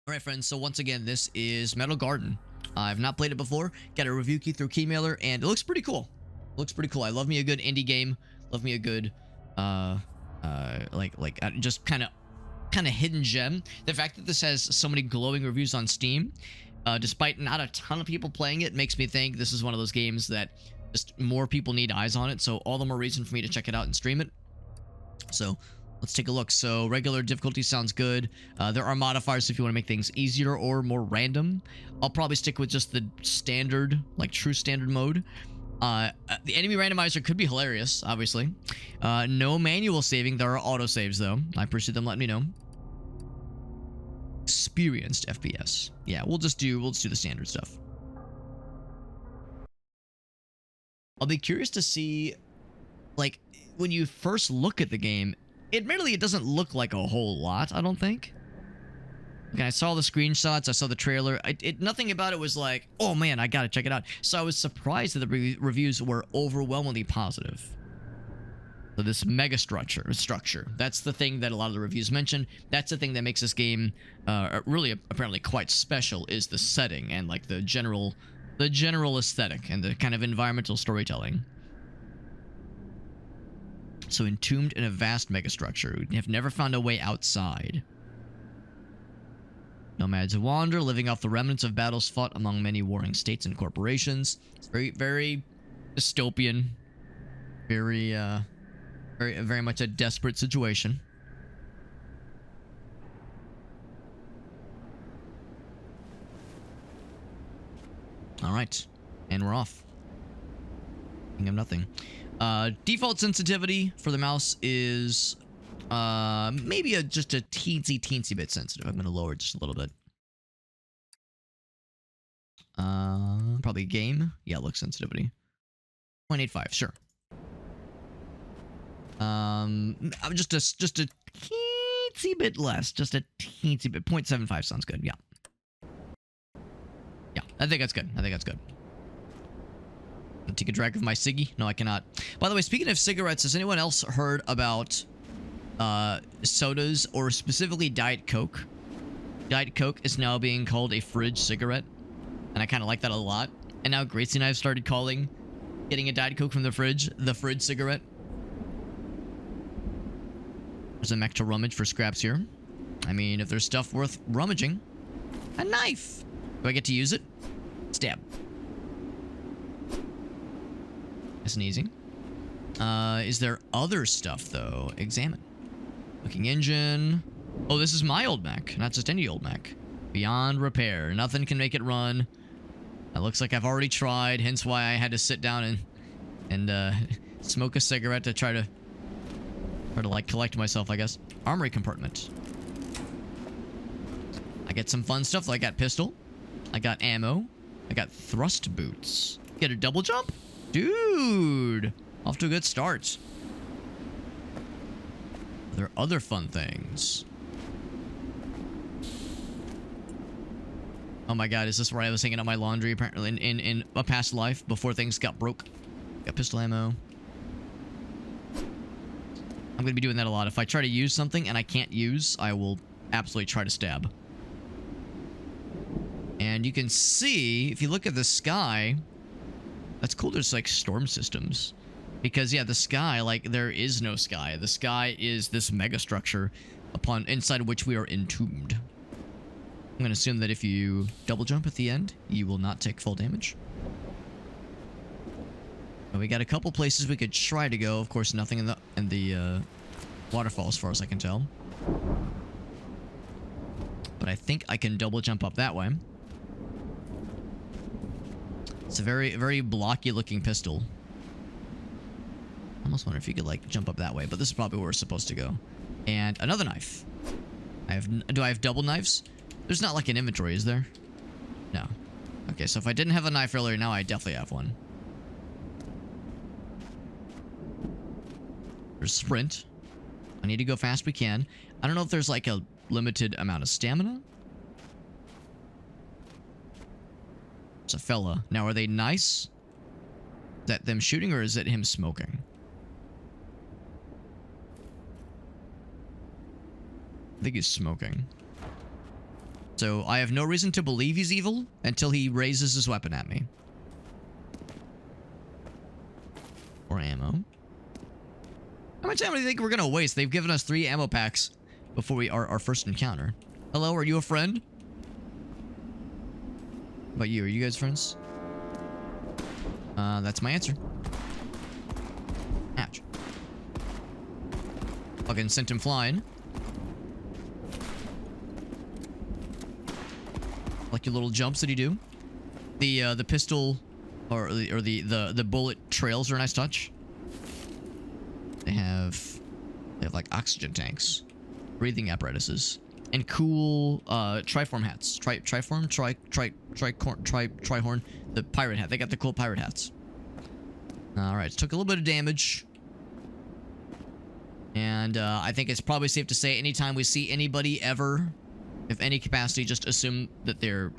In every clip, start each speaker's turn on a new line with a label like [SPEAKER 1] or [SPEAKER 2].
[SPEAKER 1] Alright friends, so once again, this is Metal Garden. I've not played it before, got a review key through Keymailer, and it looks pretty cool. It looks pretty cool. I love me a good indie game. Love me a good, just kind of hidden gem. The fact that this has so many glowing reviews on Steam, despite not a ton of people playing it, makes me think this is one of those games that just more people need eyes on it, so all the more reason for me to check it out and stream it. So let's take a look. So regular difficulty sounds good. There are modifiers if you want to make things easier or more random. I'll probably stick with just the standard, like true standard mode. The enemy randomizer could be hilarious, obviously. No manual saving. There are autosaves, though. I appreciate them letting me know. Experienced FPS. Yeah, we'll just do the standard stuff. I'll be curious to see, like, when you first look at the game, admittedly, it doesn't look like a whole lot, I don't think. Okay, I saw the screenshots, I saw the trailer. Nothing about it was like, oh man, I gotta check it out. So I was surprised that the reviews were overwhelmingly positive. So this mega structure, that's the thing that a lot of the reviews mention. That's the thing that makes this game really apparently quite special, is the setting and like the general aesthetic and the kind of environmental storytelling. So entombed in a vast megastructure, we have never found a way outside. Nomads wander, living off the remnants of battles fought among many warring states and corporations. It's very, very dystopian. Very, very much a desperate situation. Alright. And we're off. King of nothing. Default sensitivity for the mouse is maybe just a teensy bit sensitive. I'm going to lower it just a little bit. Probably game. Yeah, look sensitivity. 0.85, sure. Just a teensy bit less. Just a teensy bit. 0.75 sounds good. Yeah. Yeah, I think that's good. Take a drag of my ciggy? No, I cannot. By the way, speaking of cigarettes, has anyone else heard about sodas, or specifically Diet Coke? Diet Coke is now being called a fridge cigarette, and I kind of like that a lot. And now Gracie and I have started calling getting a Diet Coke from the fridge cigarette. There's a mech to rummage for scraps here. I mean, if there's stuff worth rummaging. A knife! Do I get to use it? Stab. Nice and easy. Is there other stuff, though? Examine. Looking engine. Oh, this is my old mech, not just any old mech. Beyond repair. Nothing can make it run. It looks like I've already tried, hence why I had to sit down and smoke a cigarette to try to like collect myself, I guess. Armory compartment. I get some fun stuff. I got pistol. I got ammo. I got thrust boots. Get a double jump? Dude! Off to a good start. There are other fun things. Oh my god, is this where I was hanging out my laundry apparently in a past life before things got broke? Got pistol ammo. I'm gonna be doing that a lot. If I try to use something and I can't use, I will absolutely try to stab. And you can see, if you look at the sky, that's cool. There's like storm systems. Because yeah, the sky, like there is no sky. The sky is this mega structure inside of which we are entombed. I'm going to assume that if you double jump at the end, you will not take full damage. And we got a couple places we could try to go. Of course, nothing in the waterfall as far as I can tell. But I think I can double jump up that way. It's a very, very blocky looking pistol. I almost wonder if you could like jump up that way, but this is probably where we're supposed to go. And another knife. Do I have double knives? There's not like an inventory, is there? No. Okay, so if I didn't have a knife earlier, now I definitely have one. There's sprint. I need to go fast we can. I don't know if there's like a limited amount of stamina. It's a fella. Now, are they nice? Is that them shooting, or is it him smoking? I think he's smoking. So I have no reason to believe he's evil until he raises his weapon at me. Or ammo. How much ammo do you think we're gonna waste? They've given us 3 ammo packs before our first encounter. Hello, are you a friend? How about you? Are you guys friends? That's my answer. Ouch. Fucking sent him flying. Like your little jumps that you do. The pistol or the bullet trails are a nice touch. They have like oxygen tanks, breathing apparatuses, and cool triform hats. Trihorn, the pirate hat. They got the cool pirate hats. All right, took a little bit of damage. And I think it's probably safe to say anytime we see anybody ever, if any capacity, just assume that they're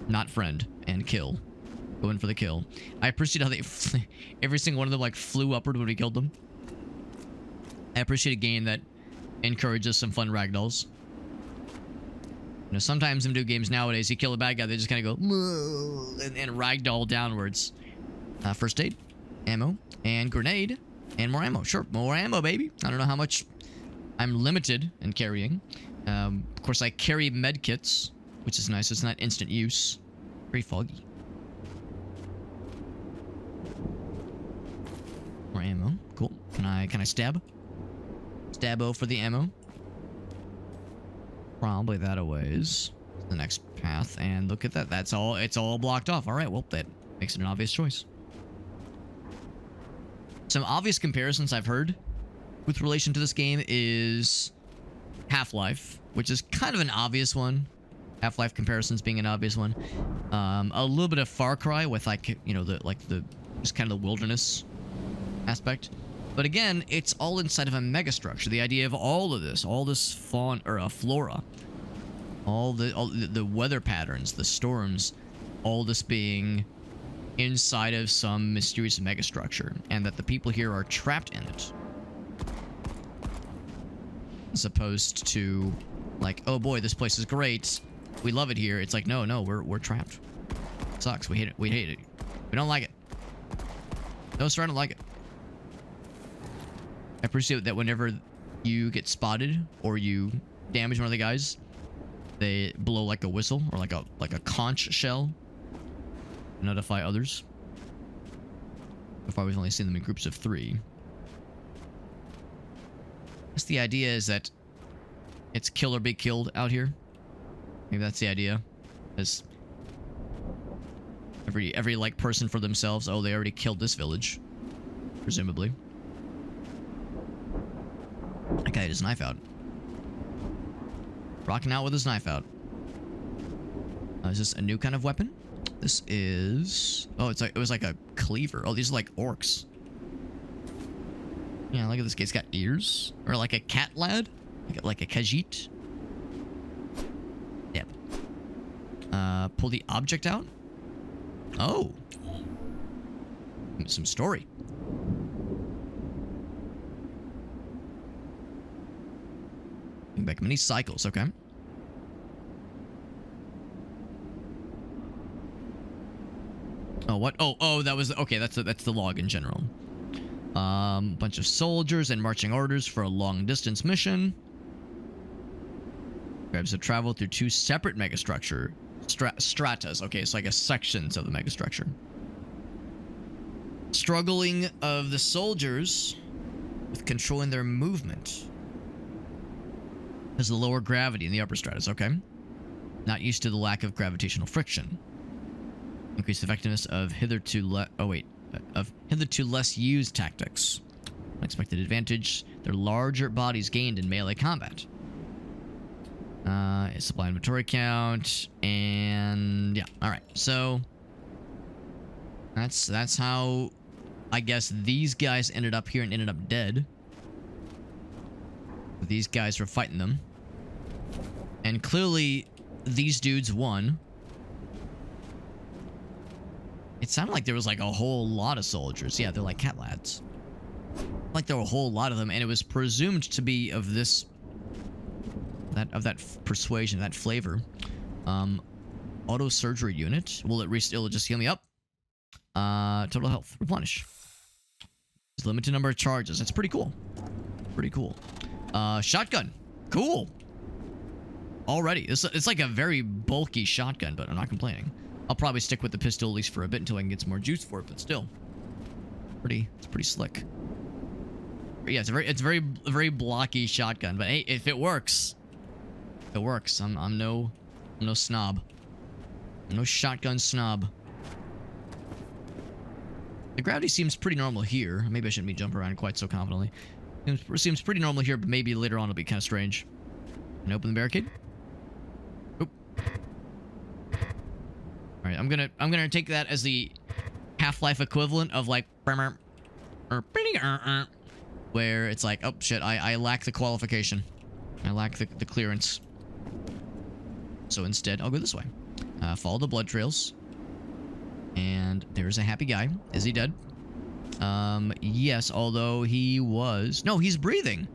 [SPEAKER 1] not friend and kill. Go in for the kill. I appreciate how they every single one of them like flew upward when we killed them. I appreciate a game that encourages some fun ragdolls. You know, sometimes in video games nowadays, you kill a bad guy, they just kind of go and ragdoll downwards. First aid, ammo, and grenade, and more ammo. Sure, more ammo, baby. I don't know how much I'm limited in carrying. Of course, I carry med kits, which is nice. It's not instant use. Very foggy. More ammo. Cool. Can I stab? Stabbo for the ammo. Probably that a ways. The next path, and look at that. That's all. It's all blocked off. All right. Well, that makes it an obvious choice. Some obvious comparisons I've heard with relation to this game is Half-Life, which is kind of an obvious one. Half-Life comparisons being an obvious one. A little bit of Far Cry with like, you know, the just kind of the wilderness aspect. But again, it's all inside of a megastructure. The idea of all this fauna or flora, all the weather patterns, the storms, all this being inside of some mysterious megastructure, and that the people here are trapped in it. As opposed to, like, oh boy, this place is great, we love it here. It's like, no, we're trapped. It sucks. We hate it. We hate it. We don't like it. No, sir, I don't like it. I appreciate that whenever you get spotted or you damage one of the guys, they blow like a whistle or like a conch shell to notify others. So far, we've only seen them in groups of 3. I guess the idea is that it's kill or be killed out here. Maybe that's the idea. Is every like person for themselves. Oh, they already killed this village, presumably. That guy had his knife out. Rocking out with his knife out. Is this a new kind of weapon? This is... Oh, it was like a cleaver. Oh, these are like orcs. Yeah, look at this guy. He's got ears. Or like a cat lad. Like a Khajiit. Yep. Pull the object out. Oh. Some story. Back many cycles, okay. Oh, what? Oh, that was... Okay, that's the log in general. Bunch of soldiers and marching orders for a long-distance mission. Grabs to travel through 2 separate megastructure stratas. Okay, it's like a sections of the megastructure. Struggling of the soldiers with controlling their movement. There's the lower gravity in the upper stratus, okay? Not used to the lack of gravitational friction. Increased effectiveness of hitherto less used tactics. Unexpected advantage. Their larger bodies gained in melee combat. Supply inventory count, and yeah, all right. So that's how I guess these guys ended up here and ended up dead. These guys were fighting them. And clearly, these dudes won. It sounded like there was like a whole lot of soldiers. Yeah, they're like cat lads. Like there were a whole lot of them, and it was presumed to be of this... of that persuasion, that flavor. Auto surgery unit. Will it it'll just heal me up? Total health. Replenish. It's limited number of charges. That's pretty cool. Pretty cool. Shotgun. Cool. Already. It's like a very bulky shotgun, but I'm not complaining. I'll probably stick with the pistol at least for a bit until I can get some more juice for it, but still. It's pretty slick. But yeah, it's very blocky shotgun, but hey, if it works, it works. I'm no snob. I'm no shotgun snob. The gravity seems pretty normal here. Maybe I shouldn't be jumping around quite so confidently. Seems pretty normal here, but maybe later on it'll be kind of strange. Can I open the barricade? Oop. All right, I'm gonna take that as the Half-Life equivalent of like where it's like, oh shit, I lack the qualification. I lack the clearance. So instead, I'll go this way. Follow the blood trails. And there's a happy guy. Is he dead? Yes, although he was... No, he's breathing.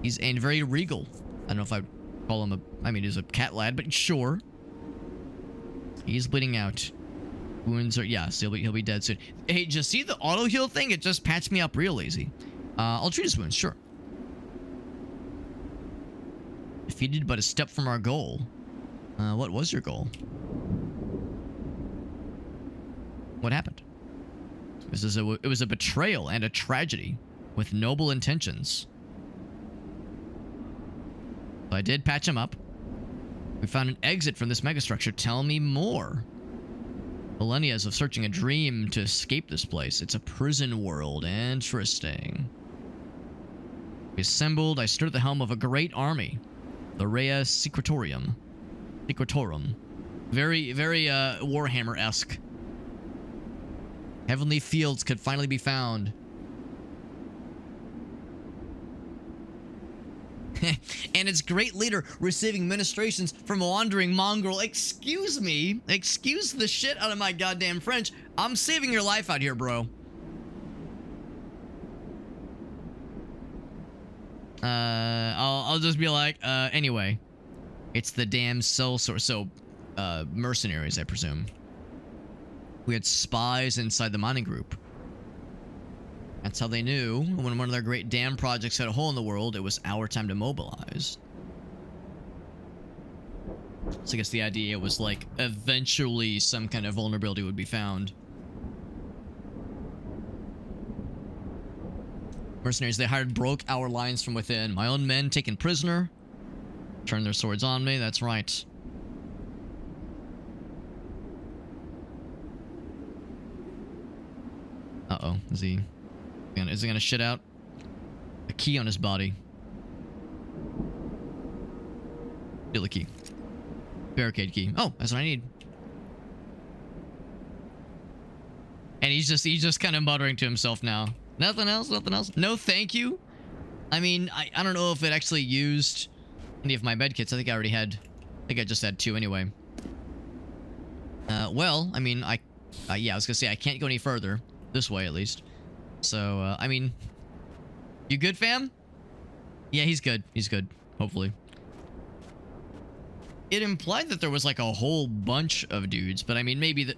[SPEAKER 1] He's and very regal. I don't know if I'd call him I mean, he's a cat lad, but sure. He's bleeding out. Wounds are... Yeah, so he'll be dead soon. Hey, just see the auto heal thing? It just patched me up real easy. I'll treat his wounds, sure. Defeated but a step from our goal. What was your goal? What happened? It was a betrayal and a tragedy with noble intentions. So I did patch him up. We found an exit from this megastructure. Tell me more. Millennia of searching a dream to escape this place. It's a prison world. Interesting. We assembled. I stood at the helm of a great army. The Rea Secretorum. Very, very, Warhammer-esque. Heavenly fields could finally be found. And its great leader receiving ministrations from a wandering mongrel. Excuse me. Excuse the shit out of my goddamn French. I'm saving your life out here, bro. I'll just be like, anyway. It's the damn soul source. So, mercenaries, I presume. We had spies inside the mining group. That's how they knew when one of their great dam projects had a hole in the world, it was our time to mobilize. So I guess the idea was like, eventually some kind of vulnerability would be found. Mercenaries they hired broke our lines from within. My own men taken prisoner. Turned their swords on me, that's right. Uh-oh, is he gonna shit out? A key on his body. Steal a key. Barricade key. Oh, that's what I need. And he's just kind of muttering to himself now. Nothing else, nothing else. No thank you. I mean, I don't know if it actually used any of my medkits. I think I just had 2 anyway. Well, I mean, yeah, I was gonna say I can't go any further. This way, at least. So, I mean... You good, fam? Yeah, he's good. He's good. Hopefully. It implied that there was, like, a whole bunch of dudes, but I mean, maybe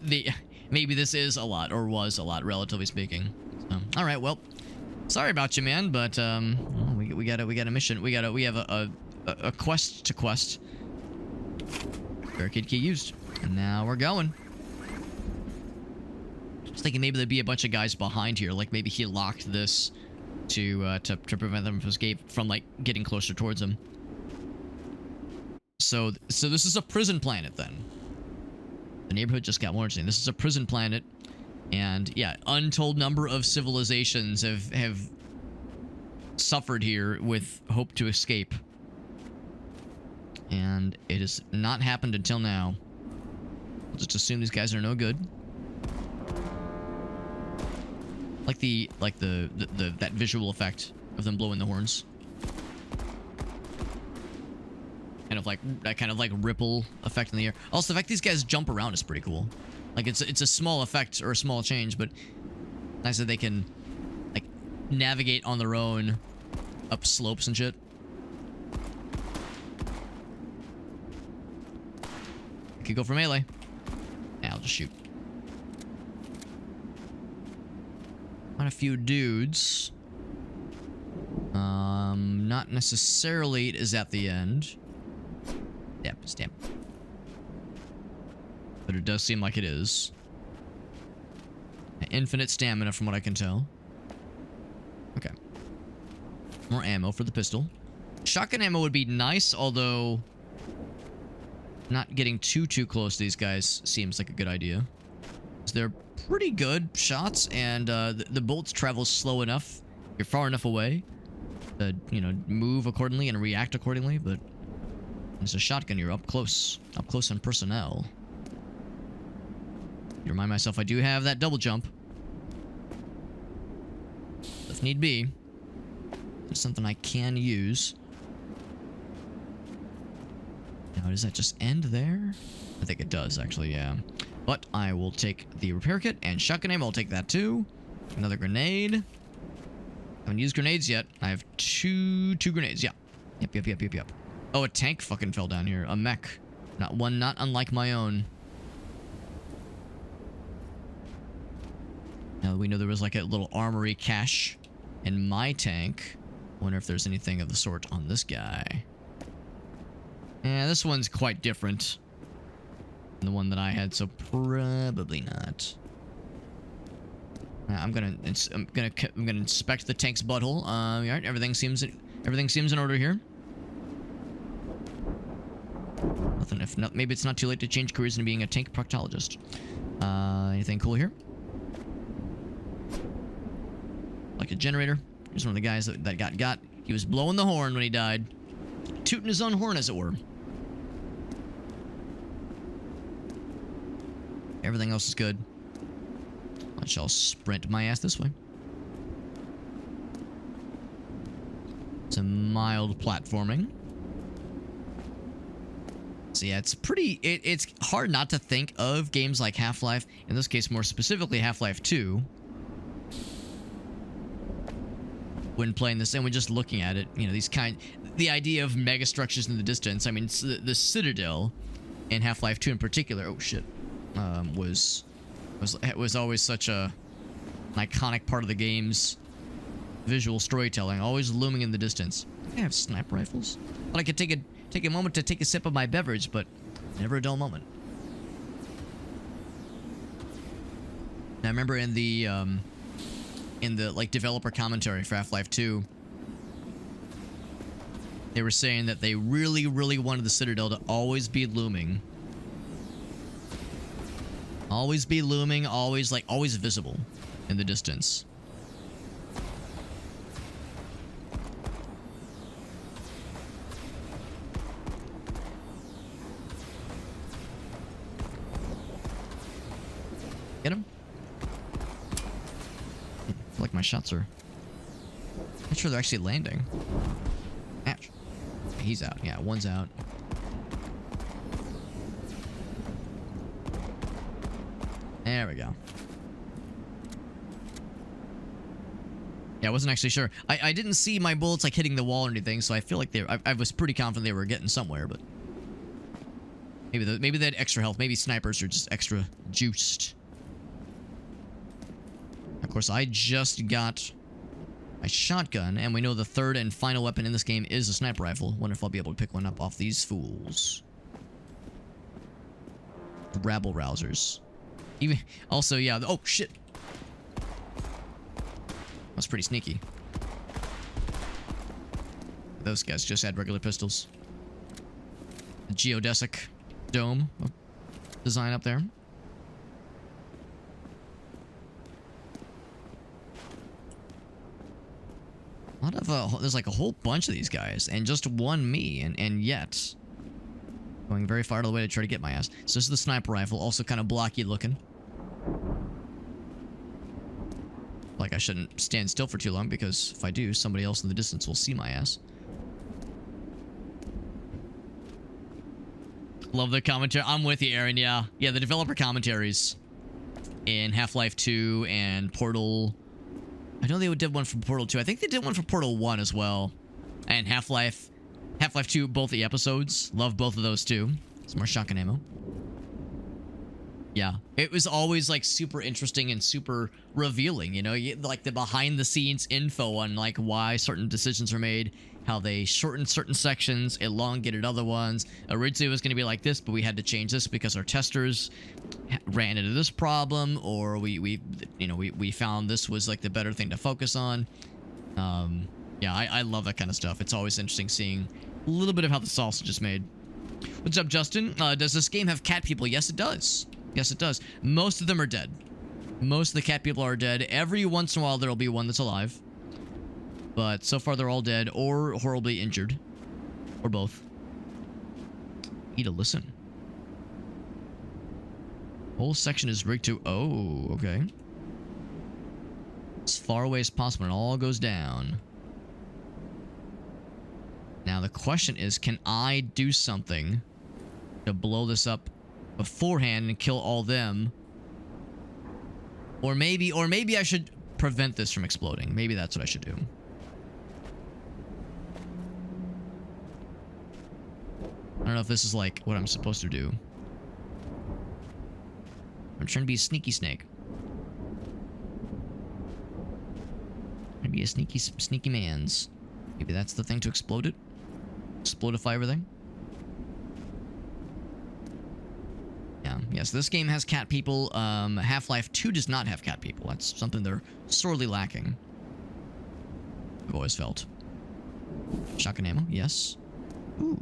[SPEAKER 1] maybe this is a lot, or was a lot, relatively speaking. So, alright, well... Sorry about you, man, but, well, we got a mission. We have a quest to quest. Barricade key used. And now we're going. I was thinking maybe there'd be a bunch of guys behind here, like maybe he locked this to prevent them from like getting closer towards him. So this is a prison planet then. The neighborhood just got more interesting. This is a prison planet, and yeah, untold number of civilizations have suffered here with hope to escape, and it has not happened until now. I'll just assume these guys are no good. Like that visual effect of them blowing the horns. Kind of like that kind of like ripple effect in the air. Also, the fact these guys jump around is pretty cool. Like it's a small effect or a small change, but nice that they can like navigate on their own up slopes and shit. could go for melee. Yeah, I'll just shoot. Quite a few dudes. Not necessarily is at the end. Yep, stamp. But it does seem like it is. Infinite stamina from what I can tell. Okay. More ammo for the pistol. Shotgun ammo would be nice, although not getting too close to these guys seems like a good idea. They're pretty good shots, and the bullets travel slow enough. You're far enough away to, you know, move accordingly and react accordingly, but as a shotgun, you're up close on personnel. You remind myself I do have that double jump. If need be. It's something I can use. Now, does that just end there? I think it does, actually, yeah. But I will take the repair kit and shotgun ammo. I'll take that, too. Another grenade. I haven't used grenades yet. I have two grenades, yeah. Yep. Oh, a tank fucking fell down here. A mech. Not unlike my own. Now that we know there was like a little armory cache in my tank. Wonder if there's anything of the sort on this guy. Yeah, this one's quite different than the one that I had, so probably not. I'm gonna inspect the tank's butthole. Alright, everything seems in order here. Nothing. If not, maybe it's not too late to change careers into being a tank proctologist. Anything cool here? Like a generator. Here's one of the guys that got. He was blowing the horn when he died, tooting his own horn, as it were. Everything else is good. I shall sprint my ass this way. Some mild platforming. So yeah, it's pretty... It's hard not to think of games like Half-Life, in this case more specifically Half-Life 2, when playing this, and when just looking at it, you know, the idea of mega structures in the distance. I mean, the Citadel in Half-Life 2 in particular, oh shit, was always such an iconic part of the game's visual storytelling, always looming in the distance. I have sniper rifles. But I could take a moment to take a sip of my beverage, but never a dull moment. Now, I remember in the like developer commentary for Half-Life 2, they were saying that they really wanted the Citadel to always be looming. Always be looming, always visible in the distance. Get him? I feel like my shots are... not sure they're actually landing. Ouch. He's out. Yeah, one's out. There we go. Yeah, I wasn't actually sure. I didn't see my bullets like hitting the wall or anything, so I feel like I was pretty confident they were getting somewhere, but maybe they had extra health. Maybe snipers are just extra juiced. Of course, I just got my shotgun, and we know the third and final weapon in this game is a sniper rifle. Wonder if I'll be able to pick one up off these fools. Rabble rousers. Even also, yeah. Oh shit. That's pretty sneaky. Those guys just had regular pistols. The geodesic dome design up there. A lot of there's like a whole bunch of these guys, and just one me, and yet going very far to the way to try to get my ass. So this is the sniper rifle, also kind of blocky looking. Like I shouldn't stand still for too long, because if I do, somebody else in the distance will see my ass. Love the commentary. I'm with you, Aaron. Yeah, the developer commentaries in Half-Life 2 and Portal. I know they did one for Portal 2. I think they did one for Portal 1 as well. And Half-Life 2, both the episodes. Love both of those too. Some more shotgun ammo. Yeah, it was always like super interesting and super revealing, you know, like the behind the scenes info on like why certain decisions are made, how they shortened certain sections, elongated other ones. Originally it was going to be like this, but we had to change this because our testers ran into this problem, or we found this was like the better thing to focus on. Yeah, I love that kind of stuff. It's always interesting seeing a little bit of how the sausage is made. What's up, Justin? Does this game have cat people? Yes, it does. Yes, it does. Most of them are dead. Most of the cat people are dead. Every once in a while, there'll be one that's alive. But so far, they're all dead or horribly injured. Or both. Need to listen. Whole section is rigged to... Oh, okay. As far away as possible, and it all goes down. Now, the question is, can I do something to blow this up beforehand and kill all them? Or maybe I should prevent this from exploding. Maybe that's what I should do. I don't know if this is like what I'm supposed to do. I'm trying to be a sneaky snake. Trying to be a sneaky mans. Maybe that's the thing to explode it. Explodify everything. Yeah, so this game has cat people. Half-Life 2 does not have cat people. That's something they're sorely lacking. I've always felt. Shotgun ammo, yes. Ooh.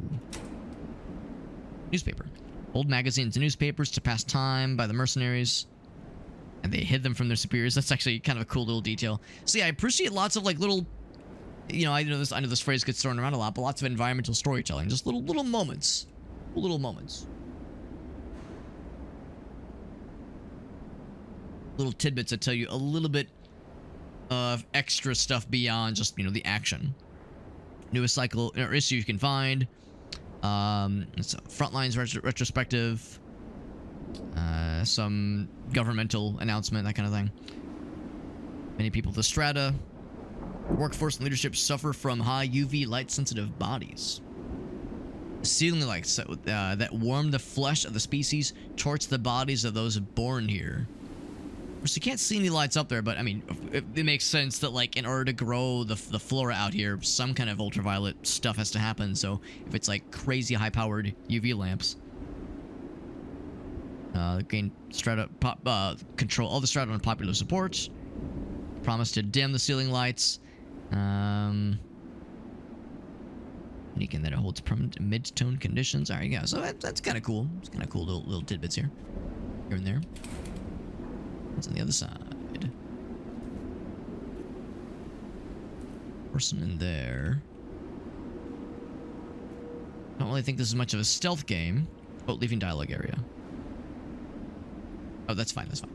[SPEAKER 1] Newspaper. Old magazines and newspapers to pass time by the mercenaries. And they hid them from their superiors. That's actually kind of a cool little detail. So yeah, I appreciate lots of like little... You know, I know this phrase gets thrown around a lot, but lots of environmental storytelling. Just little moments. Little moments. Little tidbits that tell you a little bit of extra stuff beyond just, you know, the action. Newest cycle or issue you can find. It's a Frontlines retrospective. Some governmental announcement, that kind of thing. Many people at the strata, workforce and leadership suffer from high UV light-sensitive bodies. Ceiling lights that warm the flesh of the species torch the bodies of those born here. Of course, you can't see any lights up there, but I mean, it makes sense that, like, in order to grow the flora out here, some kind of ultraviolet stuff has to happen. So if it's like crazy high-powered UV lamps, gain strata control all the strata on popular support. Promise to dim the ceiling lights. Unique in that it holds permanent mid-tone conditions. There you go. So that's kind of cool. It's kind of cool little tidbits here and there. What's on the other side? Person in there. I don't really think this is much of a stealth game. Oh, leaving dialogue area. Oh, that's fine. That's fine.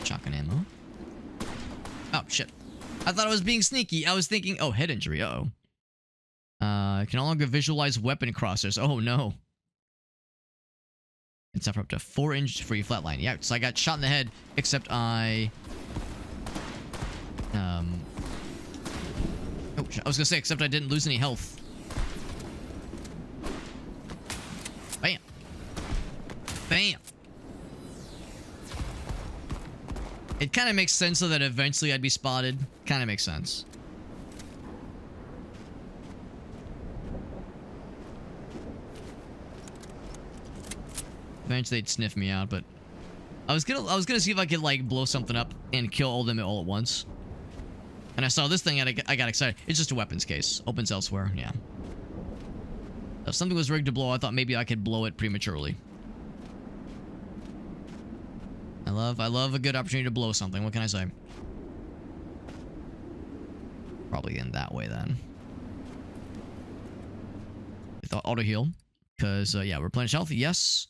[SPEAKER 1] Shotgun ammo. Oh, shit. I thought I was being sneaky. I was thinking, oh, head injury. Uh-oh. I can no longer visualize weapon crosses. Oh, no. And suffer up to 4 inch free flatline. Yeah, so I got shot in the head, except I... Oh, I was gonna say, except I didn't lose any health. Bam. Bam. It kind of makes sense, though, that eventually I'd be spotted. Kind of makes sense. Eventually they'd sniff me out, but I was gonna see if I could like blow something up and kill all of them all at once. And I saw this thing and I got excited. It's just a weapons case. Opens elsewhere. Yeah. If something was rigged to blow, I thought maybe I could blow it prematurely. I love a good opportunity to blow something. What can I say? Probably in that way then. With auto heal, because yeah, replenish health. Yes.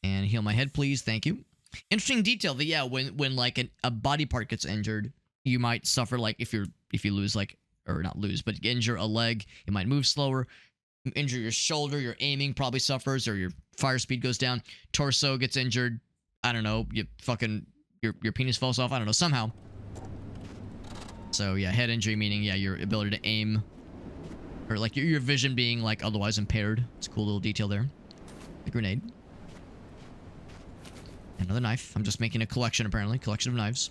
[SPEAKER 1] And heal my head, please. Thank you. Interesting detail that, yeah, when like a body part gets injured, you might suffer, like, if you lose, like, or not lose, but injure a leg, you might move slower. Injure your shoulder, your aiming probably suffers, or your fire speed goes down. Torso gets injured. I don't know. You fucking your penis falls off. I don't know, somehow. So yeah, head injury meaning yeah your ability to aim, or like your vision being like otherwise impaired. It's a cool little detail there. The grenade. Another knife. I'm just making a collection apparently. Collection of knives.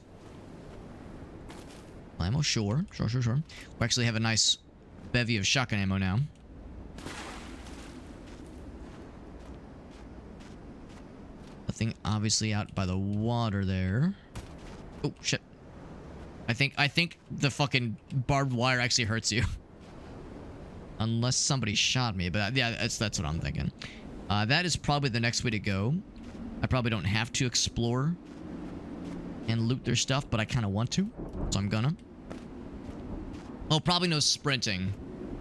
[SPEAKER 1] Ammo, sure. Sure. We actually have a nice bevy of shotgun ammo now. Nothing obviously out by the water there. Oh shit. I think the fucking barbed wire actually hurts you. Unless somebody shot me, but yeah, that's what I'm thinking. That is probably the next way to go. I probably don't have to explore and loot their stuff, but I kind of want to, so I'm gonna. Oh, probably no sprinting.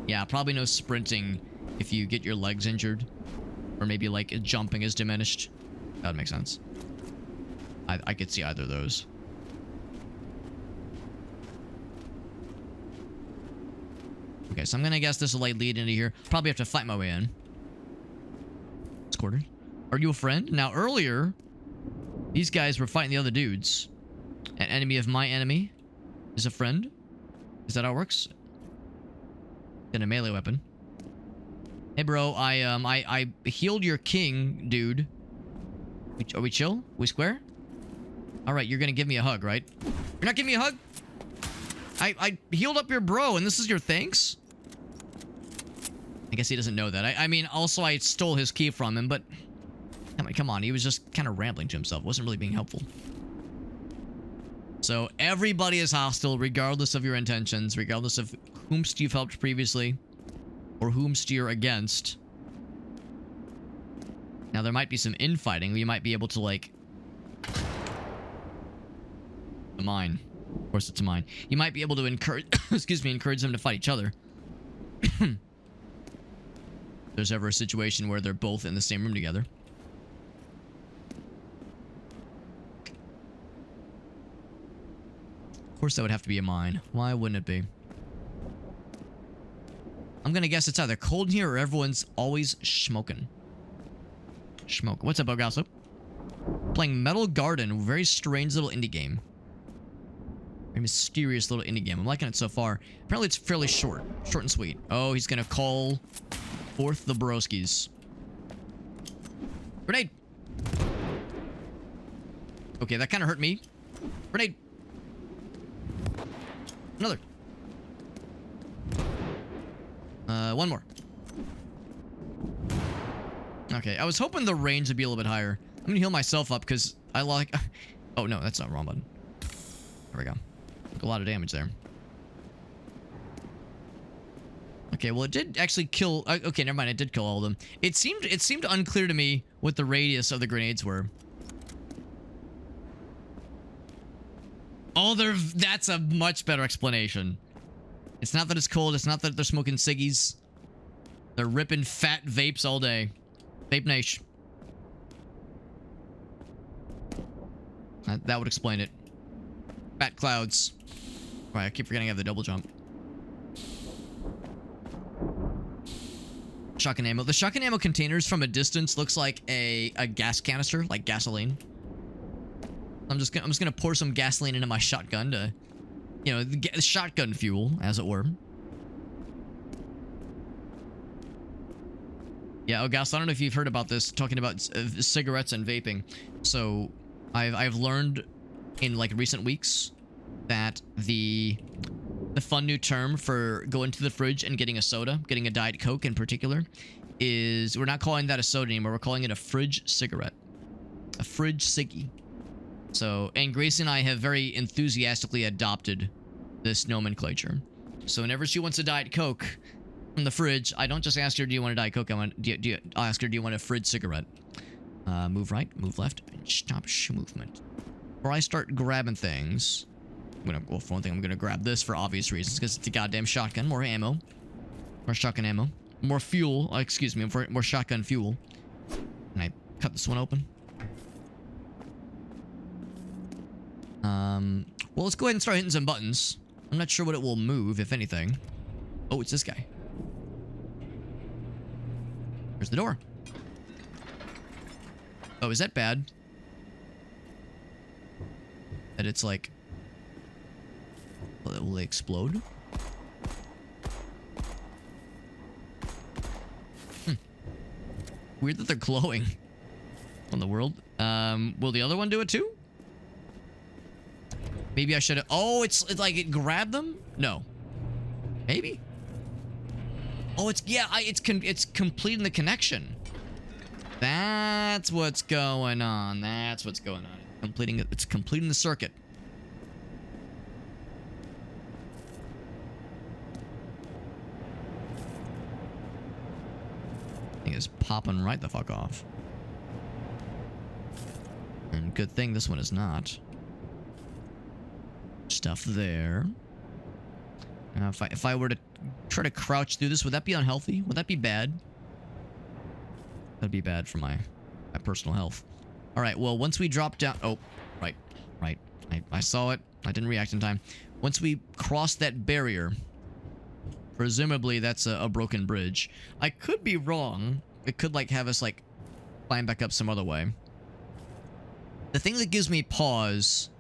[SPEAKER 1] Yeah, probably no sprinting if you get your legs injured. Or maybe, like, jumping is diminished. That would make sense. I could see either of those. Okay, so I'm gonna guess this will, like, lead into here. Probably have to fight my way in. It's quartered. Are you a friend? Now, earlier, these guys were fighting the other dudes. An enemy of my enemy is a friend. Is that how it works? Get a melee weapon. Hey, bro, I healed your king, dude. Are we chill? We square? All right, you're gonna give me a hug, right? You're not giving me a hug? I healed up your bro, and this is your thanks? I guess he doesn't know that. I mean, also, I stole his key from him, but... Come on, he was just kind of rambling to himself. Wasn't really being helpful. So, everybody is hostile, regardless of your intentions, regardless of whomst you've helped previously, or whomst you're against. Now, there might be some infighting. We might be able to, like... A mine. Of course, it's a mine. You might be able to encourage... excuse me, encourage them to fight each other. If there's ever a situation where they're both in the same room together. Of course, that would have to be a mine. Why wouldn't it be? I'm gonna guess it's either cold in here or everyone's always smoking. Smoke. What's up, Bogasso? Playing Metal Garden. Very strange little indie game. Very mysterious little indie game. I'm liking it so far. Apparently, it's fairly short. Short and sweet. Oh, he's gonna call forth the broskies. Grenade! Okay, that kind of hurt me. Grenade! Another. One more. Okay, I was hoping the range would be a little bit higher. I'm gonna heal myself up because I like... Oh, no, that's not wrong button. There we go. Took a lot of damage there. Okay, well, it did actually kill... Okay, never mind, it did kill all of them. It seemed unclear to me what the radius of the grenades were. Oh, that's a much better explanation. It's not that it's cold. It's not that they're smoking ciggies. They're ripping fat vapes all day. Vape Nation. That would explain it. Fat clouds. Right, I keep forgetting I have the double jump. Shotgun ammo. The shotgun ammo containers from a distance looks like a gas canister, like gasoline. I'm just gonna pour some gasoline into my shotgun to, you know, get shotgun fuel, as it were. Yeah, oh, Gus, I don't know if you've heard about this, talking about cigarettes and vaping. So, I've learned in, like, recent weeks that the fun new term for going to the fridge and getting a soda, getting a Diet Coke in particular, is we're not calling that a soda anymore. We're calling it a fridge cigarette. A fridge ciggy. So, and Gracie and I have very enthusiastically adopted this nomenclature. So whenever she wants a Diet Coke from the fridge, I don't just ask her, do you want a Diet Coke? I'll ask her, do you want a fridge cigarette? Move right, move left, and stop movement. Before I start grabbing things, well, for one thing, I'm gonna grab this for obvious reasons, because it's a goddamn shotgun. More ammo. More shotgun ammo. More fuel. Excuse me, more shotgun fuel. Can I cut this one open? Well, let's go ahead and start hitting some buttons. I'm not sure what it will move, if anything. Oh, it's this guy. There's the door. Oh, is that bad? That it's like... Well, Will they explode? Weird that they're glowing on the world. Will the other one do it too? Maybe I should have... Oh, it's like it grabbed them? No. Maybe? Oh, it's... Yeah, it's completing the connection. That's what's going on. That's what's going on. It's completing the circuit. Thing is popping right the fuck off. And good thing this one is not. Stuff there. If I were to try to crouch through this, would that be unhealthy? Would that be bad? That'd be bad for my personal health. All right, well, once we drop down... Oh, right. I saw it. I didn't react in time. Once we cross that barrier, presumably that's a broken bridge. I could be wrong. It could, like, have us, like, climb back up some other way. The thing that gives me pause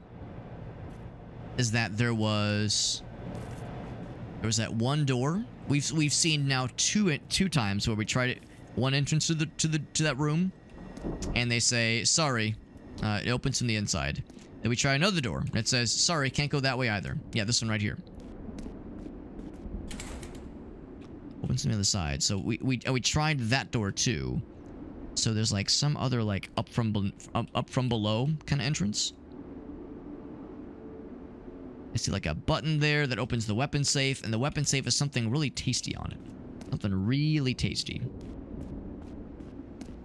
[SPEAKER 1] is that there was that one door. We've seen now two times where we tried it. One entrance to that room, and they say sorry, it opens from the inside. Then we try another door, and it says sorry, can't go that way either. Yeah, this one right here opens from the other side. So we tried that door too. So there's like some other like up from below kind of entrance. I see like a button there that opens the weapon safe, and the weapon safe has something really tasty on it. Something really tasty.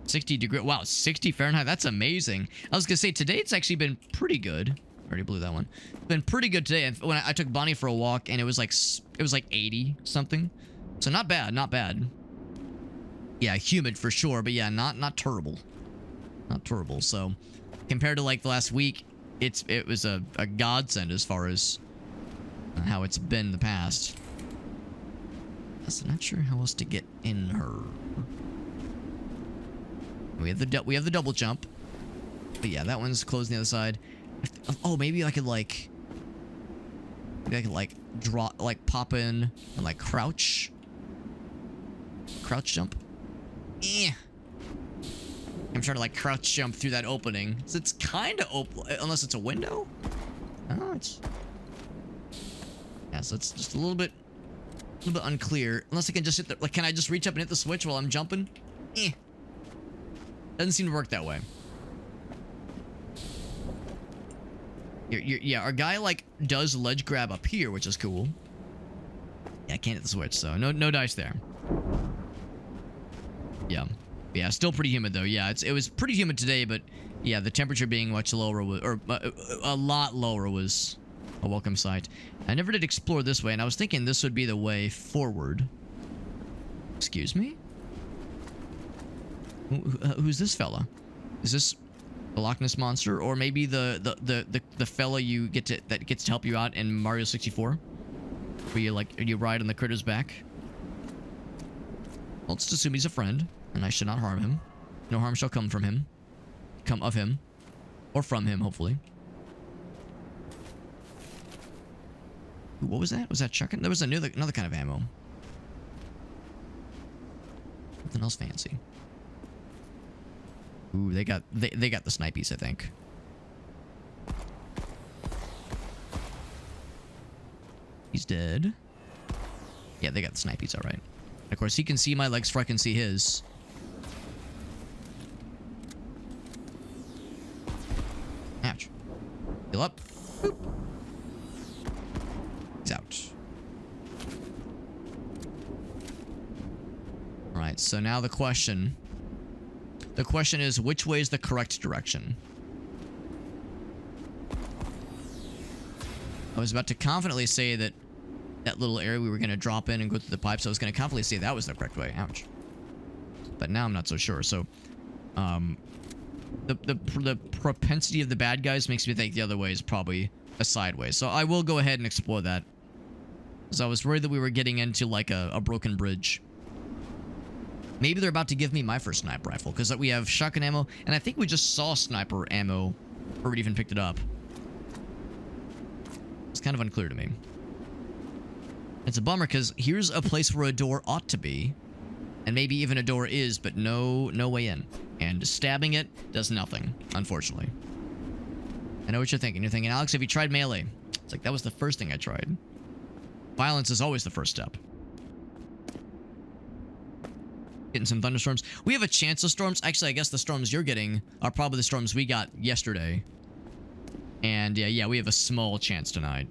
[SPEAKER 1] 60 degree. Wow, 60 Fahrenheit. That's amazing. I was gonna say today it's actually been pretty good. Already blew that one. Been pretty good today. And when I took Bonnie for a walk, and it was like 80 something. So not bad, not bad. Yeah, humid for sure, but yeah, not terrible. Not terrible. So compared to like the last week, it was a godsend as far as how it's been in the past. I'm not sure how else to get in her. We have the double jump. But yeah, that one's closed on the other side. Oh, maybe I could like draw, like pop in and like crouch jump. Eh. I'm trying to like crouch jump through that opening. So it's kind of open, unless it's a window. Oh, it's... Yeah, so it's just a little bit unclear. Unless I can just hit the... Like, can I just reach up and hit the switch while I'm jumping? Eh. Doesn't seem to work that way. Yeah, our guy, like, does ledge grab up here, which is cool. Yeah, I can't hit the switch, so no dice there. Yeah. Yeah, still pretty humid, though. Yeah, it was pretty humid today, but yeah, the temperature being much lower, or a lot lower, was a welcome sight. I never did explore this way, and I was thinking this would be the way forward. Excuse me? Who's this fella? Is this the Loch Ness Monster, or maybe the fella that gets to help you out in Mario 64, where you ride on the critter's back? Well, let's assume he's a friend, and I should not harm him. No harm shall come from him. Come of him, or from him, hopefully. Ooh, what was that? Was that chucking? There was another kind of ammo. Something else fancy. Ooh, they got the snipies, I think. He's dead. Yeah, they got the snipies, all right. Of course, he can see my legs before I can see his. Ouch. Heal up. Boop. He's out. All right, so now the question... The question is, which way is the correct direction? I was about to confidently say that little area we were going to drop in and go through the pipes, I was going to confidently say that was the correct way. Ouch. But now I'm not so sure. So, the propensity of the bad guys makes me think the other way is probably a sideways. So I will go ahead and explore that. Because I was worried that we were getting into, like, a broken bridge. Maybe they're about to give me my first sniper rifle, because we have shotgun ammo, and I think we just saw sniper ammo, or we even picked it up. It's kind of unclear to me. It's a bummer because here's a place where a door ought to be. And maybe even a door is, but no way in. And stabbing it does nothing, unfortunately. I know what you're thinking. You're thinking, Alex, have you tried melee? It's like, that was the first thing I tried. Violence is always the first step. Getting some thunderstorms. We have a chance of storms. Actually, I guess the storms you're getting are probably the storms we got yesterday. And yeah, we have a small chance tonight.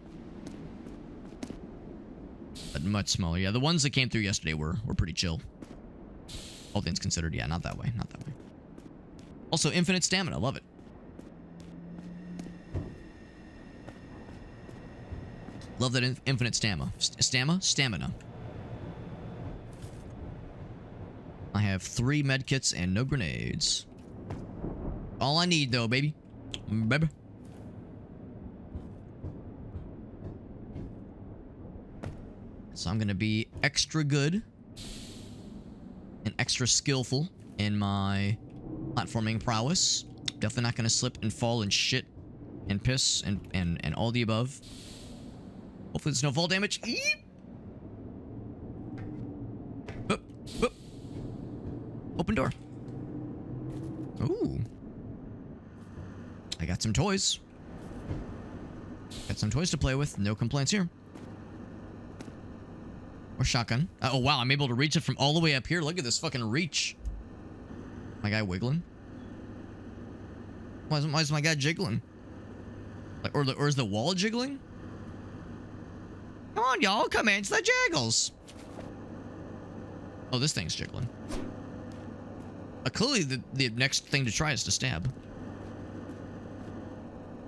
[SPEAKER 1] But much smaller. Yeah, the ones that came through yesterday were pretty chill. All things considered, yeah, not that way, not that way. Also, infinite stamina, love it. Love that infinite stamina. Stamina. I have 3 medkits and no grenades. All I need, though, baby. Baby. So I'm gonna be extra good and extra skillful in my platforming prowess. Definitely not gonna slip and fall and shit and piss and all the above. Hopefully there's no fall damage. Oop, oop. Open door. Ooh. I got some toys. Got some toys to play with. No complaints here. Or shotgun. Oh, wow. I'm able to reach it from all the way up here. Look at this fucking reach. My guy wiggling. Why is my guy jiggling? Like, or is the wall jiggling? Come on, y'all. Come in. It's the jiggles. Oh, this thing's jiggling. Clearly, the next thing to try is to stab.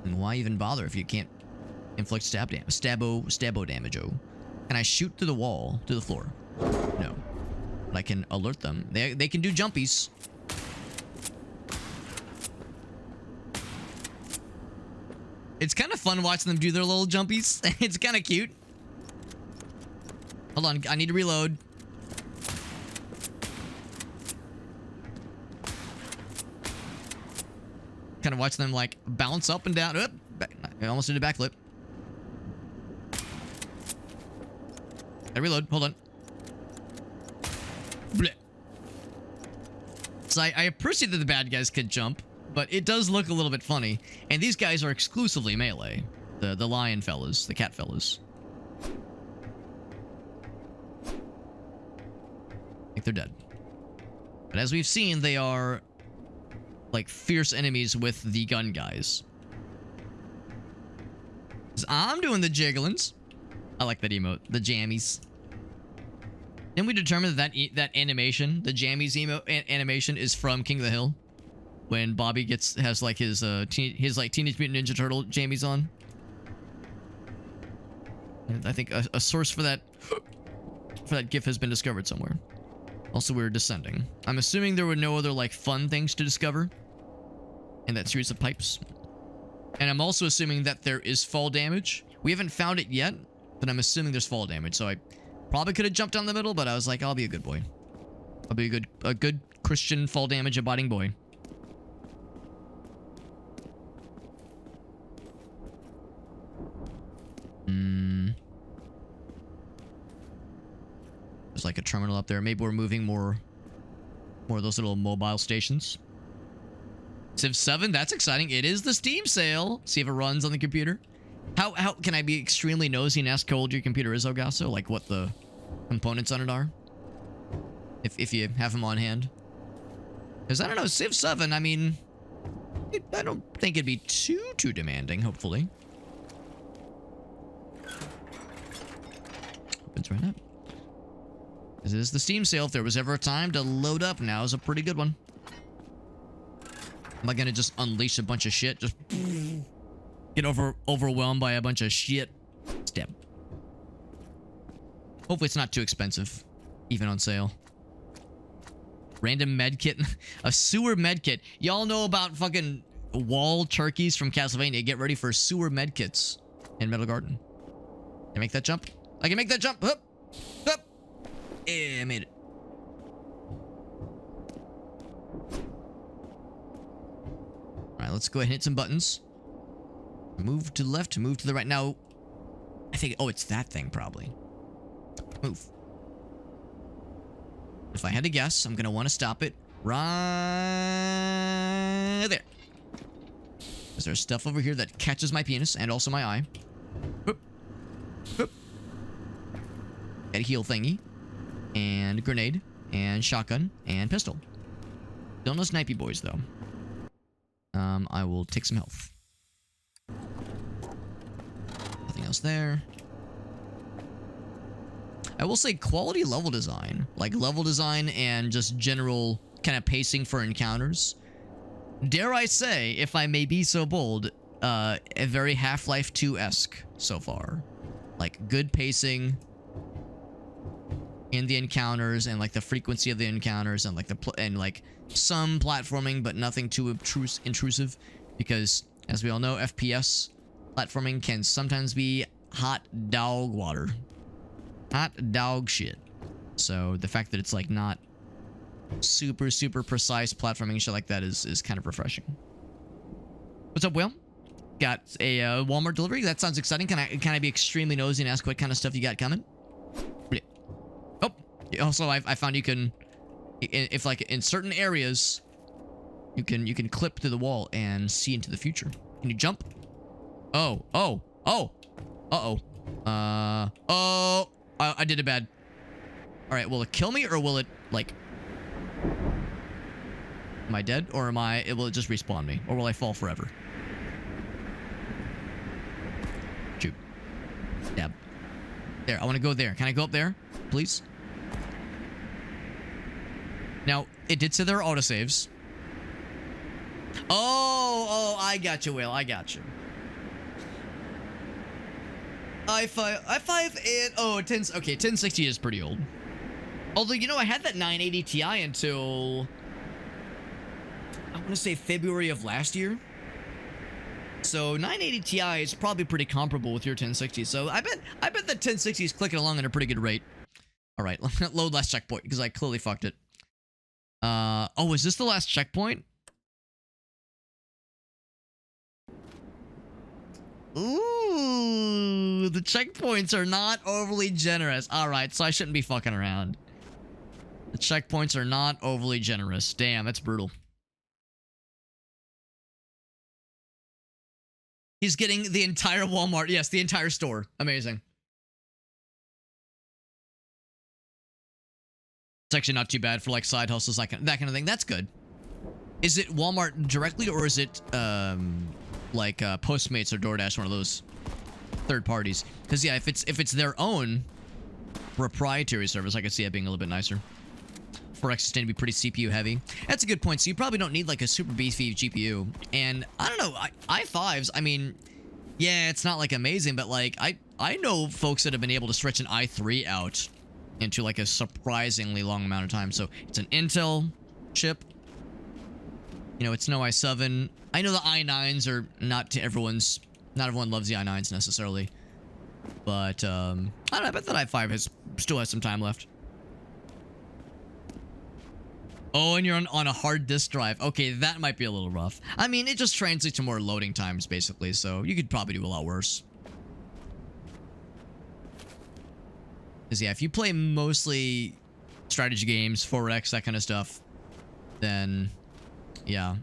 [SPEAKER 1] And why even bother if you can't inflict stabo damage? Oh. Can I shoot through the wall, to the floor? No. But I can alert them. They can do jumpies. It's kind of fun watching them do their little jumpies. It's kind of cute. Hold on, I need to reload. Kind of watch them like bounce up and down. I almost did a backflip. I reload. Hold on. Blech. So I appreciate that the bad guys could jump, but it does look a little bit funny. And these guys are exclusively melee. The lion fellas, the cat fellas. I think they're dead. But as we've seen, they are like fierce enemies with the gun guys. So I'm doing the jigglins. I like that emote. The jammies. Didn't we determine that animation, the jammies animation, is from King of the Hill? When Bobby has like his like Teenage Mutant Ninja Turtle jammies on. And I think a source for that GIF has been discovered somewhere. Also, we're descending. I'm assuming there were no other like fun things to discover in that series of pipes. And I'm also assuming that there is fall damage. We haven't found it yet, but I'm assuming there's fall damage. So I probably could have jumped down the middle, but I was like, I'll be a good boy. I'll be a good Christian fall damage abiding boy. There's like a terminal up there. Maybe we're moving more of those little mobile stations. Civ 7, that's exciting. It is the Steam sale. See if it runs on the computer. How can I be extremely nosy and ask how old your computer is, Ogasso? Like what the components on it are? If you have them on hand. Because I don't know, Civ 7, I mean, I don't think it'd be too demanding, hopefully. Opens right up. This is the Steam sale. If there was ever a time to load up, now is a pretty good one. Am I gonna just unleash a bunch of shit? Just get overwhelmed by a bunch of shit? Stab. Hopefully it's not too expensive, even on sale. Random medkit. A sewer medkit. Y'all know about fucking wall turkeys from Castlevania. Get ready for sewer medkits in Metal Garden. Can I make that jump? I can make that jump. Hup. Hup. Yeah, I made it. Alright, let's go ahead and hit some buttons. Move to the left, move to the right. Now, I think... Oh, it's that thing, probably. Move. If I had to guess, I'm gonna want to stop it right there. Because there's stuff over here that catches my penis and also my eye. Boop. Boop. Got a heal thingy. And grenade. And shotgun. And pistol. Still no snipey boys, though. I will take some health. Nothing else there. I will say quality level design. Like level design and just general kind of pacing for encounters. Dare I say, if I may be so bold, a very Half-Life 2-esque so far. Like good pacing in the encounters and like the frequency of the encounters and like like some platforming, but nothing too intrusive, because as we all know, FPS platforming can sometimes be hot dog water. Hot dog shit. So the fact that it's like not super precise platforming shit like that is kind of refreshing. What's up, Will? Got a Walmart delivery. That sounds exciting. Can I be extremely nosy and ask what kind of stuff you got coming? Oh, also I found you can, if like in certain areas, you can clip to the wall and see into the future. Can you jump? Oh. I did it bad. All right, will it kill me or will it like? Am I dead or will it just respawn me or will I fall forever? Shoot. Stab. There, I want to go there. Can I go up there, please? Now, it did say there are autosaves. Oh, I got you, Will. I got you. i5 and oh, 1060 is pretty old. Although, you know, I had that 980 Ti until I want to say February of last year. So 980 Ti is probably pretty comparable with your 1060. So I bet the 1060 is clicking along at a pretty good rate. All right, load last checkpoint because I clearly fucked it. Oh, is this the last checkpoint? Ooh, the checkpoints are not overly generous. All right, so I shouldn't be fucking around. The checkpoints are not overly generous. Damn, that's brutal. He's getting the entire Walmart. Yes, the entire store. Amazing. It's actually not too bad for like side hustles, like that kind of thing. That's good. Is it Walmart directly or is it like Postmates or DoorDash, one of those third parties? Because yeah, if it's their own proprietary service, I could see it being a little bit nicer. 4X is going to be pretty CPU heavy. That's a good point. So you probably don't need like a super beefy GPU. And I don't know, i5s, I mean, yeah, it's not like amazing, but like I know folks that have been able to stretch an i3 out into like a surprisingly long amount of time. So it's an Intel chip. You know, it's no i7. I know the i9s are not everyone loves the i9s necessarily. But I don't know, I bet that i5 still has some time left. Oh, and you're on a hard disk drive. Okay, that might be a little rough. I mean, it just translates to more loading times, basically, so you could probably do a lot worse. Because, yeah, if you play mostly strategy games, 4X, that kind of stuff, then, yeah.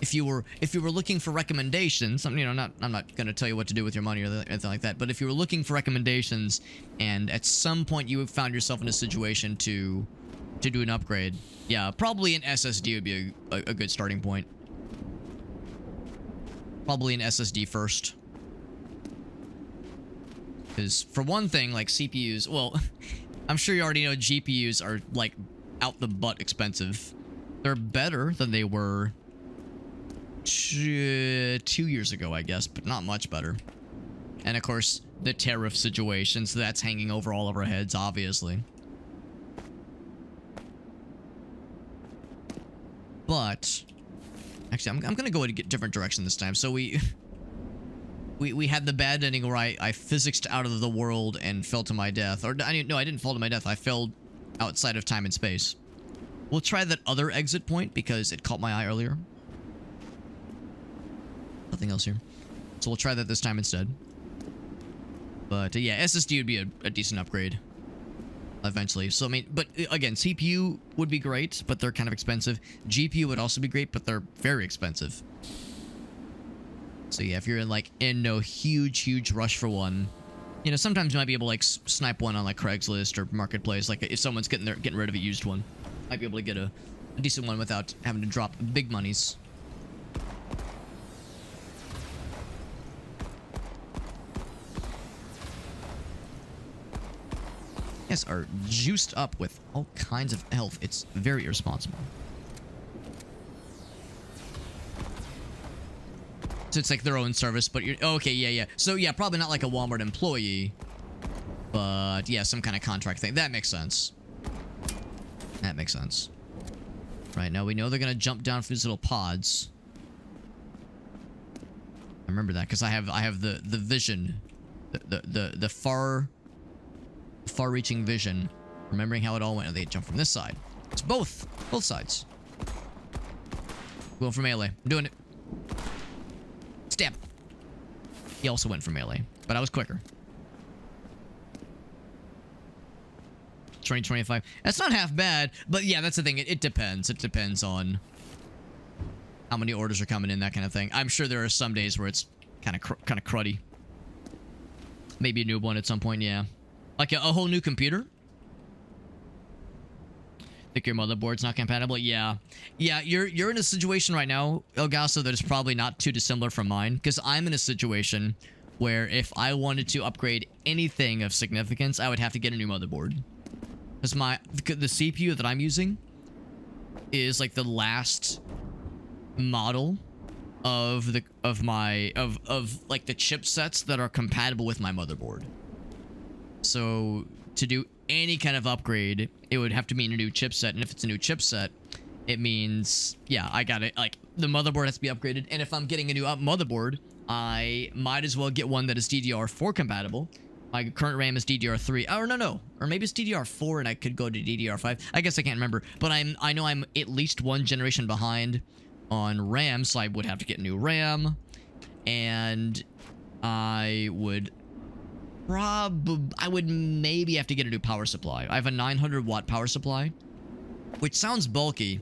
[SPEAKER 1] If you were looking for recommendations, you know, I'm not going to tell you what to do with your money or anything like that, but if you were looking for recommendations, and at some point you found yourself in a situation to do an upgrade, yeah, probably an SSD would be a good starting point. Probably an SSD first. Because for one thing, like CPUs, well, I'm sure you already know GPUs are like out the butt expensive. They're better than they were 2 years ago, I guess, but not much better. And of course, the tariff situation, so that's hanging over all of our heads, obviously. But actually, I'm gonna go in a different direction this time. So we had the bad ending where I physicsed out of the world and fell to my death. Or no, I didn't fall to my death. I fell outside of time and space. We'll try that other exit point because it caught my eye earlier. Nothing else here. So we'll try that this time instead. But yeah, SSD would be a decent upgrade. eventually. So I mean, but again, CPU would be great, but they're kind of expensive. GPU would also be great, but they're very expensive. So yeah, if you're in no huge rush for one, you know, sometimes you might be able to like snipe one on like Craigslist or Marketplace. Like if someone's getting rid of a used one, might be able to get a decent one without having to drop big monies. Yes, are juiced up with all kinds of health. It's very irresponsible. So it's like their own service, but you're okay. Yeah. So yeah, probably not like a Walmart employee, but yeah, some kind of contract thing. That makes sense. That makes sense. Right, now we know they're gonna jump down from these little pods. I remember that because I have the vision, the far-reaching vision, remembering how it all went. They jump from this side. It's both sides. Going for melee. I'm doing it. Stab. He also went for melee, but I was quicker. 2025. That's not half bad, but yeah, that's the thing. It depends. It depends on how many orders are coming in, that kind of thing. I'm sure there are some days where it's kind of cruddy. Maybe a new one at some point, yeah. Like a whole new computer? Think your motherboard's not compatible? Yeah. Yeah, you're in a situation right now, Elgaso, that is probably not too dissimilar from mine. Because I'm in a situation where if I wanted to upgrade anything of significance, I would have to get a new motherboard. Because the CPU that I'm using is like the last model of like the chipsets that are compatible with my motherboard. So to do any kind of upgrade, it would have to mean a new chipset, and if it's a new chipset, it means, yeah, I got it. Like the motherboard has to be upgraded, and if I'm getting a new motherboard, I might as well get one that is DDR4 compatible. My current RAM is DDR3. Or no. Or maybe it's DDR4 and I could go to DDR5. I guess I can't remember. But I know I'm at least one generation behind on RAM, so I would have to get new RAM. And I would maybe have to get a new power supply. I have a 900 watt power supply, which sounds bulky,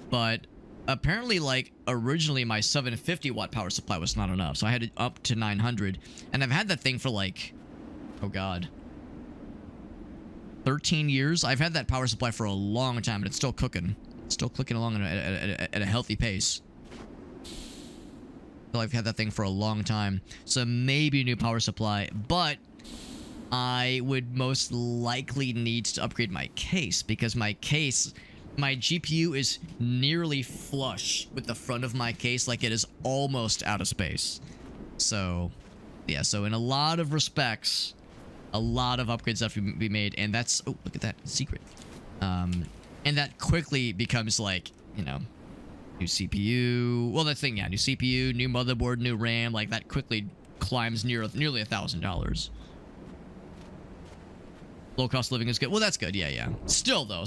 [SPEAKER 1] but apparently, like, originally my 750 watt power supply was not enough, so I had it up to 900, and I've had that thing for like, oh god, 13 years. I've had that power supply for a long time, and it's still cooking. It's still clicking along at a healthy pace. So I've had that thing for a long time, so maybe a new power supply, but I would most likely need to upgrade my case, because my GPU is nearly flush with the front of my case, like it is almost out of space. So, yeah, so in a lot of respects, a lot of upgrades have to be made, and that's, oh, look at that, secret. And that quickly becomes like, you know, new CPU, well, that's the thing, yeah, new CPU, new motherboard, new RAM, like that quickly climbs nearly $1,000. Low cost living is good. Well, that's good. Yeah. Still though.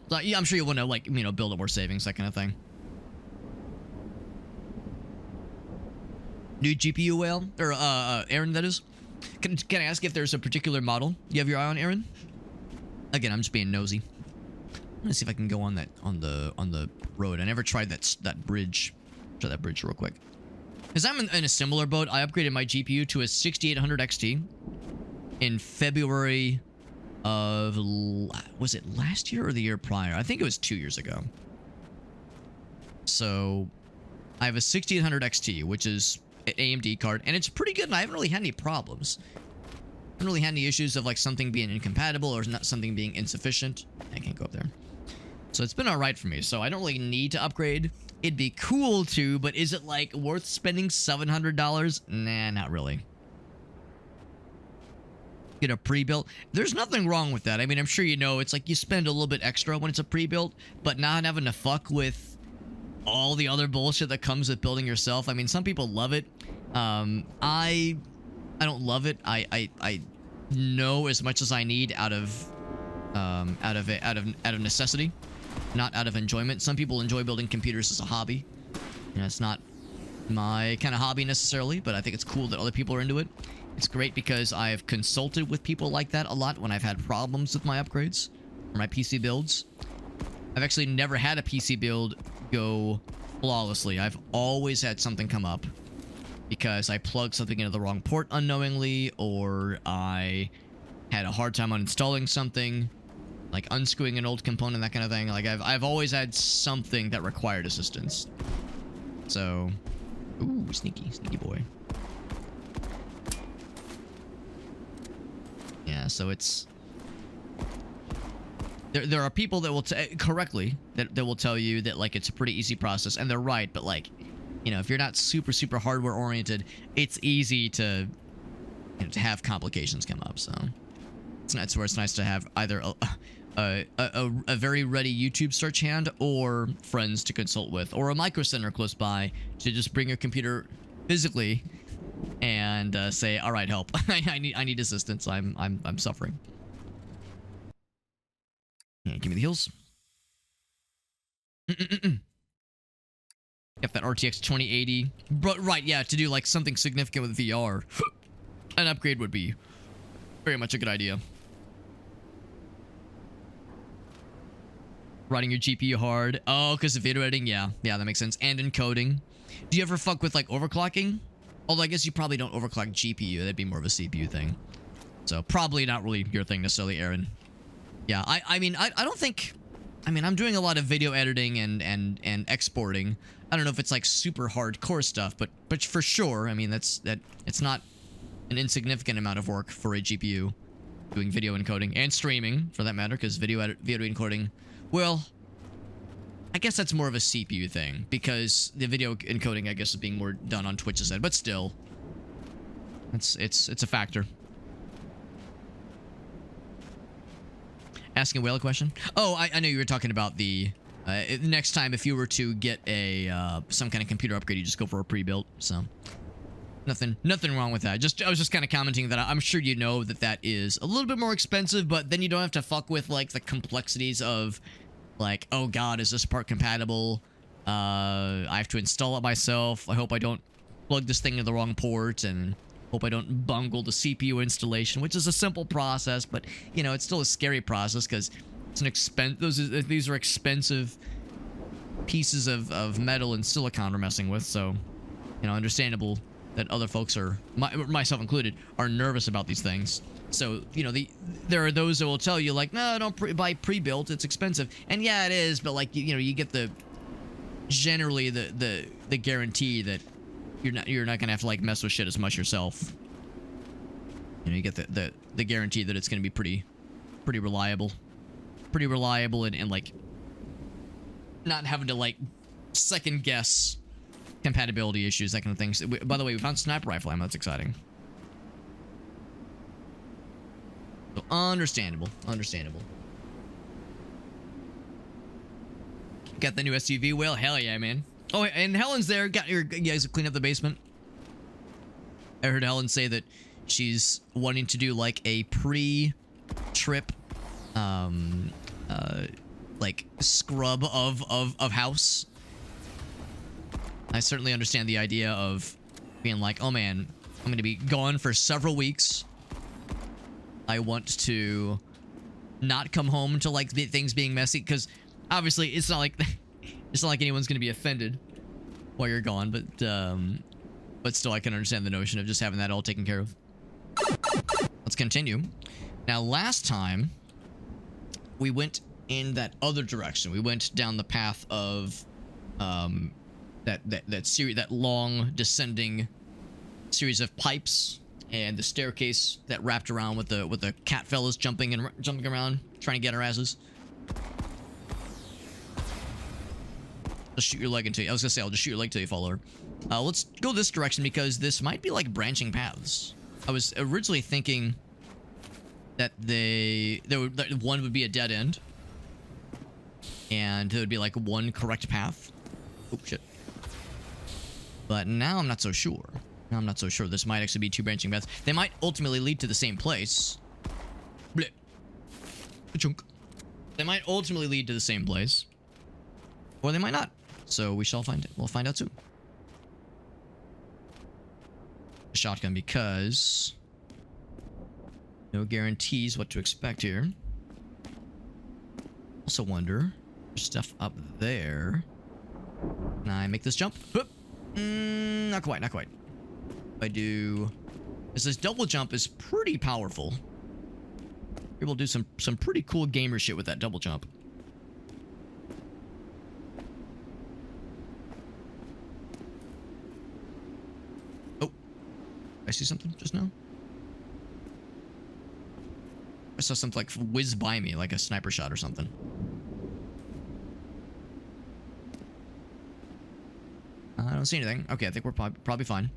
[SPEAKER 1] Like, yeah, I'm sure you want to, like, you know, build up more savings, that kind of thing. New GPU whale, or Aaron, that is. Can I ask if there's a particular model you have your eye on, Aaron? Again, I'm just being nosy. Let's see if I can go on the road. I never tried that bridge. Try that bridge real quick. Because I'm in a similar boat. I upgraded my GPU to a 6800 XT in February of, was it last year or the year prior? I think it was 2 years ago. So I have a 6800 XT, which is an AMD card, and it's pretty good, and I haven't really had any problems. I haven't really had any issues of like something being incompatible or not something being insufficient. I can't go up there. So it's been alright for me, so I don't really need to upgrade. It'd be cool to, but is it like worth spending $700? Nah, not really. Get a pre-built. There's nothing wrong with that. I mean, I'm sure you know, it's like you spend a little bit extra when it's a pre-built, but not having to fuck with all the other bullshit that comes with building yourself. I mean, some people love it. I don't love it. I know as much as I need out of necessity, not out of enjoyment. Some people enjoy building computers as a hobby. You know, it's not my kind of hobby necessarily, but I think it's cool that other people are into it. It's great because I've consulted with people like that a lot when I've had problems with my upgrades or my PC builds. I've actually never had a PC build go flawlessly. I've always had something come up because I plugged something into the wrong port unknowingly, or I had a hard time uninstalling something, like unscrewing an old component, that kind of thing. Like I've always had something that required assistance. So, ooh, sneaky boy. Yeah, so it's there are people that will correctly that will tell you that like it's a pretty easy process, and they're right, but like, you know, if you're not super hardware oriented, it's easy to, you know, to have complications come up. So it's where it's nice to have either a very ready YouTube search hand, or friends to consult with, or a micro center close by to just bring your computer physically and say, all right, help. I need assistance. I'm suffering. Yeah, give me the heals. Got that RTX 2080. Right, yeah, to do like something significant with VR. An upgrade would be very much a good idea. Running your GPU hard. Oh, because of video editing? Yeah, that makes sense. And encoding. Do you ever fuck with like overclocking? Although I guess you probably don't overclock GPU. That'd be more of a CPU thing. So probably not really your thing necessarily, Aaron. Yeah, I mean, I don't think... I mean, I'm doing a lot of video editing and exporting. I don't know if it's like super hardcore stuff, but for sure, I mean, it's not an insignificant amount of work for a GPU doing video encoding and streaming, for that matter, because video encoding, well, I guess that's more of a CPU thing, because the video encoding, I guess, is being more done on Twitch's end, but still, it's a factor. Asking a whale a question? Oh, I know you were talking about the next time if you were to get a some kind of computer upgrade, you just go for a pre-built. So nothing wrong with that. I was just kind of commenting that I'm sure you know that is a little bit more expensive, but then you don't have to fuck with like the complexities of like, oh god, is this part compatible? I have to install it myself. I hope I don't plug this thing into the wrong port, and hope I don't bungle the CPU installation, which is a simple process, but, you know, it's still a scary process because it's an these are expensive pieces of metal and silicon we're messing with, so, you know, understandable that other folks are, myself included, are nervous about these things. So, you know, there are those that will tell you, like, no, don't buy pre-built, it's expensive. And yeah, it is, but, like, you know, you get generally the guarantee that you're not gonna have to like mess with shit as much yourself. You know, you get the guarantee that it's gonna be pretty reliable, and like not having to like second guess compatibility issues, that kind of thing. So, by the way, we found sniper rifle ammo. That's exciting. So understandable. Got the new SUV whale? Hell yeah, man. Oh, and Helen's there. You guys clean up the basement. I heard Helen say that she's wanting to do like a pre-trip, like scrub of house. I certainly understand the idea of being like, oh man, I'm going to be gone for several weeks. I want to not come home until like things being messy, because obviously it's not like anyone's going to be offended while you're gone, but still I can understand the notion of just having that all taken care of. Let's continue. Now, last time we went in that other direction. We went down the path of that long descending series of pipes and the staircase that wrapped around with the cat fellas jumping around trying to get our asses. Just shoot your leg until you... I was gonna say, I'll just shoot your leg till you fall over. Let's go this direction because this might be like branching paths. I was originally thinking that that one would be a dead end, and there would be like one correct path. Oh shit! But now I'm not so sure. This might actually be two branching paths. They might ultimately lead to the same place. Bleh. Chunk. They might ultimately lead to the same place, or they might not. So we shall find it. We'll find out soon. Shotgun, because No guarantees what to expect here. Also wonder, there's stuff up there. Can I make this jump? Not quite, not quite. If I do... This double jump is pretty powerful. You're able to do some pretty cool gamer shit with that double jump. Oh. I see something just now? I saw something like whiz by me, like a sniper shot or something. I don't see anything. Okay, I think we're probably fine.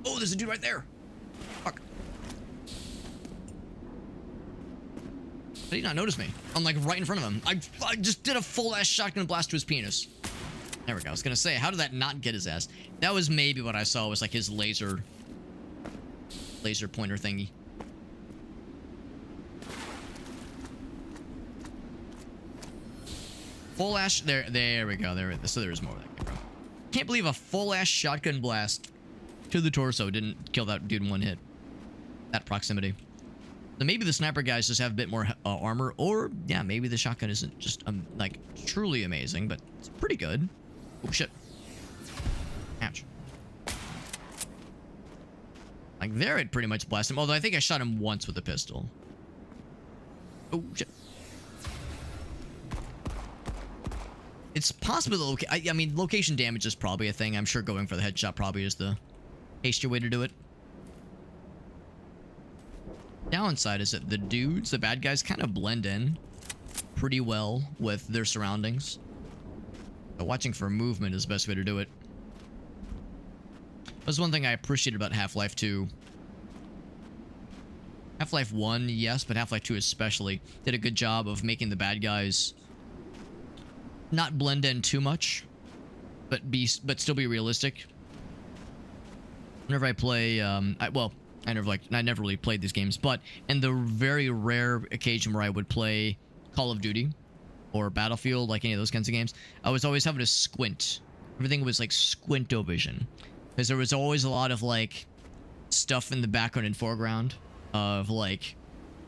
[SPEAKER 1] Oh, there's a dude right there. Fuck. Did he not notice me? I'm like right in front of him. I just did a full-ass shotgun blast to his penis. There we go. I was gonna say, how did that not get his ass? That was maybe what I saw, was like his laser pointer thingy. Full ash, there we go. So there's more of that. Bro. Can't believe a full ash shotgun blast to the torso didn't kill that dude in one hit. That proximity. So maybe the sniper guys just have a bit more armor, or yeah, maybe the shotgun isn't just like truly amazing, but it's pretty good. Oh shit! Ouch. Like there, it pretty much blasted him. Although I think I shot him once with a pistol. Oh shit! It's possible. I mean, location damage is probably a thing. I'm sure going for the headshot probably is the hastier way to do it. Downside is that the bad guys, kind of blend in pretty well with their surroundings. But watching for movement is the best way to do it. That's one thing I appreciated about Half-Life 2. Half-Life 1, yes, but Half-Life 2 especially did a good job of making the bad guys not blend in too much, but still be realistic. Whenever I play, I never really played these games, but in the very rare occasion where I would play Call of Duty or Battlefield, like any of those kinds of games, I was always having to squint. Everything was like squint-o-vision, because there was always a lot of like stuff in the background and foreground of like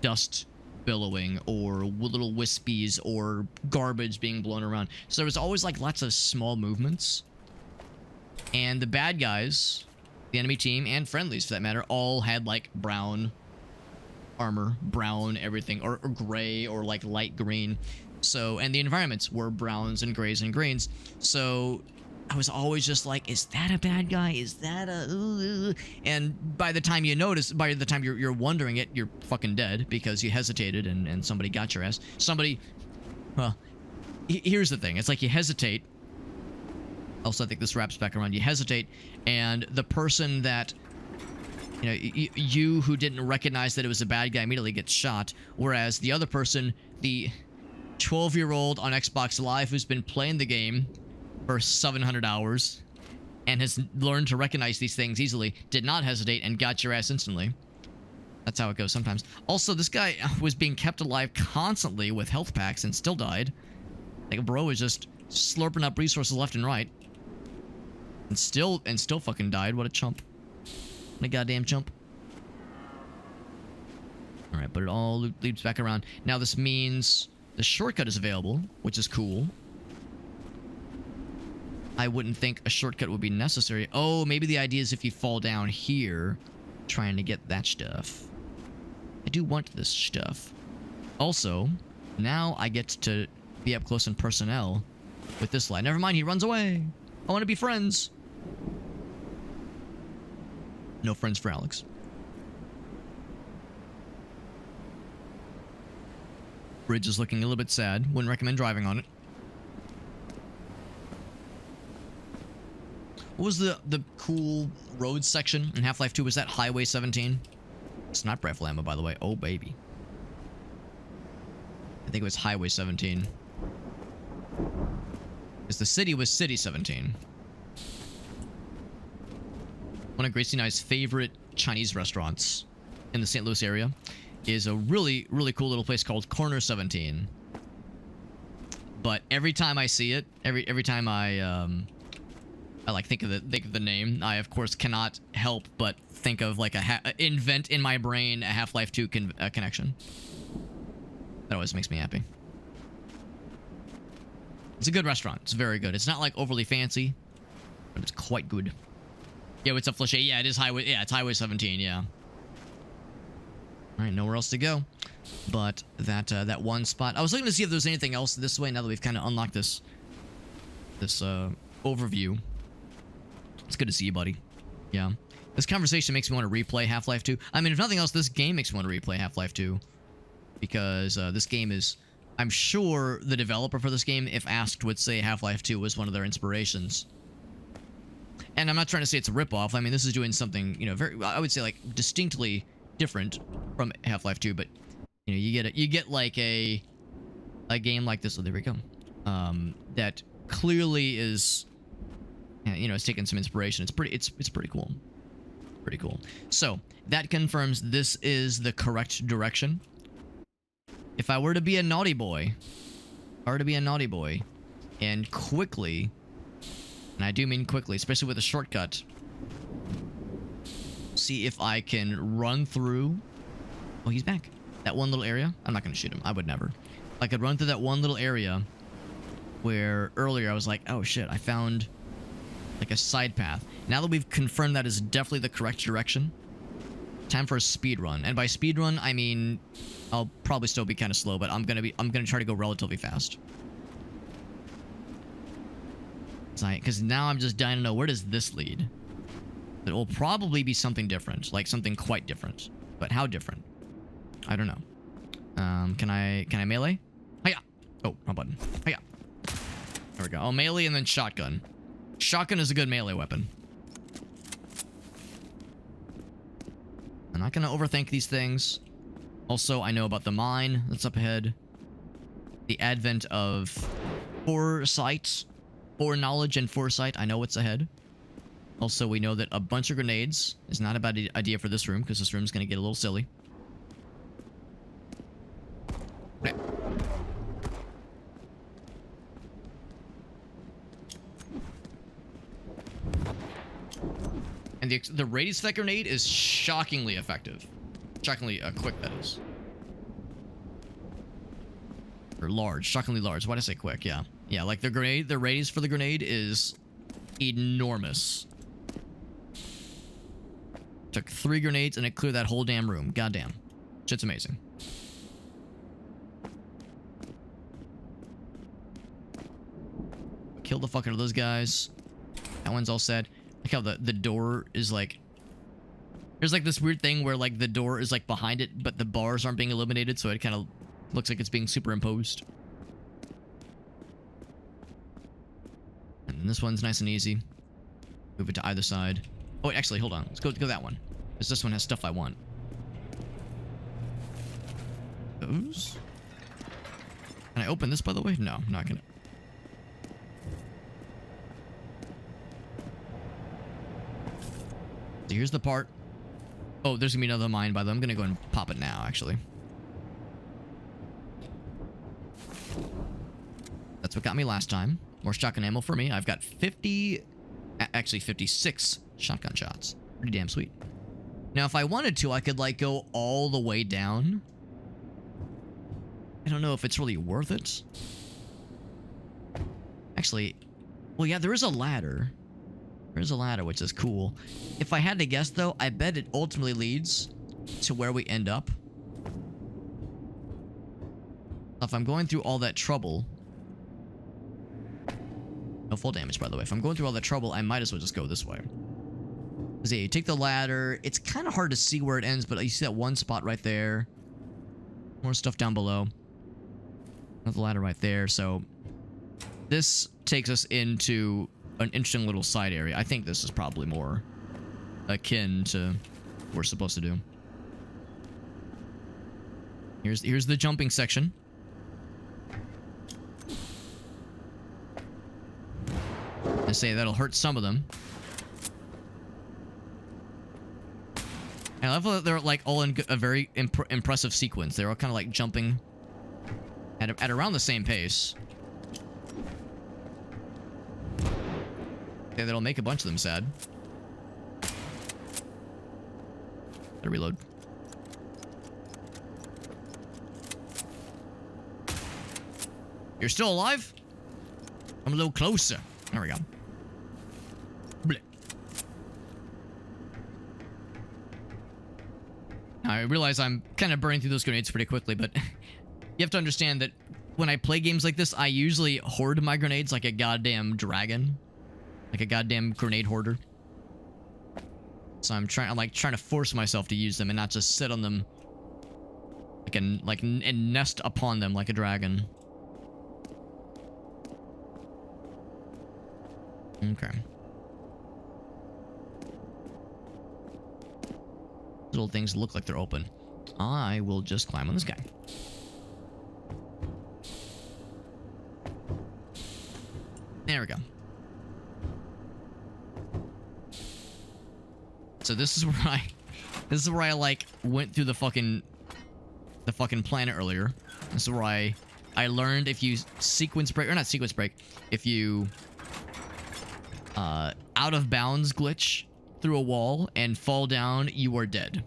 [SPEAKER 1] dust billowing or little wispies or garbage being blown around. So there was always like lots of small movements, and the bad guys, the enemy team, and friendlies for that matter, all had like brown armor, brown everything, or gray or like light green. So, and the environments were browns and grays and greens. So I was always just like, is that a bad guy? Is that a... And by the time you notice, by the time you're wondering it, you're fucking dead because you hesitated and somebody got your ass. Somebody... Well, here's the thing. It's like you hesitate. Also, I think this wraps back around. You hesitate, and the person that... You know, you who didn't recognize that it was a bad guy immediately gets shot, whereas the other person, the 12-year-old on Xbox Live who's been playing the game for 700 hours and has learned to recognize these things easily, did not hesitate and got your ass instantly. That's how it goes sometimes. Also, this guy was being kept alive constantly with health packs and still died. Like, bro was just slurping up resources left and right. And still fucking died. What a chump. What a goddamn chump. Alright, but it all leads back around. Now this means the shortcut is available, which is cool. I wouldn't think a shortcut would be necessary. Oh, maybe the idea is if you fall down here, trying to get that stuff. I do want this stuff. Also, now I get to be up close and personnel with this lad. Never mind, he runs away. I want to be friends. No friends for Alex. Bridge is looking a little bit sad. Wouldn't recommend driving on it. What was the cool road section in Half-Life 2? Was that Highway 17? Sniper rifle ammo, by the way. Oh, baby. I think it was Highway 17. Because the city was City 17. One of Gracie and I's favorite Chinese restaurants in the St. Louis area is a really, really cool little place called Corner 17. But every time I see it, every time I I like think of the name. I of course cannot help but think of like invent in my brain a Half-Life 2 connection. That always makes me happy. It's a good restaurant. It's very good. It's not like overly fancy, but it's quite good. Yeah, what's up, Flashay? Yeah, it is highway. Yeah, it's Highway 17. Yeah. All right, nowhere else to go, but that one spot. I was looking to see if there's anything else this way. Now that we've kind of unlocked this overview. It's good to see you, buddy. Yeah. This conversation makes me want to replay Half-Life 2. I mean, if nothing else, this game makes me want to replay Half-Life 2. Because this game is... I'm sure the developer for this game, if asked, would say Half-Life 2 was one of their inspirations. And I'm not trying to say it's a ripoff. I mean, this is doing something, you know, very... I would say, like, distinctly different from Half-Life 2. But, you know, you get like, a game like this... Oh, there we go. That clearly is... You know, it's taken some inspiration. It's pretty cool. Pretty cool. So, that confirms this is the correct direction. If I were to be a naughty boy, and quickly, and I do mean quickly, especially with a shortcut, see if I can run through... Oh, he's back. That one little area? I'm not going to shoot him. I would never. I could run through that one little area where earlier I was like, oh shit, I found... like a side path. Now that we've confirmed that is definitely the correct direction, time for a speed run. And by speed run, I mean I'll probably still be kind of slow, but I'm gonna try to go relatively fast. Because now I'm just dying to know, where does this lead? It will probably be something different, like something quite different. But how different? I don't know. Can I melee? Hiya! Oh, wrong button. Hiya! There we go. Oh, melee and then shotgun. Shotgun is a good melee weapon. I'm not going to overthink these things. Also, I know about the mine that's up ahead. The advent of foresight, foreknowledge and foresight. I know what's ahead. Also, we know that a bunch of grenades is not a bad idea for this room, because this room's going to get a little silly. Okay. And the radius of that grenade is shockingly effective. Shockingly quick, that is. Or large. Shockingly large. Why did I say quick? Yeah. Yeah, like the radius for the grenade is enormous. Took 3 grenades and it cleared that whole damn room. Goddamn. Shit's amazing. Kill the fuck out of those guys. That one's all set. Like how the door is like... There's like this weird thing where like the door is like behind it, but the bars aren't being eliminated, so it kind of looks like it's being superimposed. And then this one's nice and easy. Move it to either side. Oh, wait, actually, hold on. Let's go that one. Because this one has stuff I want. Those? Can I open this, by the way? No, I'm not gonna. So here's the part. Oh, there's gonna be another mine, by the way. I'm gonna go and pop it now, actually. That's what got me last time. More shotgun ammo for me. I've got 50... Actually, 56 shotgun shots. Pretty damn sweet. Now, if I wanted to, I could, like, go all the way down. I don't know if it's really worth it. Actually... Well, yeah, there is a ladder. There's a ladder, which is cool. If I had to guess, though, I bet it ultimately leads to where we end up. If I'm going through all that trouble... No full damage, by the way. If I'm going through all that trouble, I might as well just go this way. Because, yeah, you take the ladder. It's kind of hard to see where it ends, but you see that one spot right there. More stuff down below. Another ladder right there, so... This takes us into an interesting little side area. I think this is probably more akin to what we're supposed to do. Here's the jumping section. I say that'll hurt some of them. And I love that they're like all in a very impressive sequence. They're all kind of like jumping at around the same pace. Yeah, that'll make a bunch of them sad. Gotta reload. You're still alive? I'm a little closer. There we go. Blech. I realize I'm kind of burning through those grenades pretty quickly, but you have to understand that when I play games like this, I usually hoard my grenades like a goddamn dragon. Like a goddamn grenade hoarder. So I'm trying to force myself to use them and not just sit on them and nest upon them like a dragon. Okay. Little things look like they're open. I will just climb on this guy. There we go. So this is where I like went through the fucking planet earlier. This is where I learned if you sequence break, or not sequence break, if you out of bounds glitch through a wall and fall down, you are dead.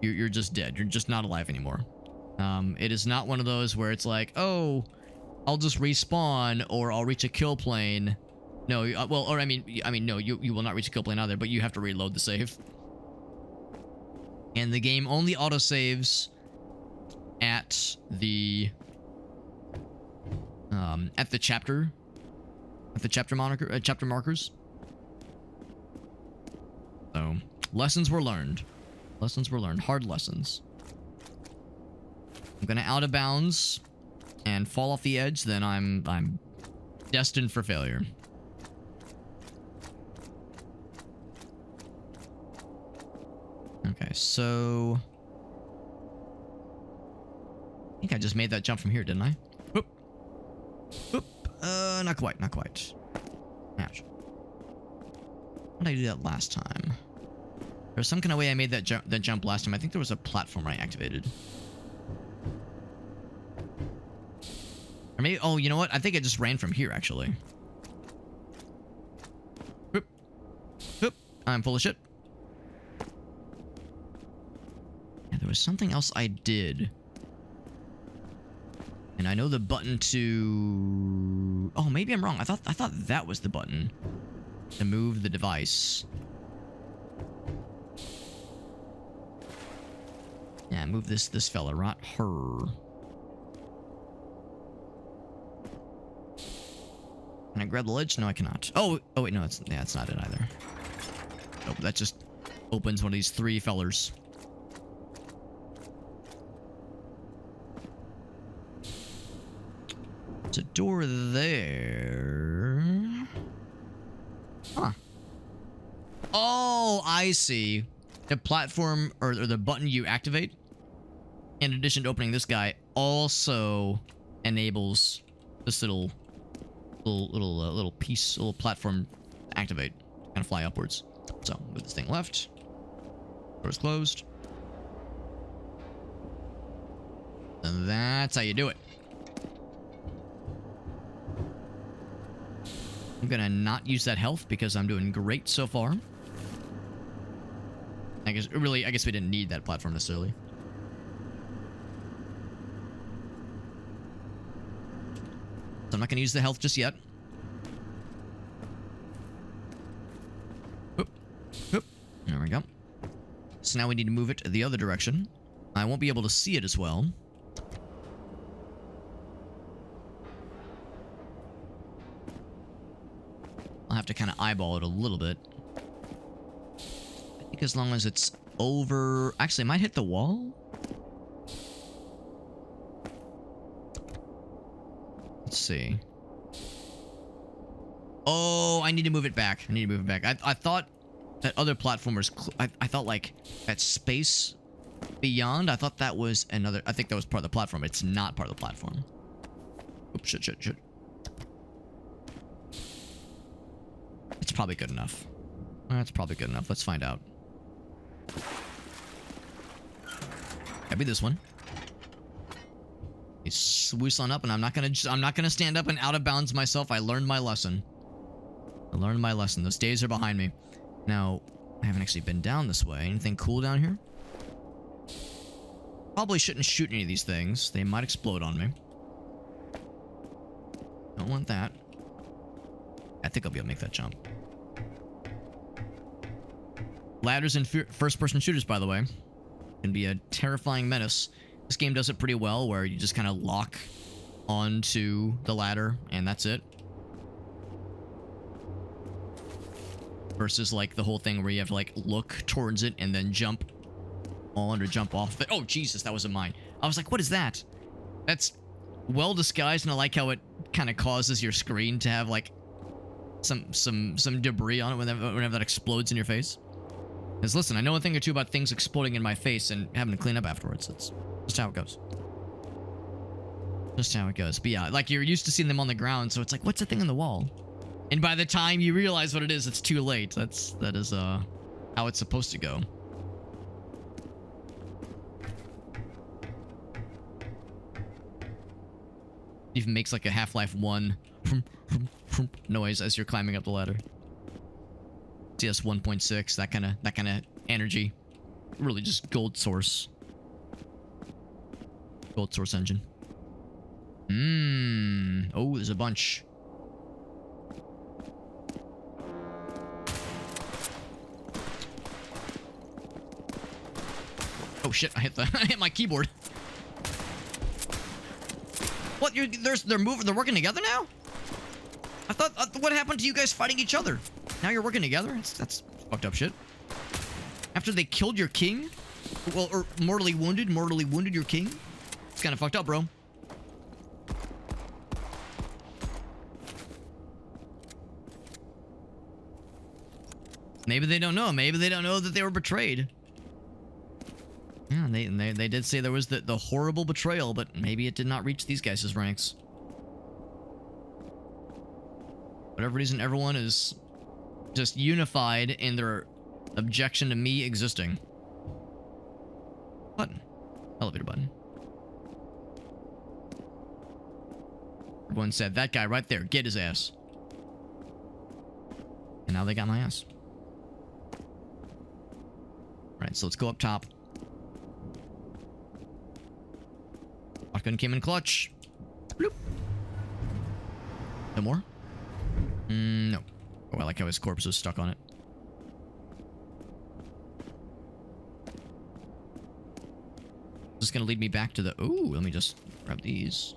[SPEAKER 1] You're just dead. You're just not alive anymore. It is not one of those where it's like, oh, I'll just respawn or I'll reach a kill plane. No, well, or I mean, no, you will not reach a kill plane either, but you have to reload the save. And the game only autosaves at the chapter markers. So, lessons were learned. Lessons were learned. Hard lessons. I'm gonna out of bounds and fall off the edge, then I'm destined for failure. Okay, so I think I just made that jump from here, didn't I? Whoop. Whoop. Not quite, not quite. Ouch. How did I do that last time? There's some kind of way I made that jump last time. I think there was a platform I activated. Or maybe, oh, you know what? I think I just ran from here, actually. Whoop. Whoop. I'm full of shit. Yeah, there was something else I did. And I know the button to... Oh, maybe I'm wrong. I thought that was the button to move the device. Yeah, move this fella, right? Her. Can I grab the ledge? No, I cannot. Oh wait, no, that's not it either. Oh, that just opens one of these three fellers. There's a door there. Huh. Oh, I see. The platform or the button you activate, in addition to opening this guy, also enables this little piece, little platform to activate, kind of fly upwards. So move this thing left. Door's closed. And that's how you do it. I'm gonna not use that health because I'm doing great so far. I guess we didn't need that platform necessarily. So I'm not gonna use the health just yet. Oop, oop. There we go. So now we need to move it the other direction. I won't be able to see it as well. I'll have to kind of eyeball it a little bit. I think as long as it's over... Actually, it might hit the wall. Let's see. Oh, I need to move it back. I thought that other platformers... I thought, like, that space beyond, I thought that was another... I think that was part of the platform. It's not part of the platform. Oops, shit. It's probably good enough. That's probably good enough. Let's find out. Gotta be this one. He's swoosling up, and I'm not gonna stand up and out of bounds myself. I learned my lesson. I learned my lesson. Those days are behind me. Now, I haven't actually been down this way. Anything cool down here? Probably shouldn't shoot any of these things. They might explode on me. Don't want that. I think I'll be able to make that jump. Ladders in first-person shooters, by the way, can be a terrifying menace. This game does it pretty well, where you just kind of lock onto the ladder, and that's it. Versus, like, the whole thing where you have to, like, look towards it and then jump on or jump off it. Oh, Jesus, that was a mine. I was like, what is that? That's well disguised, and I like how it kind of causes your screen to have, like, some debris on it whenever that explodes in your face. Because, listen, I know a thing or two about things exploding in my face and having to clean up afterwards. That's just how it goes. Just how it goes. But yeah, like, you're used to seeing them on the ground, so it's like, what's that thing on the wall? And by the time you realize what it is, it's too late. That is how it's supposed to go. Even makes like a Half-Life 1 noise as you're climbing up the ladder. CS 1.6, that kind of energy. Really just gold source. Gold source engine. Oh, there's a bunch. Oh shit, I hit my keyboard. What? They're moving, they're working together now? I thought, what happened to you guys fighting each other? Now you're working together? That's fucked up shit. After they killed your king? Well, or mortally wounded your king? It's kind of fucked up, bro. Maybe they don't know. Maybe they don't know that they were betrayed. Yeah, they did say there was the horrible betrayal, but maybe it did not reach these guys' ranks. Whatever reason, everyone is just unified in their objection to me existing. Button. Elevator button. Everyone said, that guy right there, get his ass. And now they got my ass. Alright, so let's go up top. Shotgun came in clutch. Bloop. No more? No. Oh, I like how his corpse was stuck on it. This is gonna lead me back to the... Ooh, let me just grab these.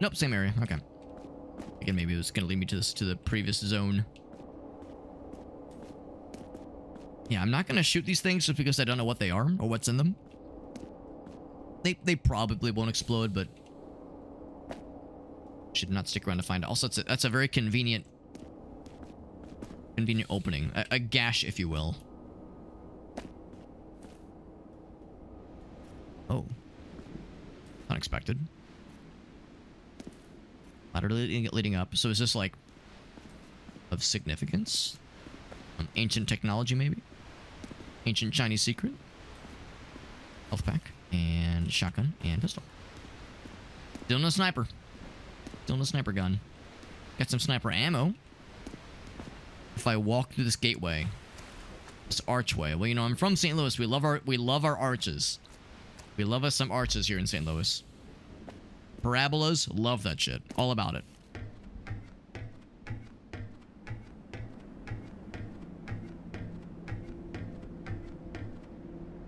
[SPEAKER 1] Nope, same area. Okay. Again, maybe it was gonna lead me to the previous zone. Yeah, I'm not gonna shoot these things just because I don't know what they are or what's in them. They probably won't explode, but should not stick around to find out. Also, that's a very convenient opening, a gash, if you will. Oh, unexpected. Ladder leading up. So is this like of significance? Ancient technology, maybe? Ancient Chinese secret? Health pack. And shotgun and pistol. Still no sniper. Still no sniper gun. Got some sniper ammo. If I walk through this gateway, this archway. Well, you know, I'm from St. Louis. We love our arches. We love us some arches here in St. Louis. Parabolas, love that shit. All about it.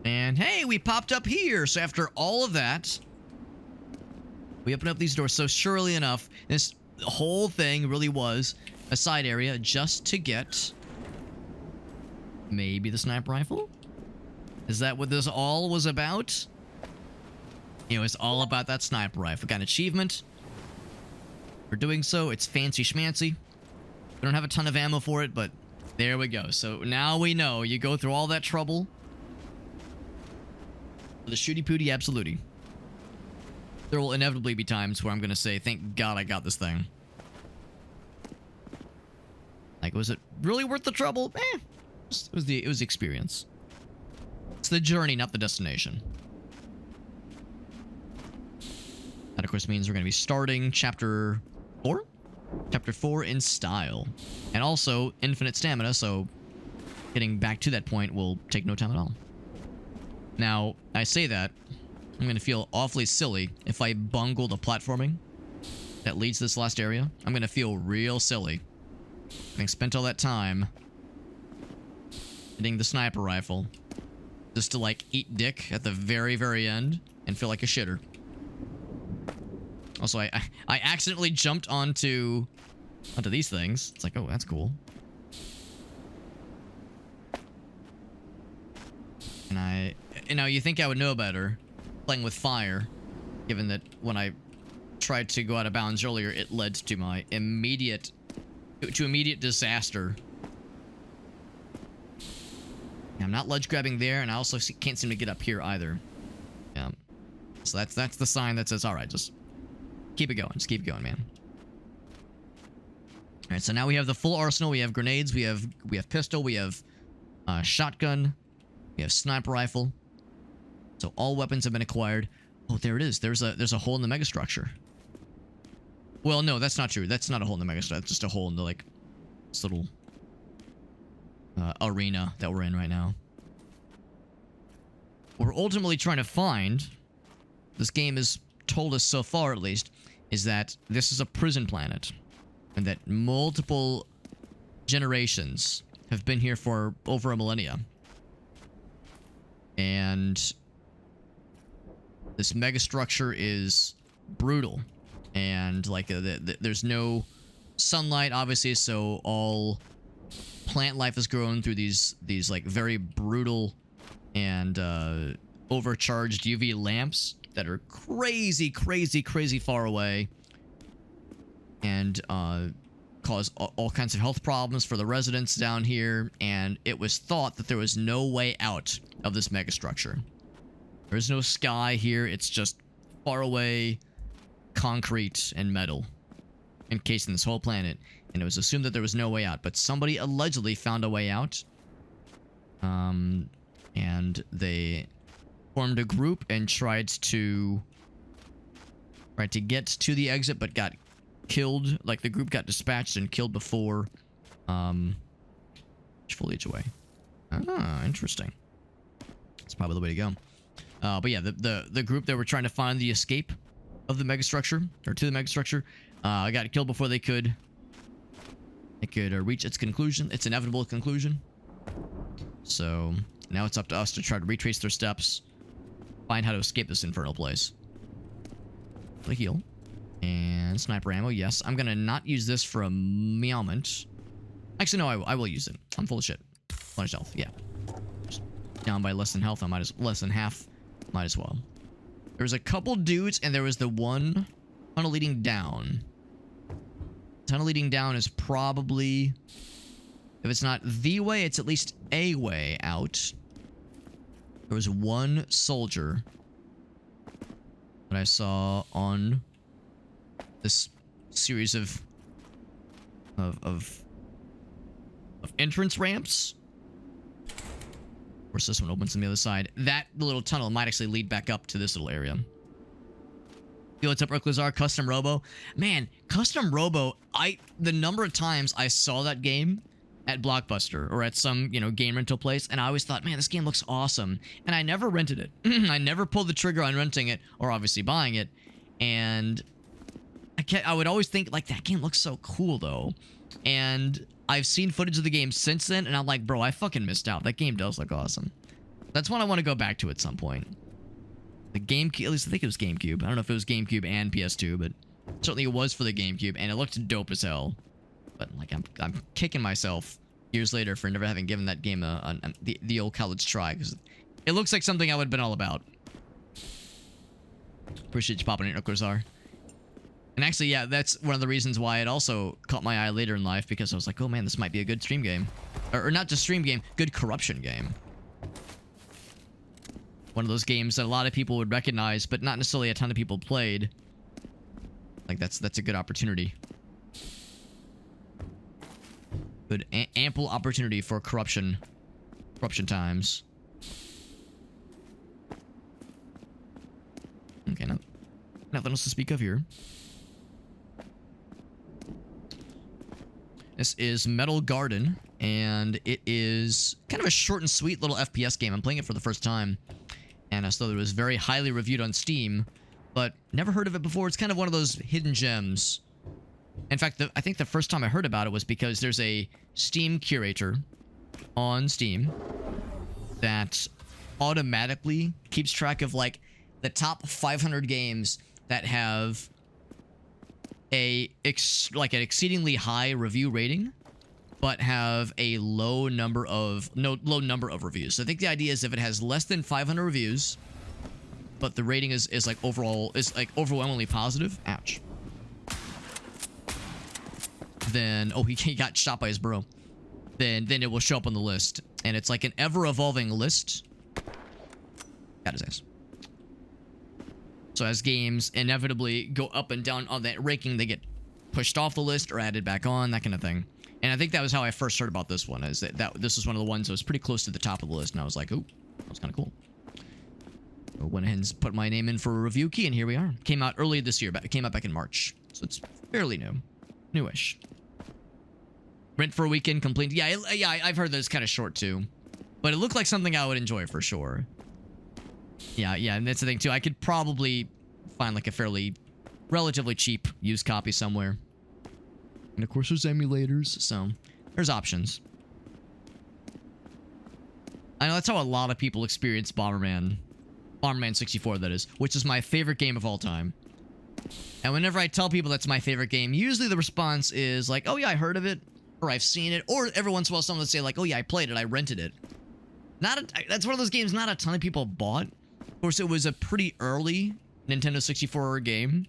[SPEAKER 1] And hey, we popped up here. So after all of that, we opened up these doors. So surely enough, this whole thing really was a side area just to get maybe the sniper rifle? Is that what this all was about? It was all about that sniper rifle. Got an achievement for doing so. It's fancy schmancy. We don't have a ton of ammo for it, but there we go. So now we know you go through all that trouble for the shooty pooty absolutely. There will inevitably be times where I'm going to say, thank God I got this thing. Like, was it really worth the trouble? It was the experience. It's the journey, not the destination. That, of course, means we're going to be starting chapter 4? Chapter 4 in style. And also infinite stamina, so getting back to that point will take no time at all. Now, I say that, I'm going to feel awfully silly if I bungle the platforming that leads to this last area. I'm going to feel real silly. Having spent all that time hitting the sniper rifle just to, like, eat dick at the very, very end and feel like a shitter. Also, I accidentally jumped onto these things. It's like, oh, that's cool. And now you think I would know better playing with fire, given that when I tried to go out of bounds earlier, it led to my immediate disaster. I'm not ledge grabbing there, and I also can't seem to get up here either. Yeah. So that's the sign that says, all right, just keep it going. Just keep it going, man. All right, so now we have the full arsenal. We have grenades. We have pistol. We have shotgun. We have sniper rifle. So all weapons have been acquired. Oh, there it is. There's a hole in the megastructure. Well, no, that's not true. That's not a hole in the megastructure. That's just a hole in the, like, this little arena that we're in right now. What we're ultimately trying to find, this game has told us so far at least, is that this is a prison planet. And that multiple generations have been here for over a millennia. And this megastructure is brutal. And, like, there's no sunlight, obviously, so all plant life is grown through these like, very brutal and overcharged UV lamps that are crazy, crazy, crazy far away. And cause all kinds of health problems for the residents down here. And it was thought that there was no way out of this megastructure. There's no sky here. It's just far away concrete and metal encasing this whole planet. And it was assumed that there was no way out. But somebody allegedly found a way out. And they formed a group and tried to get to the exit, but got killed. Like, the group got dispatched and killed before foliage away. Ah, interesting. That's probably the way to go. But yeah, the group that were trying to find the escape of the megastructure, or to the megastructure, got killed before they could reach its conclusion, its inevitable conclusion. So now it's up to us to try to retrace their steps, find how to escape this infernal place. The heal. And sniper ammo, yes. I'm gonna not use this for a moment. Actually, no, I will use it. I'm full of shit. Punish health, yeah. Just down by less than health, less than half. Might as well. There was a couple dudes, and there was the one tunnel leading down. Tunnel leading down is probably, if it's not the way, it's at least a way out. There was one soldier that I saw on this series of entrance ramps. Of course, this one opens on the other side. That little tunnel might actually lead back up to this little area. Yo, what's up, Urklazar? Custom Robo. Man, Custom Robo, the number of times I saw that game at Blockbuster or at some, game rental place, and I always thought, man, this game looks awesome. And I never rented it. I never pulled the trigger on renting it, or obviously buying it. And I would always think, like, that game looks so cool, though. And I've seen footage of the game since then, and I'm like, bro, I fucking missed out. That game does look awesome. That's one I want to go back to at some point. The GameCube, at least I think it was GameCube. I don't know if it was GameCube and PS2, but certainly it was for the GameCube, and it looked dope as hell. But, like, I'm kicking myself years later for never having given that game the old college try, because it looks like something I would have been all about. Appreciate you popping in, Urklazar. And actually, yeah, that's one of the reasons why it also caught my eye later in life, because I was like, oh man, this might be a good stream game. Or not just stream game, good corruption game. One of those games that a lot of people would recognize, but not necessarily a ton of people played. Like, that's a good opportunity. Good, ample opportunity for corruption times. Okay, nothing else to speak of here. This is Metal Garden, and it is kind of a short and sweet little FPS game. I'm playing it for the first time, and I saw that it was very highly reviewed on Steam, but never heard of it before. It's kind of one of those hidden gems. In fact, I think the first time I heard about it was because there's a Steam curator on Steam that automatically keeps track of, like, the top 500 games that have an exceedingly high review rating, but have a low number of reviews. So I think the idea is if it has less than 500 reviews, but the rating is like overwhelmingly positive. Ouch. Then he got shot by his bro. Then it will show up on the list, and it's like an ever-evolving list. Got his ass. So as games inevitably go up and down on that ranking, they get pushed off the list or added back on, that kind of thing. And I think that was how I first heard about this one, is that this was one of the ones that was pretty close to the top of the list, and I was like, ooh, that was kind of cool. I went ahead and put my name in for a review key, and here we are. Came out early this year, but it came out back in March, so it's fairly new. Newish. Rent for a weekend, complete. Yeah, I've heard that it's kind of short, too. But it looked like something I would enjoy, for sure. Yeah, and that's the thing, too. I could probably find, like, a relatively cheap used copy somewhere. And, of course, there's emulators, so there's options. I know that's how a lot of people experience Bomberman. Bomberman 64, that is. Which is my favorite game of all time. And whenever I tell people that's my favorite game, usually the response is like, oh, yeah, I heard of it. Or I've seen it. Or every once in a while, someone would say, like, oh, yeah, I played it. I rented it. That's one of those games not a ton of people bought. Of course, it was a pretty early Nintendo 64 game.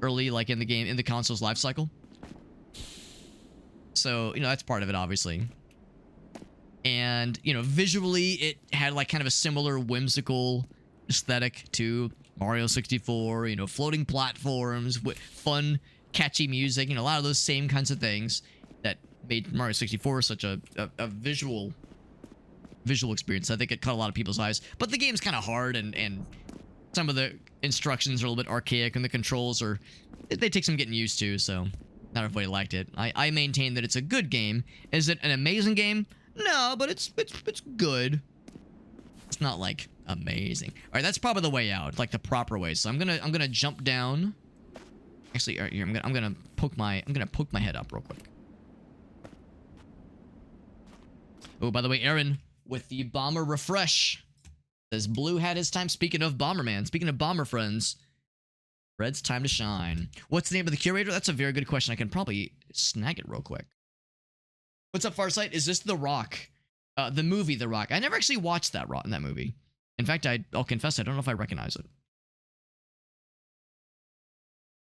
[SPEAKER 1] Early, like, in the console's life cycle. So, you know, that's part of it, obviously. And, you know, visually, it had, like, kind of a similar whimsical aesthetic to Mario 64. You know, floating platforms with fun, catchy music. You know, a lot of those same kinds of things that made Mario 64 such a visual experience. I think it caught a lot of people's eyes. But the game's kind of hard, and some of the instructions are a little bit archaic, and the controls they take some getting used to, so not everybody liked it. I maintain that it's a good game. Is it an amazing game? No, but it's good. It's not, like, amazing. All right, that's probably the way out, like the proper way. So I'm gonna jump down. Actually, all right, here, I'm gonna poke my head up real quick. Oh, by the way, Aaron with the Bomber refresh says Blue had his time. Speaking of Bomberman, speaking of Bomber friends, Red's time to shine. What's the name of the curator? That's a very good question. I can probably snag it real quick. What's up, Farsight? Is this The Rock? The movie The Rock. I never actually watched that movie. In fact, I'll confess, I don't know if I recognize it.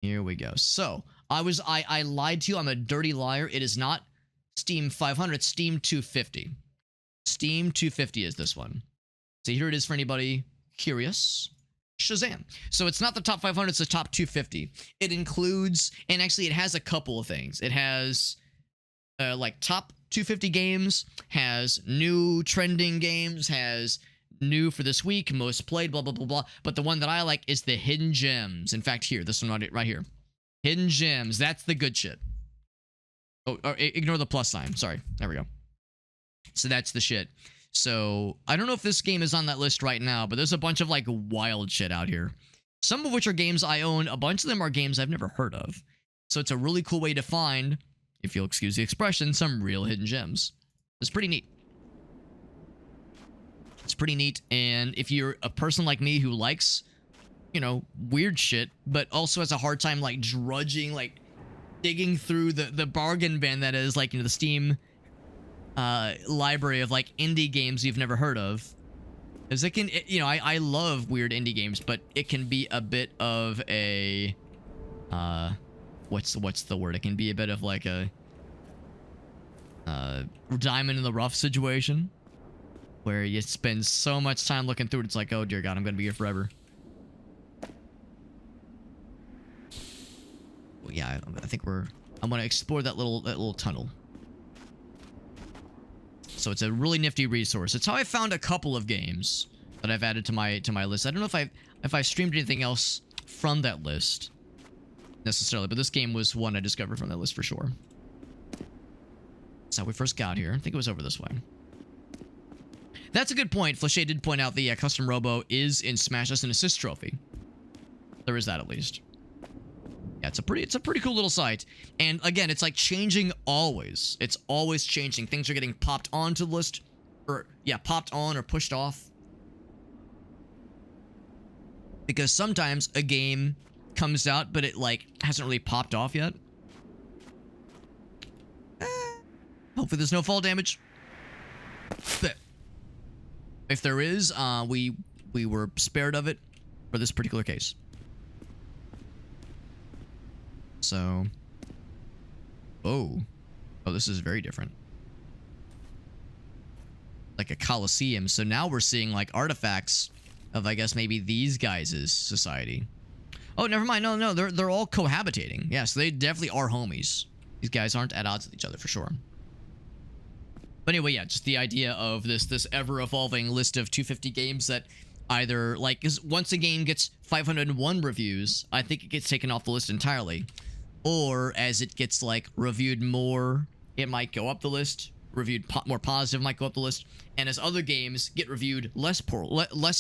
[SPEAKER 1] Here we go. So, I lied to you. I'm a dirty liar. It is not Steam 500, it's Steam 250. Steam 250 is this one. So here it is for anybody curious. Shazam. So it's not the top 500, it's the top 250. It includes, and actually it has a couple of things. It has, like, top 250 games, has new trending games, has new for this week, most played, blah, blah, blah, blah. But the one that I like is the hidden gems. In fact, here, this one right here. Hidden gems, that's the good shit. Oh, ignore the plus sign. Sorry. There we go. So that's the shit. So I don't know if this game is on that list right now, but there's a bunch of, like, wild shit out here. Some of which are games I own. A bunch of them are games I've never heard of. So it's a really cool way to find, if you'll excuse the expression, some real hidden gems. It's pretty neat. It's pretty neat. And if you're a person like me who likes, you know, weird shit, but also has a hard time, like, digging through the bargain bin that is, like, you know, the Steam library of, like, indie games you've never heard of. Because you know, I love weird indie games, but it can be a bit of a, what's the word? It can be a bit of, like, a diamond in the rough situation, where you spend so much time looking through it, it's like, oh dear God, I'm gonna be here forever. Well, yeah, I think I'm gonna explore that little tunnel. So it's a really nifty resource. It's how I found a couple of games that I've added to my list. I don't know if I streamed anything else from that list necessarily, but this game was one I discovered from that list for sure. That's how we first got here. I think it was over this way. That's a good point. Flashay did point out the custom robo is in Smash as an assist trophy. There is that at least. Yeah, it's a pretty cool little site. And again, it's like changing always. It's always changing. Things are getting popped onto the list, or yeah, popped on or pushed off. Because sometimes a game comes out, but it like hasn't really popped off yet. Hopefully there's no fall damage. But if there is, we were spared of it for this particular case. So, oh, this is very different. Like a Colosseum. So now we're seeing like artifacts of, I guess, maybe these guys' society. Oh, never mind. No, they're all cohabitating. Yes, they definitely are homies. These guys aren't at odds with each other for sure. But anyway, yeah, just the idea of this ever-evolving list of 250 games that either, like, 'cause once a game gets 501 reviews, I think it gets taken off the list entirely. Or as it gets, like, reviewed more, it might go up the list. Reviewed more positive might go up the list. And as other games get reviewed less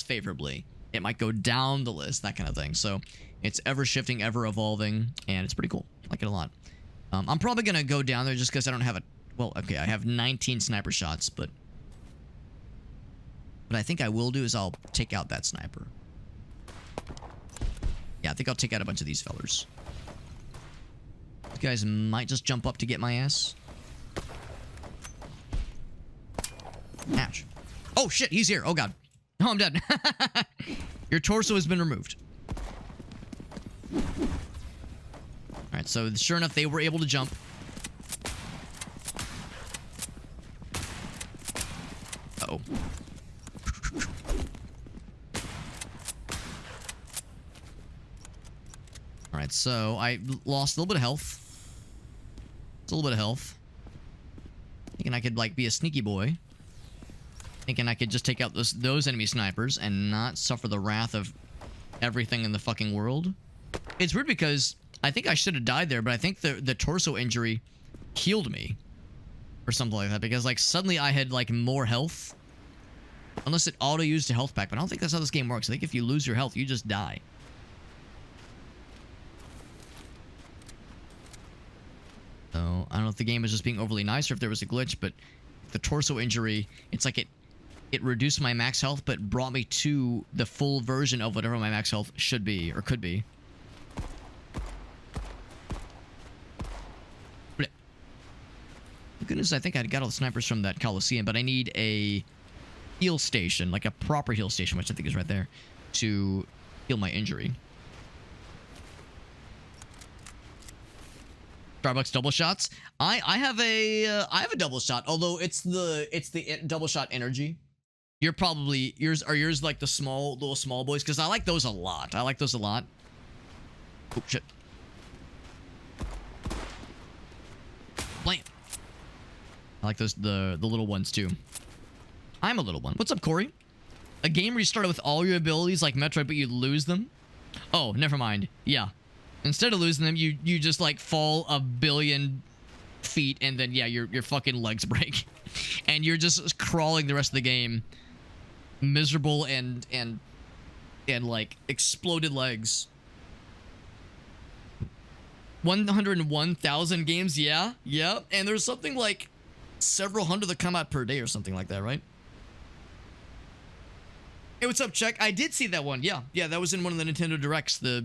[SPEAKER 1] favorably, it might go down the list, that kind of thing. So it's ever-shifting, ever-evolving, and it's pretty cool. I like it a lot. I'm probably going to go down there just because I don't have a... Well, okay, I have 19 sniper shots, but... What I think I will do is I'll take out that sniper. Yeah, I think I'll take out a bunch of these fellers. These guys might just jump up to get my ass. Ouch. Oh, shit, he's here. Oh, God. Oh, I'm dead. Your torso has been removed. Alright, so sure enough, they were able to jump. Uh-oh. Alright, so I lost a little bit of health. It's a little bit of health. Thinking I could, like, be a sneaky boy. Thinking I could just take out those enemy snipers and not suffer the wrath of everything in the fucking world. It's weird because I think I should have died there, but I think the torso injury healed me. Or something like that, because, like, suddenly I had, like, more health. Unless it auto-used a health pack, but I don't think that's how this game works. I think if you lose your health, you just die. So, I don't know if the game was just being overly nice or if there was a glitch, but the torso injury, it's like it reduced my max health, but brought me to the full version of whatever my max health should be, or could be. Goodness, I think I got all the snipers from that Colosseum, but I need a heal station, like a proper heal station, which I think is right there, to heal my injury. Starbucks double shots. I have a double shot, although it's the double shot energy. You're probably yours like the little small boys, because I like those a lot. Oh shit. Blam. I like those the little ones too. I'm a little one. What's up, Corey? A game where you start with all your abilities like Metroid, but you lose them? Oh, never mind. Yeah. Instead of losing them, you just like fall a billion feet and then yeah, your fucking legs break. And you're just crawling the rest of the game. Miserable and like exploded legs. 101,000 games, yeah. And there's something like several hundred that come out per day or something like that, right? Hey, what's up, Check? I did see that one. Yeah, that was in one of the Nintendo Directs. I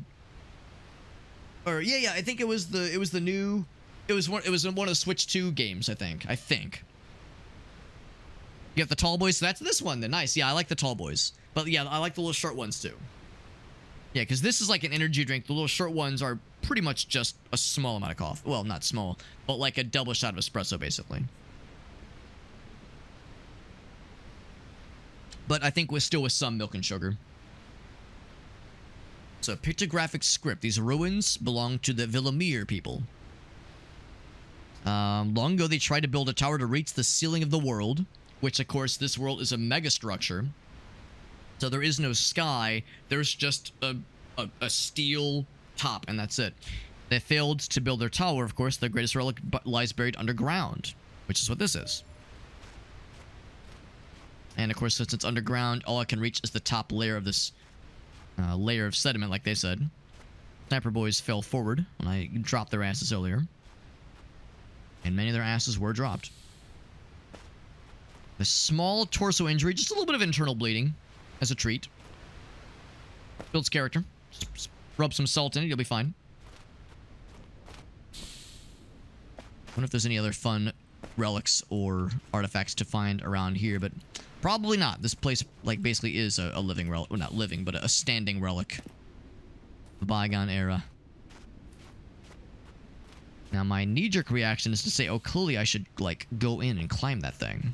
[SPEAKER 1] think it was one of the Switch 2 games, I think. You have the tall boys, so that's this one then. Nice. Yeah, I like the tall boys. But yeah, I like the little short ones too. Yeah, because this is like an energy drink. The little short ones are pretty much just a small amount of coffee. Well, not small, but like a double shot of espresso, basically. But I think still with some milk and sugar. So, pictographic script. These ruins belong to the Villamir people. Long ago, they tried to build a tower to reach the ceiling of the world, which, of course, this world is a megastructure. So there is no sky. There's just a steel top, and that's it. They failed to build their tower, of course. Their greatest relic lies buried underground. which is what this is. And of course, since it's underground, all I can reach is the top layer of this layer of sediment, like they said. Sniper boys fell forward when I dropped their asses earlier. And many of their asses were dropped. A small torso injury, just a little bit of internal bleeding as a treat. Builds character. Just rub some salt in it, you'll be fine. I wonder if there's any other fun relics or artifacts to find around here, but probably not. This place, like, basically is a living relic. Well, not living, but a standing relic. The bygone era. Now, my knee-jerk reaction is to say, oh, clearly I should, like, go in and climb that thing.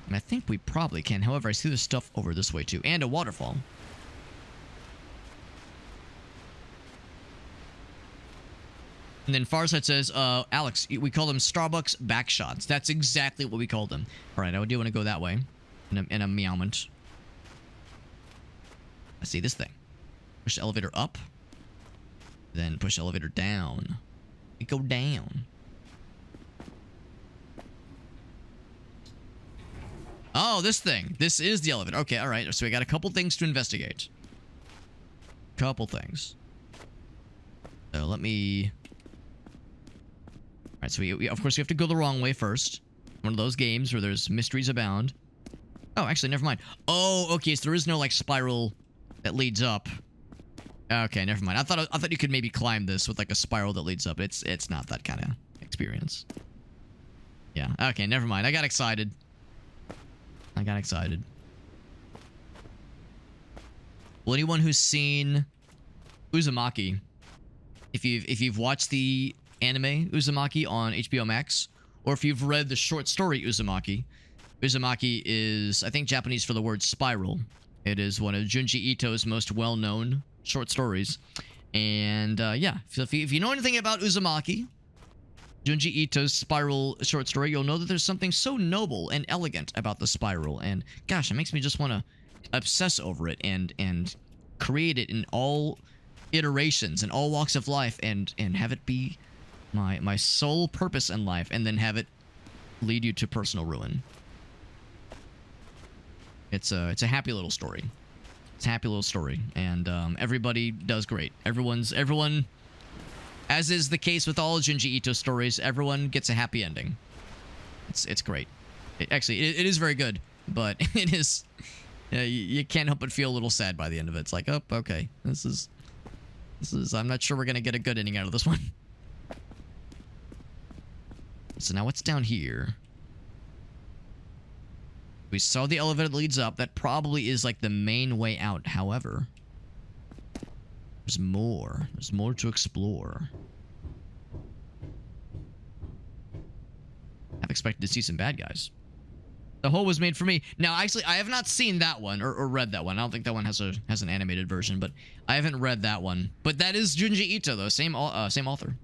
[SPEAKER 1] And I think we probably can. However, I see there's stuff over this way, too. And a waterfall. And then Farsight says, Alex, we call them Starbucks backshots. That's exactly what we call them. All right, I do want to go that way in a meowment. Let's see this thing. Push the elevator up. Then push the elevator down. We go down. Oh, this thing. This is the elevator. Okay, all right. So we got a couple things to investigate. Couple things. So let me... Alright, so we of course we have to go the wrong way first. One of those games where there's mysteries abound. Oh, actually, never mind. Oh, okay, so there is no, like, spiral that leads up. Okay, never mind. I thought you could maybe climb this with, like, a spiral that leads up. It's not that kind of experience. Yeah, okay, never mind. I got excited. Well, anyone who's seen Uzumaki, if you've watched the anime Uzumaki on HBO Max, or if you've read the short story Uzumaki, Uzumaki is, I think, Japanese for the word spiral. It is one of Junji Ito's most well-known short stories. And, yeah, so if you know anything about Uzumaki, Junji Ito's spiral short story, you'll know that there's something so noble and elegant about the spiral. And, gosh, it makes me just want to obsess over it and create it in all iterations and all walks of life and have it be my sole purpose in life, and then have it lead you to personal ruin. It's a happy little story. It's a happy little story, and everybody does great. Everyone, as is the case with all Junji Ito stories, everyone gets a happy ending. It's great. It is very good, but it is you can't help but feel a little sad by the end of it. It's like, oh, okay, this is I'm not sure we're gonna get a good ending out of this one. So now what's down here? We saw the elevator that leads up. That probably is like the main way out. However, there's more. There's more to explore. I've expected to see some bad guys. The hole was made for me. Now, actually, I have not seen that one or read that one. I don't think that one has an animated version, but I haven't read that one. But that is Junji Ito, though. Same author.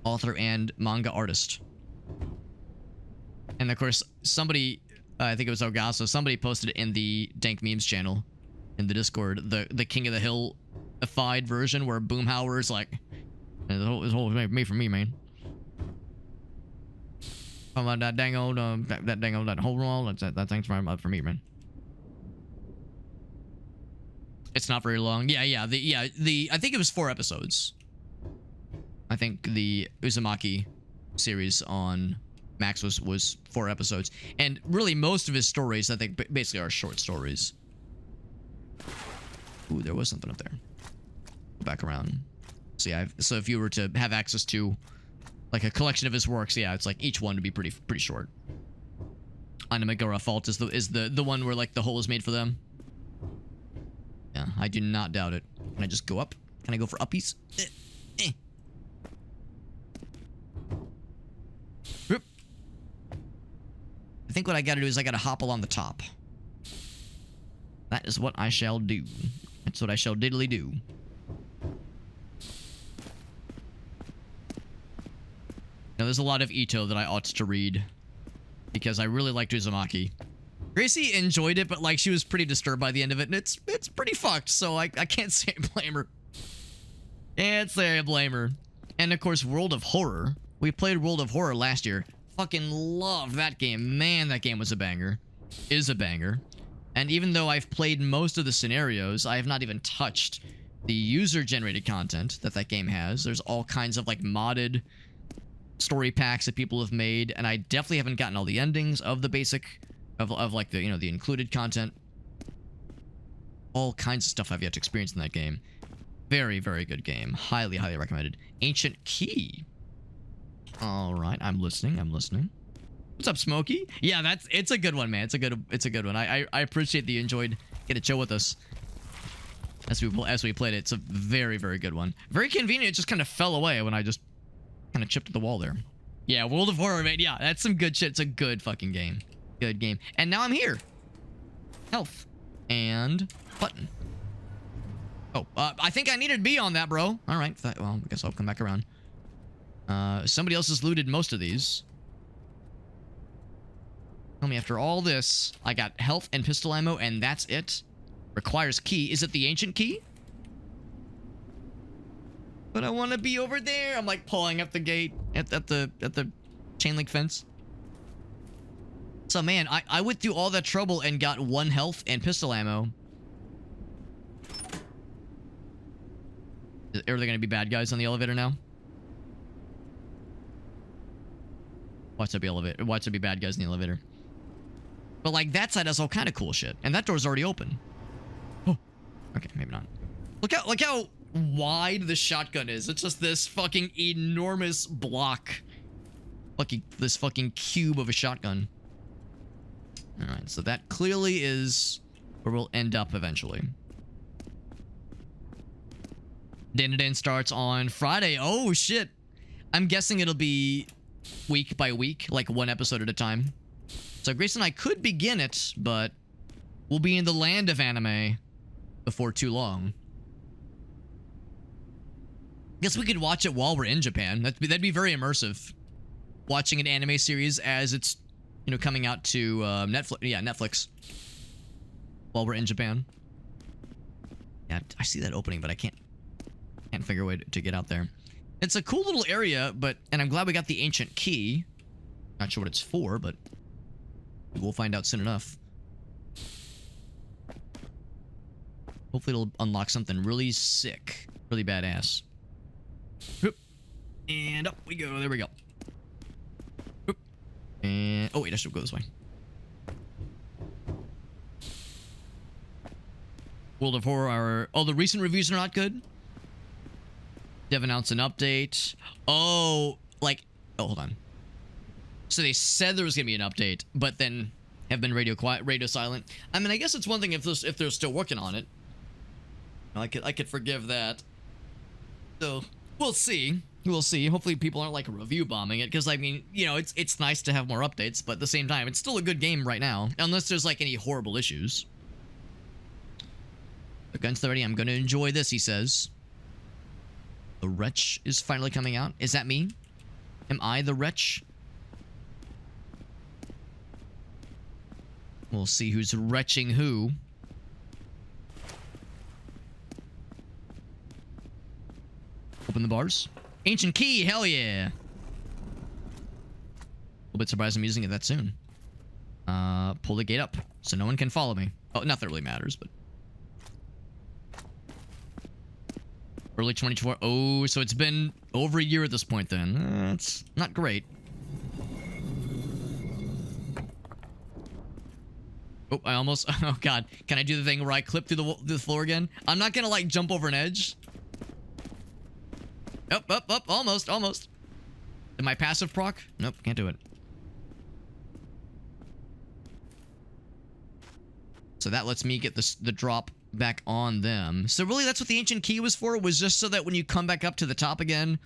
[SPEAKER 1] Author and manga artist. And of course, somebody, I think it was Ogaso, somebody posted it in the Dank Memes channel, in the Discord, the King of the Hill-ified version where Boomhauer's like, this whole made for me, man. Oh, that dang old, that whole roll, that thing's for me, man. It's not very long. Yeah, I think it was 4 episodes. I think the Uzumaki series on Max was 4 episodes. And really, most of his stories, I think, basically are short stories. Ooh, there was something up there. Go back around. So if you were to have access to, like, a collection of his works, yeah, it's like each one would be pretty short. Anamegara Fault is the one where, like, the hole is made for them. Yeah, I do not doubt it. Can I just go up? Can I go for uppies? I think what I gotta do is I gotta hop along the top. That is what I shall do. That's what I shall diddly do. Now, there's a lot of Ito that I ought to read, because I really liked Uzumaki. Gracie enjoyed it, but, like, she was pretty disturbed by the end of it, and it's pretty fucked, so I can't say I blame her. Can't say I blame her. And, of course, World of Horror. We played World of Horror last year. Fucking loved that game. Man, that game was a banger. Is a banger. And even though I've played most of the scenarios, I have not even touched the user-generated content that that game has. There's all kinds of, like, modded story packs that people have made, and I definitely haven't gotten all the endings of the basic, of like, the, you know, the included content. All kinds of stuff I've yet to experience in that game. Very, very good game. Highly, highly recommended. Ancient Key. All right, I'm listening. I'm listening. What's up, Smokey? Yeah, it's a good one, man. It's a good one. I appreciate that you enjoyed getting to chill with us as we played it. It's a very, very good one. Very convenient. It just kind of fell away when I just kind of chipped at the wall there. Yeah, World of Horror, man. Yeah, that's some good shit. It's a good fucking game. Good game. And now I'm here. Health and button. Oh, I think I needed to be on that, bro. All right. Well, I guess I'll come back around. Somebody else has looted most of these. Tell me, after all this, I got health and pistol ammo, and that's it. Requires key. Is it the ancient key? But I want to be over there. I'm like pulling up the gate at the chain link fence. So man, I went through all that trouble and got 1 health and pistol ammo. Are there gonna be bad guys on the elevator now? Watch there be bad guys in the elevator. But like that side has all kind of cool shit, and that door's already open. Oh, okay, maybe not. Look how wide the shotgun is. It's just this fucking enormous block. This fucking cube of a shotgun. All right, so that clearly is where we'll end up eventually. Din starts on Friday. Oh shit! I'm guessing it'll be week by week, like 1 episode at a time. So Grace and I could begin it, but we'll be in the land of anime before too long. Guess we could watch it while we're in Japan. That'd be very immersive. Watching an anime series as it's, you know, coming out to Netflix. Yeah, Netflix. While we're in Japan. Yeah, I see that opening, but I can't figure a way to get out there. It's a cool little area, and I'm glad we got the ancient key. Not sure what it's for, but we'll find out soon enough. Hopefully it'll unlock something really sick, really badass. And up we go. There we go. And oh wait, I should go this way. World of Horror. Oh, the recent reviews are not good. They've announced an update. Oh, like, oh, hold on. So they said there was gonna be an update, but then have been radio silent. I mean, I guess it's one thing if they're still working on it. I could forgive that. So we'll see. We'll see. Hopefully people aren't like review bombing it, because I mean, you know, it's nice to have more updates, but at the same time, it's still a good game right now, unless there's like any horrible issues. The gun's 30. I'm gonna enjoy this, he says. The Wretch is finally coming out. Is that me? Am I the Wretch? We'll see who's retching who. Open the bars. Ancient key, hell yeah. A little bit surprised I'm using it that soon. Pull the gate up so no one can follow me. Oh, not that it really matters, but. Early 2024. Oh, so it's been over a year at this point then. That's not great. Oh, I almost... Oh, God. Can I do the thing where I clip through the floor again? I'm not gonna, like, jump over an edge. Up. Almost. Did my passive proc? Nope, can't do it. So that lets me get the drop back on them. So really, that's what the ancient key was for? Was just so that when you come back up to the top again,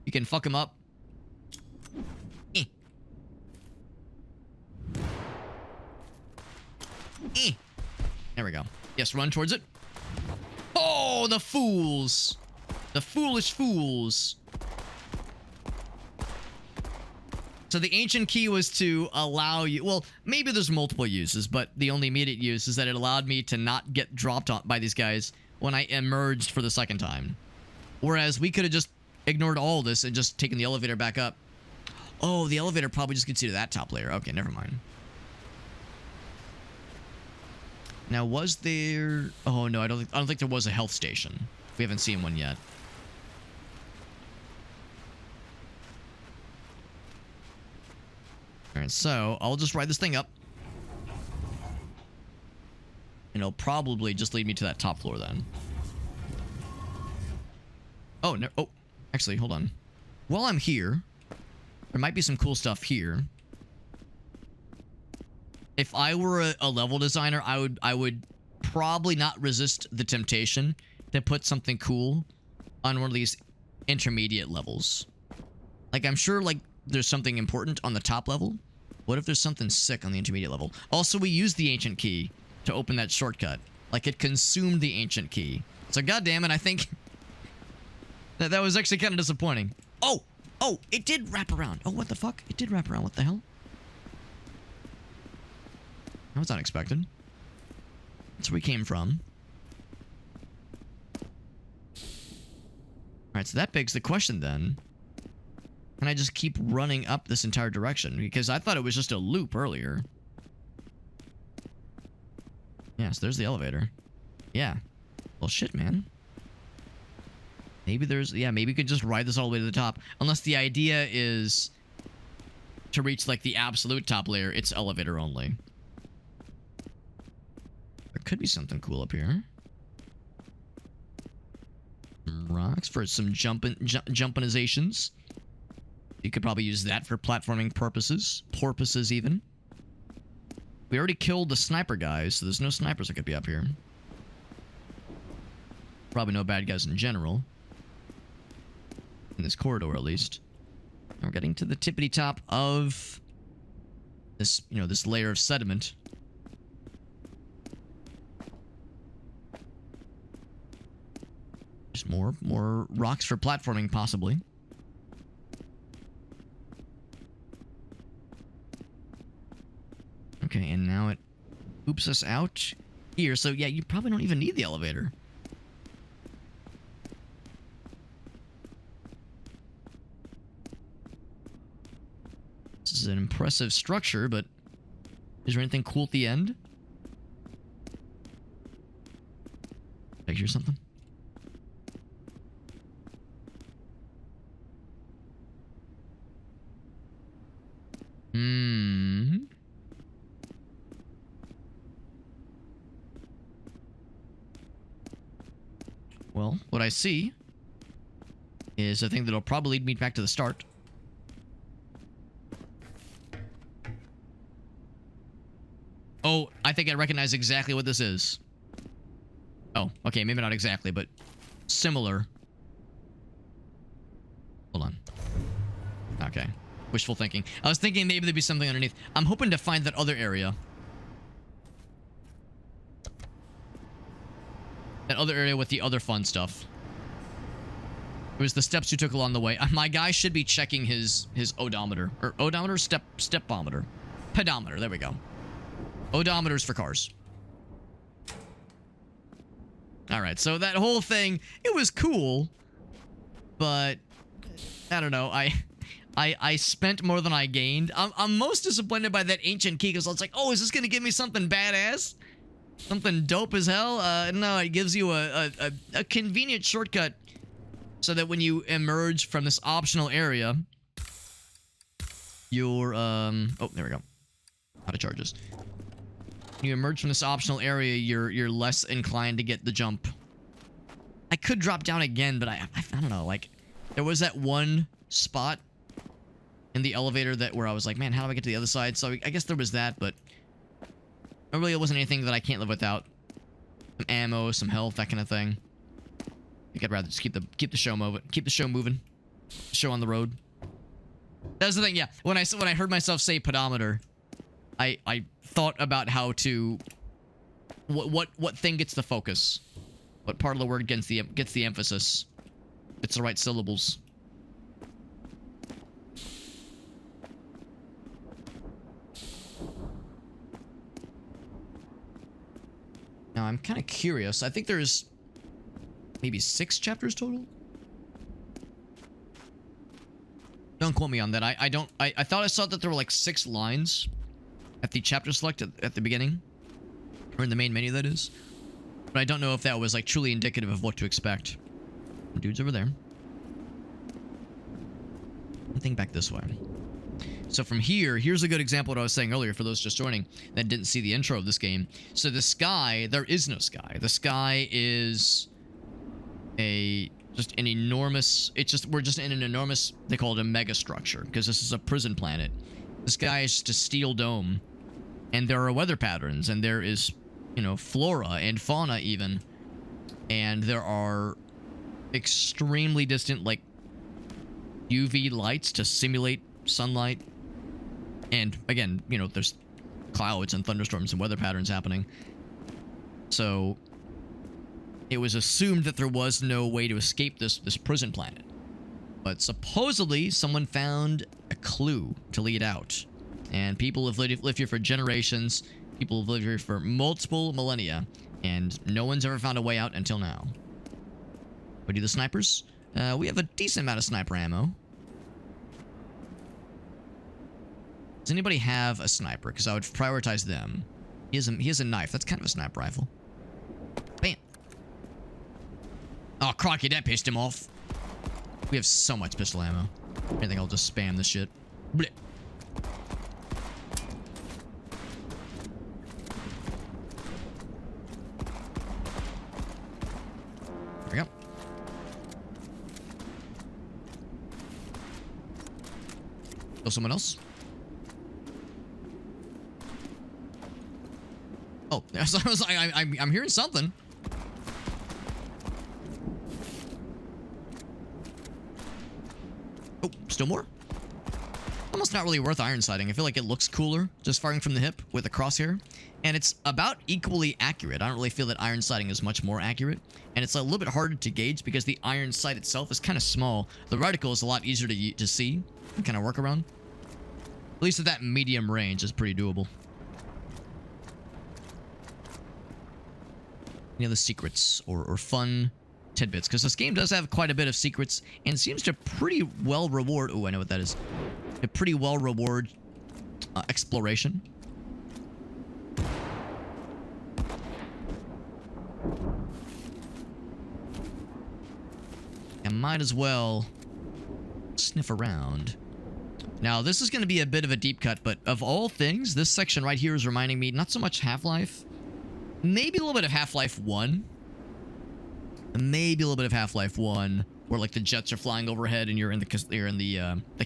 [SPEAKER 1] you can fuck them up? There we go. Yes, run towards it. Oh, the fools. The foolish fools. So the ancient key was to allow you... Well, maybe there's multiple uses, but the only immediate use is that it allowed me to not get dropped on by these guys when I emerged for the second time. Whereas we could have just ignored all this and just taken the elevator back up Oh, the elevator probably just gets you to that top layer. Okay, never mind. Now, was there... Oh, no, I don't think there was a health station. We haven't seen one yet. All right, so I'll just ride this thing up. And it'll probably just lead me to that top floor then. Oh, no. Oh, actually, hold on. While I'm here, there might be some cool stuff here. If I were a level designer, I would probably not resist the temptation to put something cool on one of these intermediate levels. Like, I'm sure, like, there's something important on the top level. What if there's something sick on the intermediate level? Also, we used the ancient key to open that shortcut. Like, it consumed the ancient key. So, goddammit, I think that was actually kind of disappointing. Oh! Oh, it did wrap around. Oh, what the fuck? It did wrap around. What the hell? That was unexpected. That's where we came from. Alright, so that begs the question then. Can I just keep running up this entire direction? Because I thought it was just a loop earlier. Yes, there's the elevator. Yeah. Well, shit, man. Maybe there's... Yeah, maybe we could just ride this all the way to the top. Unless the idea is to reach, like, the absolute top layer, it's elevator only. There could be something cool up here. Rocks for some jumpinizations. You could probably use that for platforming purposes. Porpoises, even. We already killed the sniper guys, so there's no snipers that could be up here. Probably no bad guys in general. In this corridor, at least. And we're getting to the tippity top of this, you know, this layer of sediment. Just more rocks for platforming, possibly. Okay, and now it oops us out here. So, yeah, you probably don't even need the elevator. This is an impressive structure, but is there anything cool at the end? Did I hear something? Well, what I see is a thing that'll probably lead me back to the start. Oh, I think I recognize exactly what this is. Oh, okay, maybe not exactly, but similar. Hold on. Okay. Wishful thinking. I was thinking maybe there'd be something underneath. I'm hoping to find that other area. That other area with the other fun stuff. It was the steps you took along the way. My guy should be checking his odometer. Or odometer? Stepometer. Pedometer. There we go. Odometers for cars. Alright, so that whole thing, it was cool. But, I don't know, I spent more than I gained. I'm most disappointed by that ancient key, because I was like, oh, is this going to give me something badass? Something dope as hell? No, it gives you a convenient shortcut so that when you emerge from this optional area, you're, oh, there we go. Out of charges. When you emerge from this optional area, you're less inclined to get the jump. I could drop down again, but I don't know, like, there was that one spot in the elevator where I was like, man, how do I get to the other side? So I guess there was that, but really it wasn't anything that I can't live without. Some ammo, some health, that kind of thing. I think I'd rather just keep the show moving. Keep the show moving. Show on the road. That's the thing, yeah. When I heard myself say pedometer, I thought about how to what thing gets the focus. What part of the word gets the emphasis. It's the right syllables. Now, I'm kind of curious. I think there's maybe 6 chapters total? Don't quote me on that. I don't... I thought I saw that there were like 6 lines at the chapter select at the beginning. Or in the main menu, that is. But I don't know if that was like truly indicative of what to expect. The dude's over there. I think back this way. So from here, here's a good example of what I was saying earlier for those just joining that didn't see the intro of this game. So the sky, there is no sky. The sky is just an enormous, we're just in an enormous, they call it a mega structure because this is a prison planet. The sky is just a steel dome and there are weather patterns and there is, you know, flora and fauna even. And there are extremely distant, like, UV lights to simulate sunlight. And again, you know, there's clouds and thunderstorms and weather patterns happening. So it was assumed that there was no way to escape this prison planet. But supposedly someone found a clue to lead out. And people have lived here for generations. People have lived here for multiple millennia. And no one's ever found a way out until now. We do the snipers. We have a decent amount of sniper ammo. Does anybody have a sniper? Because I would prioritize them. He has a knife. That's kind of a sniper rifle. Bam. Oh, crocky, that pissed him off. We have so much pistol ammo. I think I'll just spam this shit. Blech. There we go. Kill someone else. Oh, so I was like, I'm hearing something. Oh, still more? Almost not really worth iron sighting. I feel like it looks cooler just firing from the hip with a crosshair. And it's about equally accurate. I don't really feel that iron sighting is much more accurate. And it's a little bit harder to gauge because the iron sight itself is kind of small. The reticle is a lot easier to see and kind of work around. At least at that medium range is pretty doable. Any other secrets or fun tidbits? Because this game does have quite a bit of secrets and seems to pretty well reward... Oh, I know what that is. A pretty well reward exploration. I might as well sniff around. Now, this is going to be a bit of a deep cut, but of all things, this section right here is reminding me not so much Half-Life... Maybe a little bit of Half-Life 1. Maybe a little bit of Half-Life 1, where like the jets are flying overhead and you're in the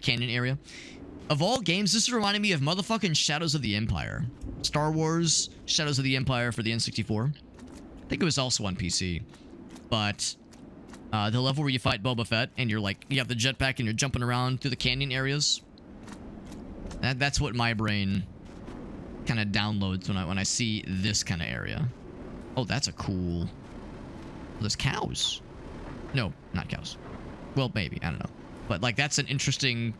[SPEAKER 1] canyon area. Of all games, this is reminding me of motherfucking Shadows of the Empire. Star Wars Shadows of the Empire for the N64. I think it was also on PC. But the level where you fight Boba Fett and you're like, you have the jetpack and you're jumping around through the canyon areas. That's what my brain kind of downloads when I see this kind of area. Oh, that's a cool... There's cows. No, not cows. Well, maybe. I don't know. But, like, that's an interesting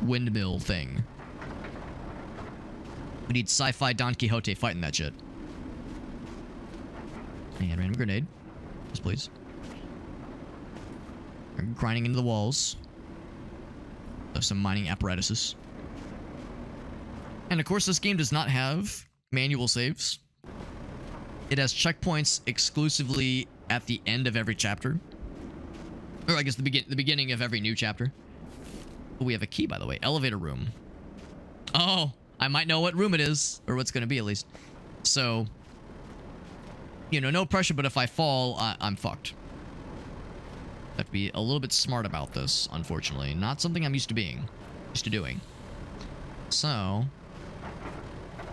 [SPEAKER 1] windmill thing. We need sci-fi Don Quixote fighting that shit. And random grenade. Yes, please. We're grinding into the walls. There's some mining apparatuses. And of course, this game does not have manual saves. It has checkpoints exclusively at the end of every chapter. Or I guess the beginning of every new chapter. Oh, we have a key, by the way. Elevator room. Oh, I might know what room it is. Or what's going to be, at least. So, you know, no pressure, but if I fall, I'm fucked. I have to be a little bit smart about this, unfortunately. Not something I'm used to doing. So...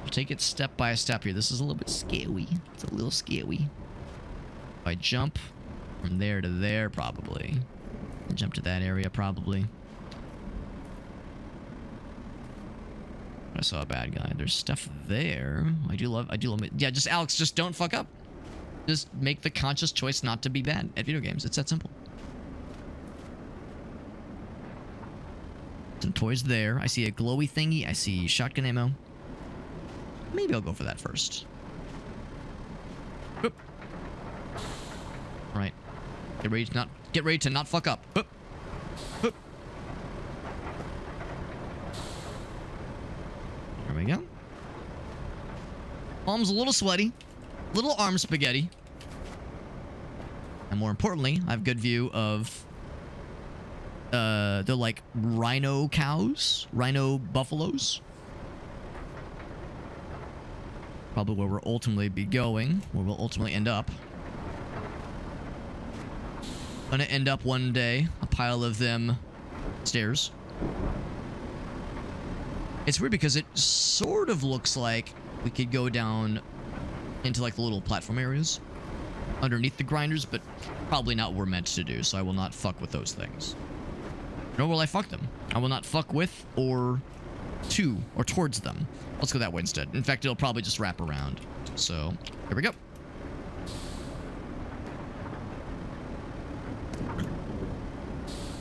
[SPEAKER 1] I'll take it step by step here. This is a little bit scary. It's a little scary. If I jump from there to there, probably. Jump to that area, probably. I saw a bad guy. There's stuff there. I do love it. Yeah, just Alex, just don't fuck up. Just make the conscious choice not to be bad at video games. It's that simple. Some toys there. I see a glowy thingy. I see shotgun ammo. Maybe I'll go for that first. Boop. Right. Get ready to not fuck up. Boop. Boop. we go. Palms a little sweaty. Little arm spaghetti. And more importantly, I have good view of the like rhino cows, rhino buffaloes. Probably where we'll ultimately be going, where we'll ultimately end up. Gonna end up one day, a pile of them stairs. It's weird because it sort of looks like we could go down into like the little platform areas underneath the grinders, but probably not what we're meant to do, so I will not fuck with those things. Nor will I fuck them. I will not fuck with or to or towards them. Let's go that way instead. In fact, it'll probably just wrap around. So, here we go.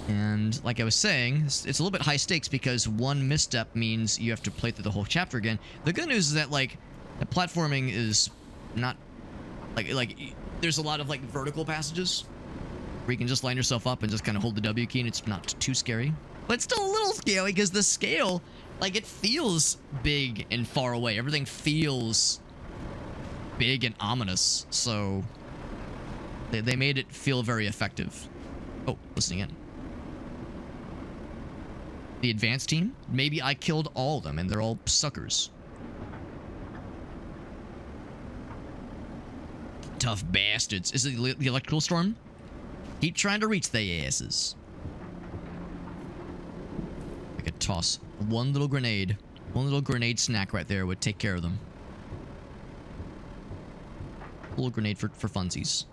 [SPEAKER 1] And like I was saying, it's a little bit high stakes because one misstep means you have to play through the whole chapter again. The good news is that like the platforming is not like there's a lot of like vertical passages where you can just line yourself up and just kind of hold the W key and it's not too scary. But it's still a little scary because the scale, like, it feels big and far away. Everything feels big and ominous. So they made it feel very effective. Oh, listening in. The advanced team? Maybe I killed all of them and they're all suckers. Tough bastards. Is it the electrical storm? Keep trying to reach their asses. I could toss one little grenade. One little grenade snack right there would take care of them. A little grenade for funsies.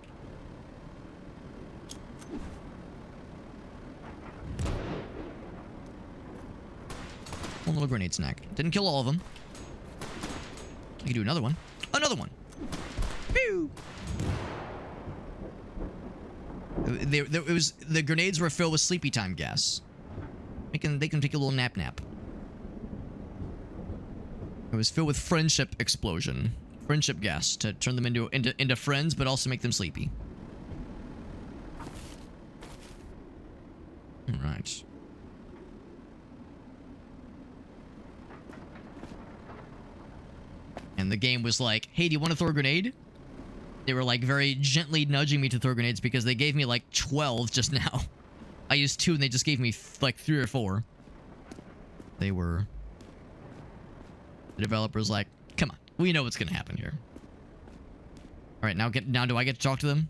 [SPEAKER 1] One little grenade snack. Didn't kill all of them. I could do another one. Another one. Pew! The grenades were filled with sleepy time gas. They can take a little nap. It was filled with friendship explosion. Friendship gas to turn them into friends, but also make them sleepy. Alright. And the game was like, hey, do you want to throw a grenade? They were like very gently nudging me to throw grenades because they gave me like 12 just now. I used 2 and they just gave me like 3 or 4. They were... The developer's like, come on, we know what's gonna happen here. Alright, now do I get to talk to them?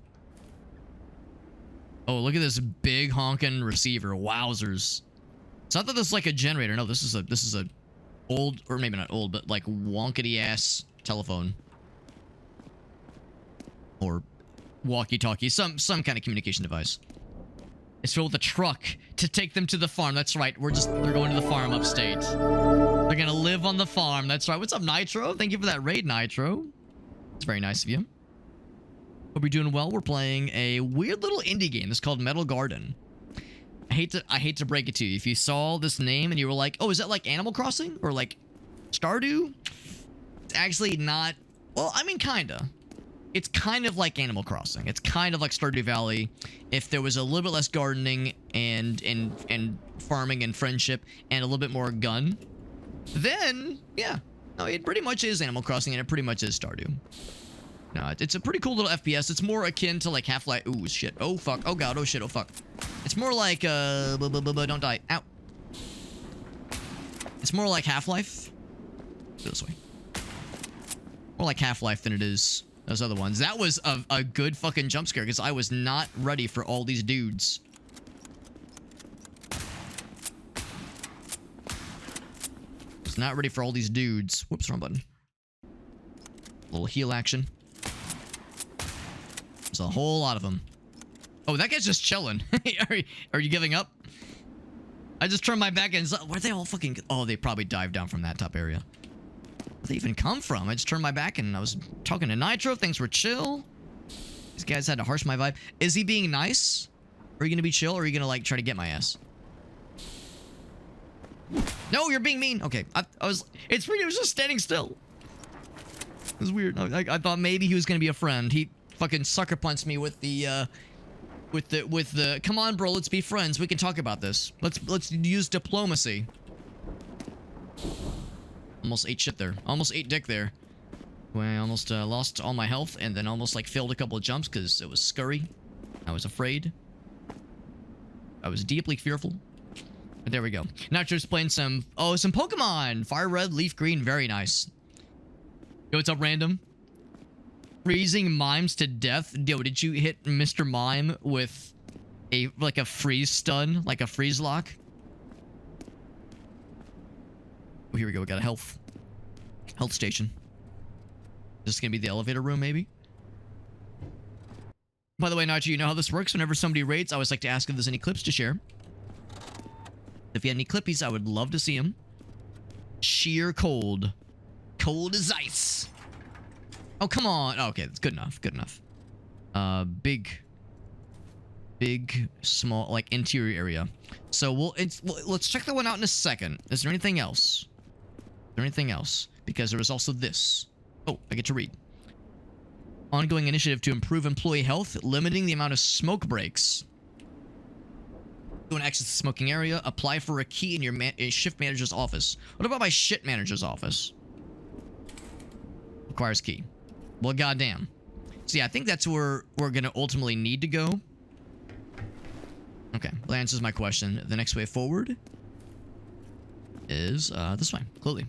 [SPEAKER 1] Oh, look at this big honkin' receiver. Wowzers. So I thought this was like a generator. No, this is a old, or maybe not old, but like wonkety ass telephone. Or walkie-talkie, some kind of communication device. It's filled with a truck to take them to the farm. That's right. They're going to the farm upstate. They're gonna live on the farm. That's right. What's up, Nitro? Thank you for that raid, Nitro. It's very nice of you. Hope you're doing well. We're playing a weird little indie game. It's called Metal Garden. I hate to break it to you. If you saw this name and you were like, oh, is that like Animal Crossing? Or like Stardew? It's actually not. Well, I mean, kinda. It's kind of like Animal Crossing. It's kind of like Stardew Valley if there was a little bit less gardening and farming and friendship and a little bit more gun. Then, yeah. No, it pretty much is Animal Crossing and it pretty much is Stardew. No, it's a pretty cool little FPS. It's more akin to like Half-Life. Ooh, shit. Oh, fuck. Oh, God. Oh, shit. Oh, fuck. It's more like, don't die. Ow. It's more like Half-Life. This way. More like Half-Life than it is those other ones. That was a good fucking jump scare because I was not ready for all these dudes. Was not ready for all these dudes. Whoops, wrong button. Little heal action. There's a whole lot of them. Oh, that guy's just chilling. Are you giving up? I just turned my back and where'd they all fucking... Oh, they probably dived down from that top area. Where'd they even come from? I just turned my back and I was talking to Nitro. Things were chill. These guys had to harsh my vibe. Is he being nice? Are you gonna be chill or are you gonna like try to get my ass? No, you're being mean. Okay, it's weird. He was just standing still. It was weird. I thought maybe he was gonna be a friend. He fucking sucker punched me with the come on, bro, let's be friends. We can talk about this. Let's use diplomacy. Almost ate shit there. Almost ate dick there. When I almost lost all my health and then almost like failed a couple of jumps because it was scurry. I was afraid. I was deeply fearful. But there we go. Now just playing some Pokemon. Fire Red, Leaf Green, very nice. Yo, what's up, random? Freezing mimes to death. Yo, did you hit Mr. Mime with a freeze stun, like a freeze lock? Oh, here we go. We got a health station. This is gonna be the elevator room, maybe. By the way, Nacho, you know how this works. Whenever somebody rates, I always like to ask if there's any clips to share. If you had any clippies, I would love to see them. Sheer cold. Cold as ice. Oh, come on. Oh, okay, that's good enough. Good enough. Big, small, like, interior area. So let's check that one out in a second. Is there anything else? Is there anything else? Because there is also this. Oh, I get to read. Ongoing initiative to improve employee health, limiting the amount of smoke breaks. You want to access the smoking area? Apply for a key in your shift manager's office. What about my shit manager's office? Requires key. Well, goddamn. So yeah, I think that's where we're gonna ultimately need to go. Okay, well, that answers my question. The next way forward is this way, clearly.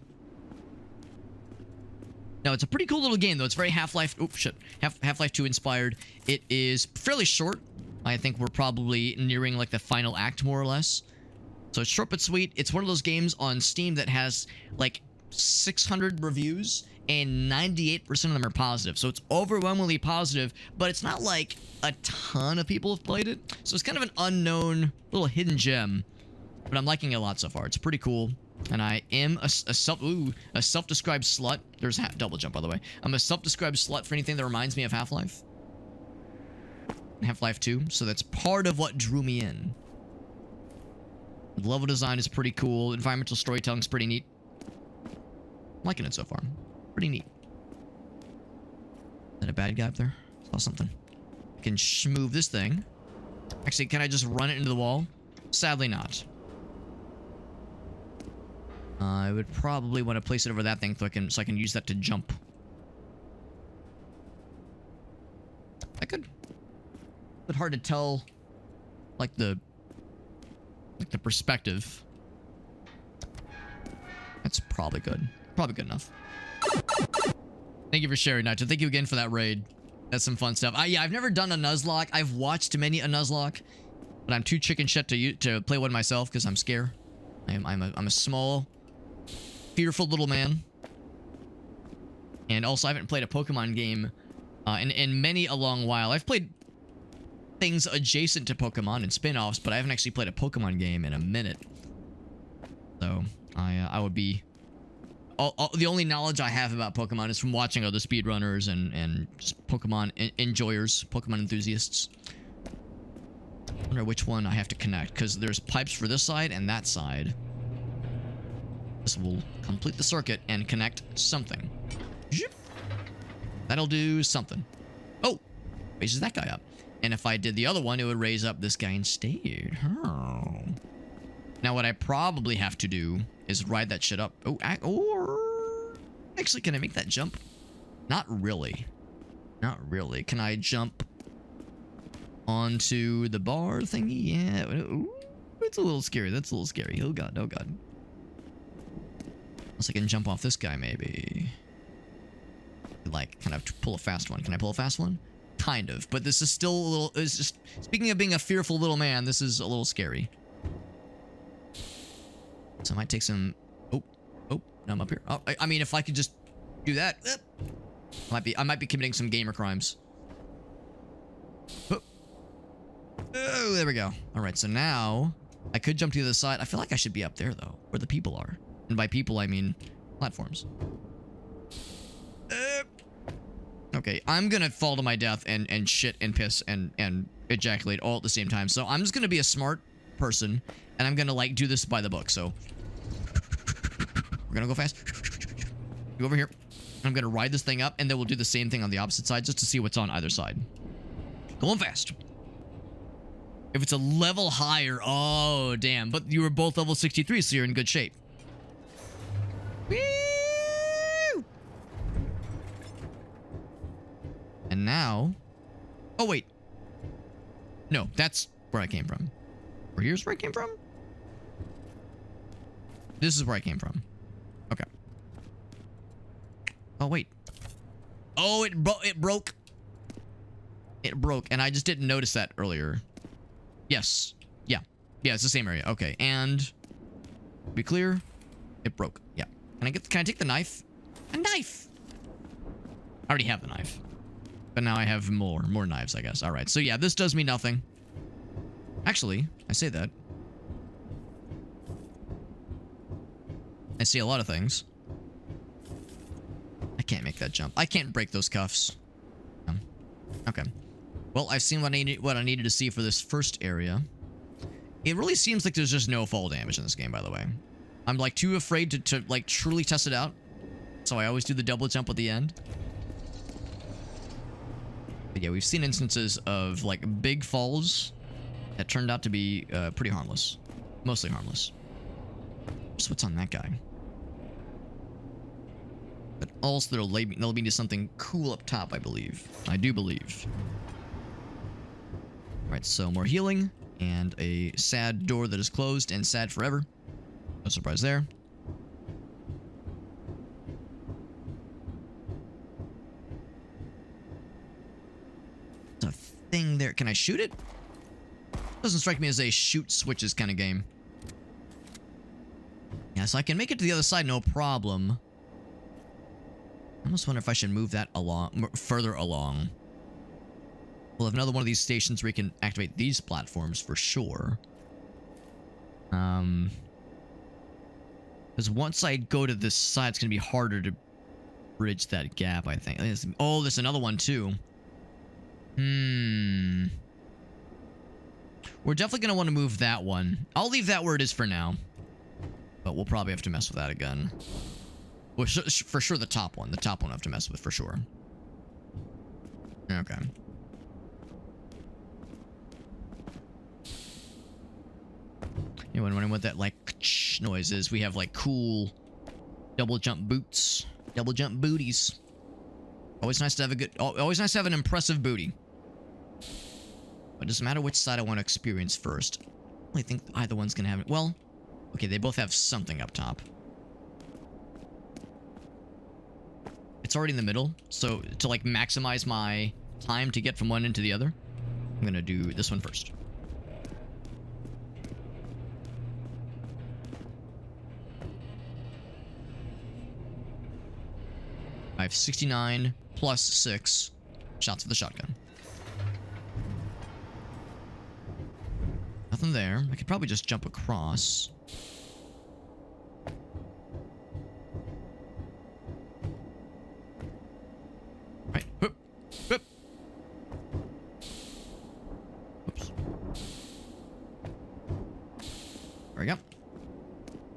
[SPEAKER 1] Now, it's a pretty cool little game, though. It's very Half-Life... Oh, shit. Half-Life 2 inspired. It is fairly short. I think we're probably nearing, like, the final act, more or less. So it's short but sweet. It's one of those games on Steam that has, like, 600 reviews, and 98% of them are positive. So it's overwhelmingly positive, but it's not, like, a ton of people have played it. So it's kind of an unknown little hidden gem. But I'm liking it a lot so far. It's pretty cool. And I am a self-described slut. There's double jump, by the way. I'm a self-described slut for anything that reminds me of Half-Life. Half-Life 2. So that's part of what drew me in. The level design is pretty cool. Environmental storytelling is pretty neat. I'm liking it so far. Pretty neat. Is that a bad guy up there? Saw something. I can move this thing. Actually, can I just run it into the wall? Sadly not. I would probably want to place it over that thing so I can use that to jump. I could. But hard to tell, like the perspective. That's probably good. Probably good enough. Thank you for sharing, Nacho. Thank you again for that raid. That's some fun stuff. Yeah, I've never done a Nuzlocke. I've watched many a Nuzlocke, but I'm too chicken shit to play one myself because I'm scared. I'm a small, fearful little man. And also, I haven't played a Pokemon game in many a long while. I've played things adjacent to Pokemon and spin-offs, but I haven't actually played a Pokemon game in a minute. So, I would be... the only knowledge I have about Pokemon is from watching other speedrunners and just Pokemon enjoyers, Pokemon enthusiasts. I wonder which one I have to connect, because there's pipes for this side and that side. This will complete the circuit and connect something. That'll do something. Oh! Raises that guy up. And if I did the other one, it would raise up this guy instead. Oh. Now, what I probably have to do is ride that shit up. Oh, or... Actually, can I make that jump? Not really. Not really. Can I jump onto the bar thingy? Yeah. Ooh, it's a little scary. That's a little scary. Oh, God. Oh, God. Unless I can jump off this guy, maybe. Like, kind of pull a fast one. Can I pull a fast one? Kind of. But this is still a little... It's just... Speaking of being a fearful little man, this is a little scary. So I might take some... Oh. Oh. No, I'm up here. Oh, I mean, if I could just do that... I might be committing some gamer crimes. Oh. Oh, there we go. Alright, so now... I could jump to the other side. I feel like I should be up there, though. Where the people are. And by people, I mean... platforms. Okay, I'm gonna fall to my death and shit and piss and ejaculate all at the same time. So I'm just gonna be a smart person, and I'm gonna, like, do this by the book, so... We're gonna go fast. Go over here. I'm gonna ride this thing up, and then we'll do the same thing on the opposite side, just to see what's on either side. Going fast. If it's a level higher... Oh, damn. But you were both level 63, so you're in good shape. Whee! now... Oh, wait. No, that's where I came from. Or here's where I came from? This is where I came from. Okay. Oh, wait. Oh, it broke. It broke, and I just didn't notice that earlier. Yes. Yeah. Yeah, it's the same area. Okay, and... Be clear. It broke. Yeah. Can I take the knife? A knife! I already have the knife. But now I have more knives, I guess. Alright, so yeah, this does me nothing. Actually, I say that. I see a lot of things. I can't make that jump. I can't break those cuffs. Okay. Well, I've seen what I needed to see for this first area. It really seems like there's just no fall damage in this game, by the way. I'm like too afraid to like truly test it out. So I always do the double jump at the end. But yeah, we've seen instances of like big falls that turned out to be pretty harmless. Mostly harmless. Just what's on that guy. But also they'll lead me to something cool up top, I believe. I do believe. Alright, so more healing. And a sad door that is closed and sad forever. No surprise there. There's a thing there. Can I shoot it? Doesn't strike me as a shoot switches kind of game. Yeah, so I can make it to the other side, no problem. I almost wonder if I should move that along, further along. We'll have another one of these stations where you can activate these platforms for sure. Because once I go to this side, it's going to be harder to bridge that gap, I think. Oh, there's another one too. We're definitely going to want to move that one. I'll leave that where it is for now. But we'll probably have to mess with that again. Well, for sure the top one. The top one I have to mess with for sure. Okay. You know, when that like noise is, we have like cool double jump boots, double jump booties. Always nice to have always nice to have an impressive booty. But it doesn't matter which side I want to experience first. I only think either one's gonna have it. Well, okay, they both have something up top. It's already in the middle, so to like maximize my time to get from one end to the other, I'm gonna do this one first. I have 69 plus 6 shots of the shotgun. Nothing there. I could probably just jump across. Right. Whoop. Whoop. Oops. There we go.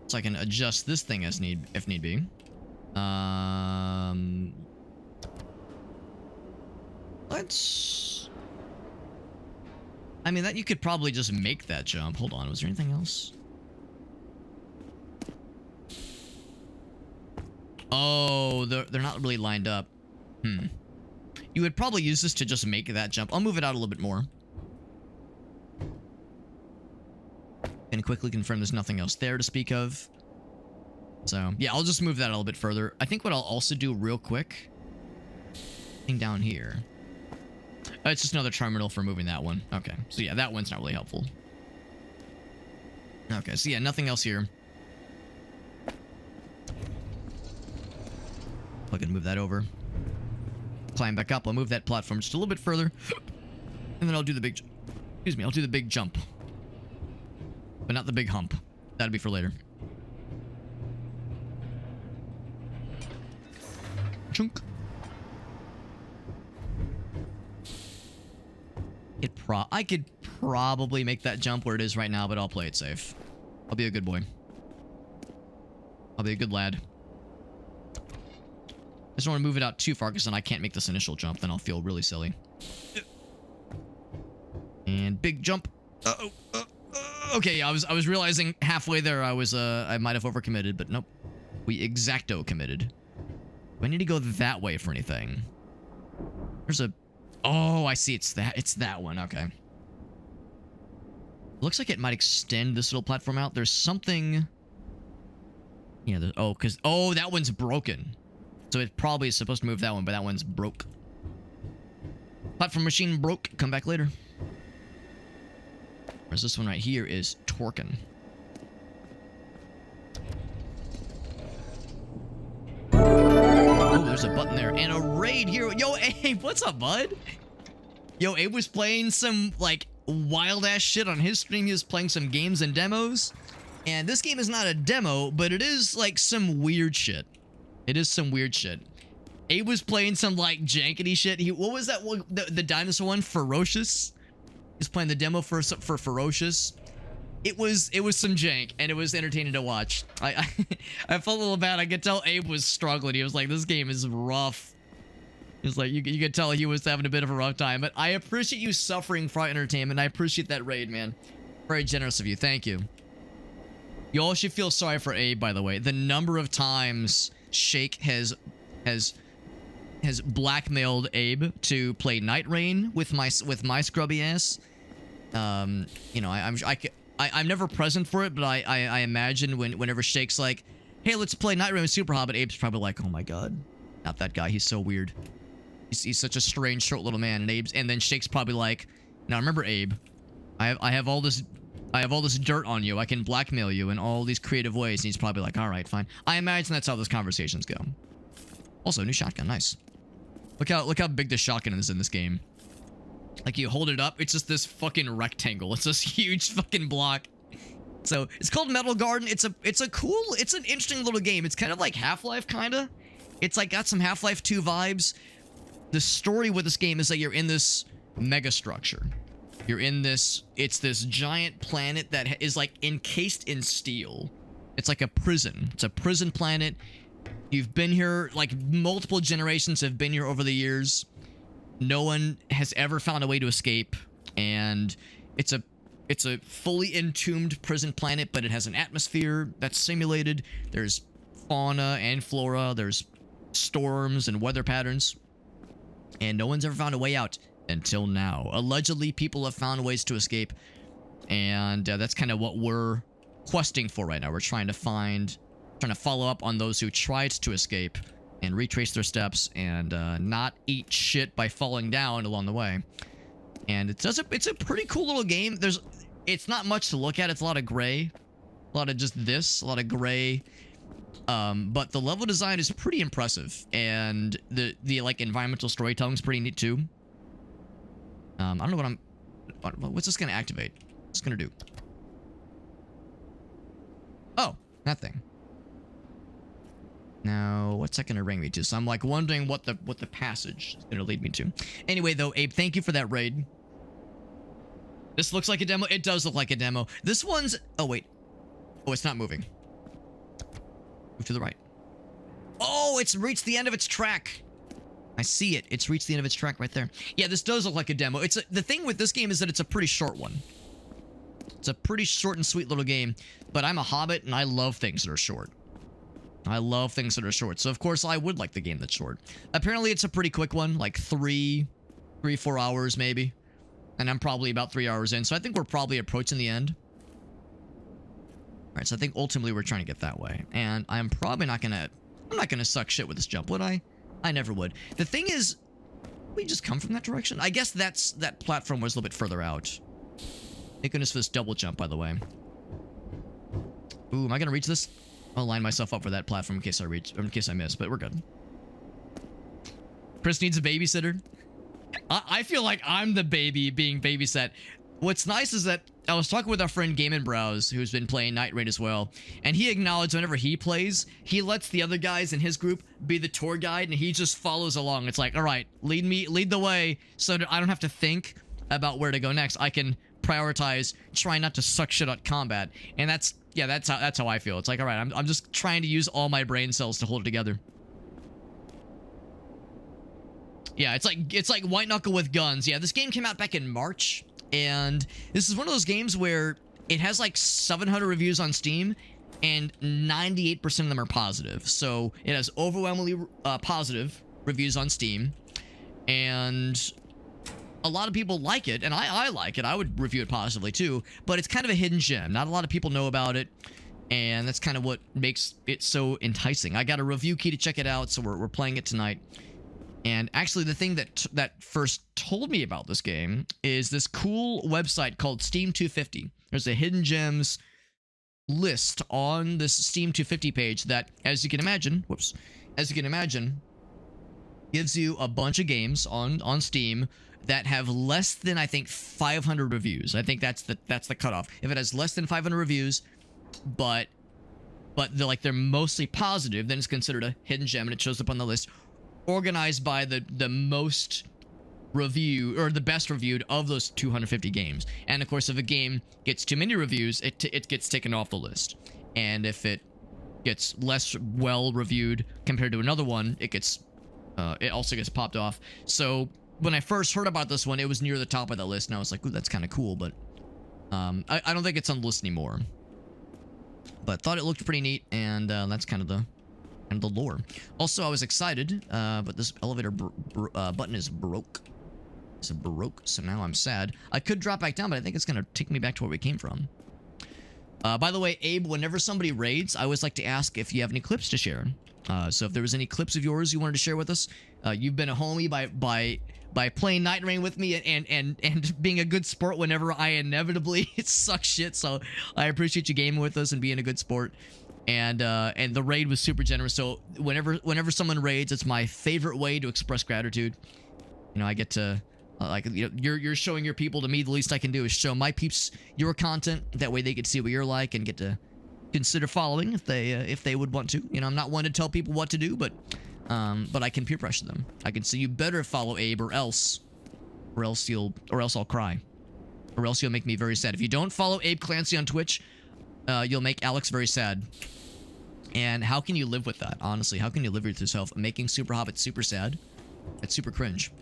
[SPEAKER 1] So I can adjust this thing if need be. Let's... I mean, that you could probably just make that jump. Hold on, was there anything else? Oh, they're not really lined up. You would probably use this to just make that jump. I'll move it out a little bit more. And quickly confirm there's nothing else there to speak of. So, yeah, I'll just move that a little bit further. I think what I'll also do real quick... Thing down here. It's just another terminal for moving that one. Okay, so yeah, that one's not really helpful. Okay, so yeah, nothing else here. I can move that over. Climb back up. I'll move that platform just a little bit further. And then I'll do the big... Excuse me, I'll do the big jump. But not the big hump. That'll be for later. Chunk. I could probably make that jump where it is right now, but I'll play it safe. I'll be a good boy. I'll be a good lad. I just don't want to move it out too far, because then I can't make this initial jump. Then I'll feel really silly. And big jump. Okay, I was realizing halfway there I might have overcommitted, but nope. We exacto committed. Do I need to go that way for anything? There's a Oh, I see. It's that one. Okay. Looks like it might extend this little platform out. There's something. Yeah. Oh, that one's broken. So it probably is supposed to move that one, but that one's broke. Platform machine broke. Come back later. Whereas this one right here is torquing. Oh, there's a button there. And a raid here. Yo, Abe, what's up, bud? Yo, Abe was playing some, like, wild-ass shit on his stream. He was playing some games and demos. And this game is not a demo, but it is, like, some weird shit. It is some weird shit. Abe was playing some, like, jankety shit. What was that one? The dinosaur one? Ferocious? He's playing the demo for Ferocious. It was some jank, and it was entertaining to watch. I felt a little bad. I could tell Abe was struggling. He was like, this game is rough. He's like, you could tell he was having a bit of a rough time. But I appreciate you suffering for our entertainment. I appreciate that raid, man. Very generous of you. Thank you. You all should feel sorry for Abe, by the way. The number of times Shake has blackmailed Abe to play Night Rain with my scrubby ass. You know, I'm never present for it, but I imagine whenever Shake's like, hey, let's play Night Rain with Super Hobbit, Abe's probably like, oh my god, not that guy. He's so weird. He's such a strange, short little man. And then Shake's probably like, now remember, Abe, I have all this dirt on you. I can blackmail you in all these creative ways. And he's probably like, all right, fine. I imagine that's how those conversations go. Also, new shotgun, nice. Look how big the shotgun is in this game. Like, you hold it up, it's just this fucking rectangle. It's this huge fucking block. So it's called Metal Garden. It's an interesting little game. It's kind of like Half-Life, kinda. It's like got some Half-Life 2 vibes. The story with this game is that you're in this mega structure. You're in this, it's this giant planet that is like encased in steel. It's like a prison. It's a prison planet. You've been here, like multiple generations have been here over the years. No one has ever found a way to escape. And it's a fully entombed prison planet, but it has an atmosphere that's simulated. There's fauna and flora. There's storms and weather patterns. And no one's ever found a way out until now. Allegedly, people have found ways to escape. And that's kind of what we're questing for right now. We're trying to follow up on those who tried to escape and retrace their steps and not eat shit by falling down along the way. And it's a pretty cool little game. It's not much to look at. It's a lot of gray. A lot of just this. A lot of gray. But the level design is pretty impressive. And the like environmental storytelling is pretty neat too. I don't know what's this gonna activate? What's it gonna do? Oh, that thing. Now, what's that gonna bring me to? So I'm like wondering what the passage is gonna lead me to. Anyway, though, Abe, thank you for that raid. This looks like a demo. It does look like a demo. This one's... Oh, wait. Oh, it's not moving. Move to the right. Oh, it's reached the end of its track. I see it. It's reached the end of its track right there. Yeah, this does look like a demo. The thing with this game is that it's a pretty short one. It's a pretty short and sweet little game. But I'm a hobbit, and I love things that are short. I love things that are short. So, of course, I would like the game that's short. Apparently, it's a pretty quick one. Like 4 hours, maybe. And I'm probably about 3 hours in. So I think we're probably approaching the end. Alright, so I think ultimately we're trying to get that way. And I'm probably not gonna... I'm not gonna suck shit with this jump, would I? I never would. The thing is... We just come from that direction? I guess that platform was a little bit further out. Thank goodness for this double jump, by the way. Ooh, am I gonna reach this? I'll line myself up for that platform in case I miss, but we're good. Chris needs a babysitter. I feel like I'm the baby being babysat. What's nice is that I was talking with our friend Game & Browse, who's been playing Night Raid as well, and he acknowledged whenever he plays, he lets the other guys in his group be the tour guide, and he just follows along. It's like, all right, lead the way, so that I don't have to think about where to go next. I can prioritize trying not to suck shit at combat, and that's how I feel. It's like, all right, I'm just trying to use all my brain cells to hold it together. Yeah, it's like White Knuckle with guns. Yeah, this game came out back in March, and this is one of those games where it has like 700 reviews on Steam, and 98% of them are positive. So it has overwhelmingly positive reviews on Steam, and a lot of people like it, and I like it. I would review it positively too, but it's kind of a hidden gem. Not a lot of people know about it, and that's kind of what makes it so enticing. I got a review key to check it out, so we're playing it tonight. And actually, the thing that first told me about this game is this cool website called Steam 250. There's a hidden gems list on this Steam 250 page that, as you can imagine, gives you a bunch of games on Steam that have less than, I think, 500 reviews. I think that's the cutoff. If it has less than 500 reviews, but they're mostly positive, then it's considered a hidden gem, and it shows up on the list, organized by the most review, or the best reviewed of those 250 games. And of course, if a game gets too many reviews, it gets taken off the list. And if it gets less well reviewed compared to another one, it also gets popped off. So when I first heard about this one, it was near the top of the list, and I was like, ooh, that's kind of cool. But I don't think it's on the list anymore. But thought it looked pretty neat, and that's kind of the lore. Also, I was excited, but this elevator button is broke. It's broke, so now I'm sad. I could drop back down, but I think it's gonna take me back to where we came from. By the way, Abe, whenever somebody raids, I always like to ask if you have any clips to share. So if there was any clips of yours you wanted to share with us, you've been a homie by playing Night Rain with me and being a good sport whenever I inevitably suck shit. So I appreciate you gaming with us and being a good sport. And the raid was super generous. So whenever someone raids, it's my favorite way to express gratitude. You know, I get to you're showing your people to me. The least I can do is show my peeps your content. That way they get to see what you're like and get to consider following if they would want to. You know, I'm not one to tell people what to do, but I can peer pressure them. I can say, you better follow Abe, or else I'll cry, or else you'll make me very sad. If you don't follow Abe Clancy on Twitch, you'll make Alex very sad. And how can you live with that? Honestly, how can you live with yourself making Super Hobbit super sad? It's super cringe.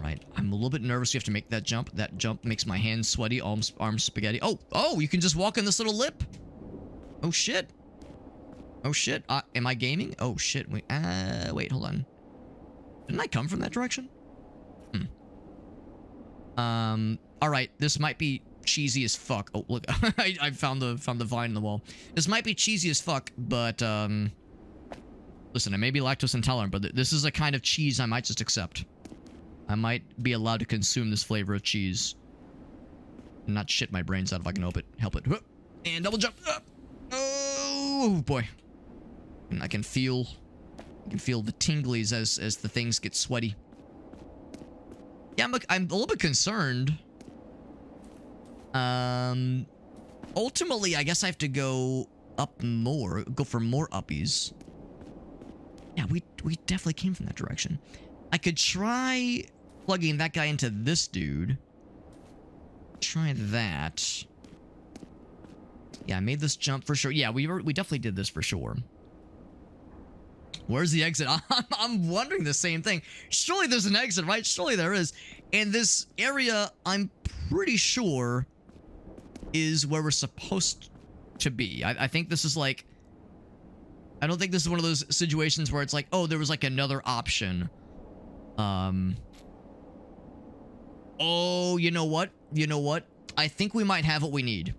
[SPEAKER 1] Right, I'm a little bit nervous. You have to make that jump. That jump makes my hands sweaty, arms spaghetti. Oh, you can just walk in this little lip. Oh shit. Oh shit. Am I gaming? Oh shit. Wait, hold on. Didn't I come from that direction? All right. This might be cheesy as fuck. Oh, look, I found the vine in the wall. This might be cheesy as fuck, but listen, I may be lactose intolerant, but this is a kind of cheese I might just accept. I might be allowed to consume this flavor of cheese and not shit my brains out if I can help it. And double jump. Oh boy. And I can feel the tinglies as the things get sweaty. Yeah, I'm a little bit concerned. Ultimately, I guess I have to go up more, go for more uppies. Yeah, we definitely came from that direction. I could try plugging that guy into this dude. Try that. Yeah, I made this jump for sure. Yeah, we definitely did this for sure. Where's the exit? I'm wondering the same thing. Surely there's an exit, right? Surely there is. And this area, I'm pretty sure, is where we're supposed to be. I think this is like... I don't think this is one of those situations where it's like, oh, there was like another option. Oh, you know what? I think we might have what we need.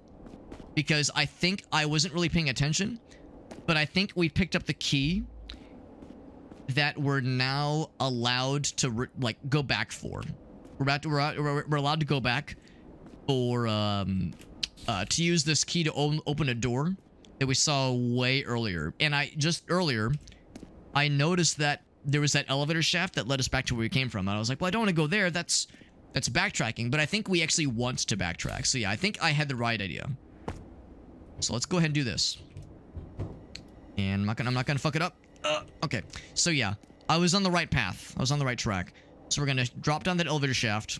[SPEAKER 1] Because I think I wasn't really paying attention, but I think we picked up the key that we're now allowed to go back for. We're allowed to go back for to use this key to open a door that we saw way earlier. And earlier I noticed that there was that elevator shaft that led us back to where we came from. And I was like, well, I don't want to go there. That's backtracking. But I think we actually want to backtrack. So yeah, I think I had the right idea. So let's go ahead and do this. And I'm not gonna fuck it up. Okay. So yeah, I was on the right path. I was on the right track. So we're gonna drop down that elevator shaft,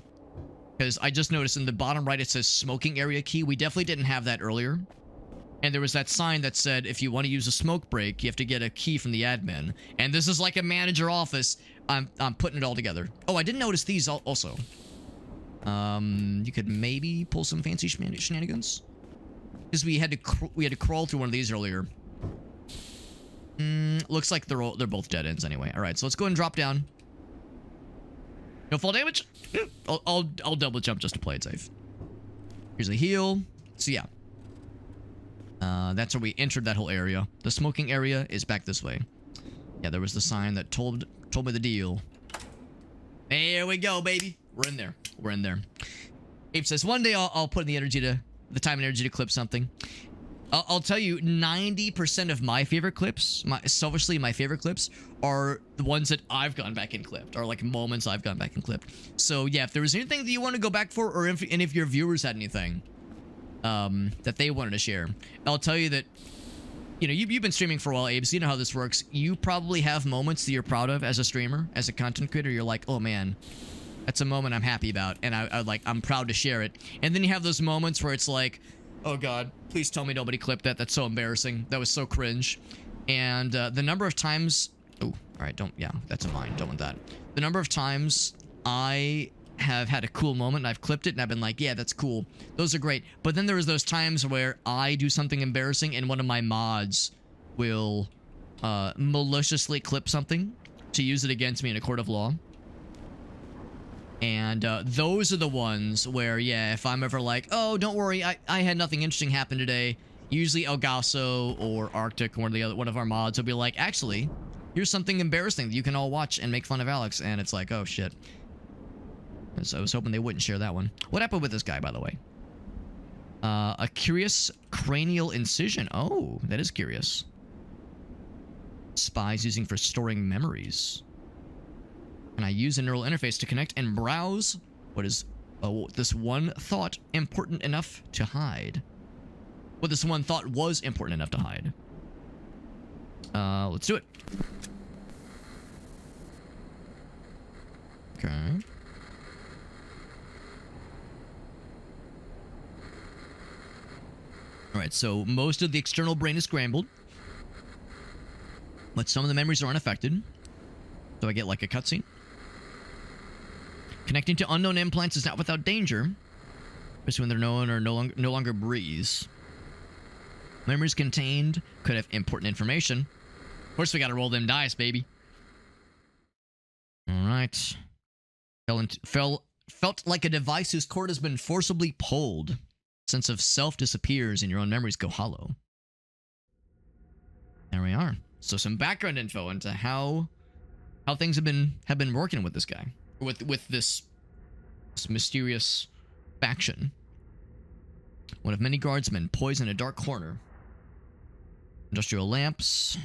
[SPEAKER 1] because I just noticed in the bottom right it says smoking area key. We definitely didn't have that earlier. And there was that sign that said, if you want to use a smoke break, you have to get a key from the admin. And this is like a manager office. I'm putting it all together. Oh, I didn't notice these also. You could maybe pull some fancy shenanigans, because we had to crawl through one of these earlier. Looks like they're both dead ends anyway. All right, so let's go and drop down. No fall damage? Yeah, I'll double jump just to play it safe. Here's a heal. So yeah. That's where we entered that whole area. The smoking area is back this way. Yeah, there was the sign that told me the deal. There we go, baby. We're in there. We're in there. Abe says, one day I'll put in the time and energy to clip something. I'll tell you, 90% of my favorite clips, selfishly my favorite clips, are the ones that I've gone back and clipped, or like moments I've gone back and clipped. So yeah, if there was anything that you want to go back for, or if your viewers had anything that they wanted to share, I'll tell you that, you know, you've been streaming for a while, Abe, so you know how this works. You probably have moments that you're proud of as a streamer, as a content creator. You're like, oh man, that's a moment I'm happy about, and I'm proud to share it. And then you have those moments where it's like, oh god, please tell me nobody clipped that. That's so embarrassing. That was so cringe. And the number of times... Oh, all right, don't... Yeah, that's a mine. Don't want that. The number of times I have had a cool moment and I've clipped it and I've been like, yeah, that's cool. Those are great. But then there's those times where I do something embarrassing and one of my mods will maliciously clip something to use it against me in a court of law. And those are the ones where, yeah, if I'm ever like, oh, don't worry, I had nothing interesting happen today, usually Elgaso or Arctic, one of our mods, will be like, actually, here's something embarrassing that you can all watch and make fun of Alex. And it's like, oh, shit. So I was hoping they wouldn't share that one. What happened with this guy, by the way? A curious cranial incision. Oh, that is curious. Spies using for storing memories. And I use a neural interface to connect and browse what is this one thought important enough to hide. What this one thought was important enough to hide. Let's do it. Okay. Alright, so most of the external brain is scrambled. But some of the memories are unaffected. So I get like a cutscene. Connecting to unknown implants is not without danger, especially when they're known or no longer breathes. Memories contained could have important information. Of course, we gotta roll them dice, baby. All right. Felt like a device whose cord has been forcibly pulled. Sense of self disappears and your own memories go hollow. There we are. So some background info into how things have been working with this guy. With this mysterious faction. One of many guardsmen poised in a dark corner. Industrial lamps.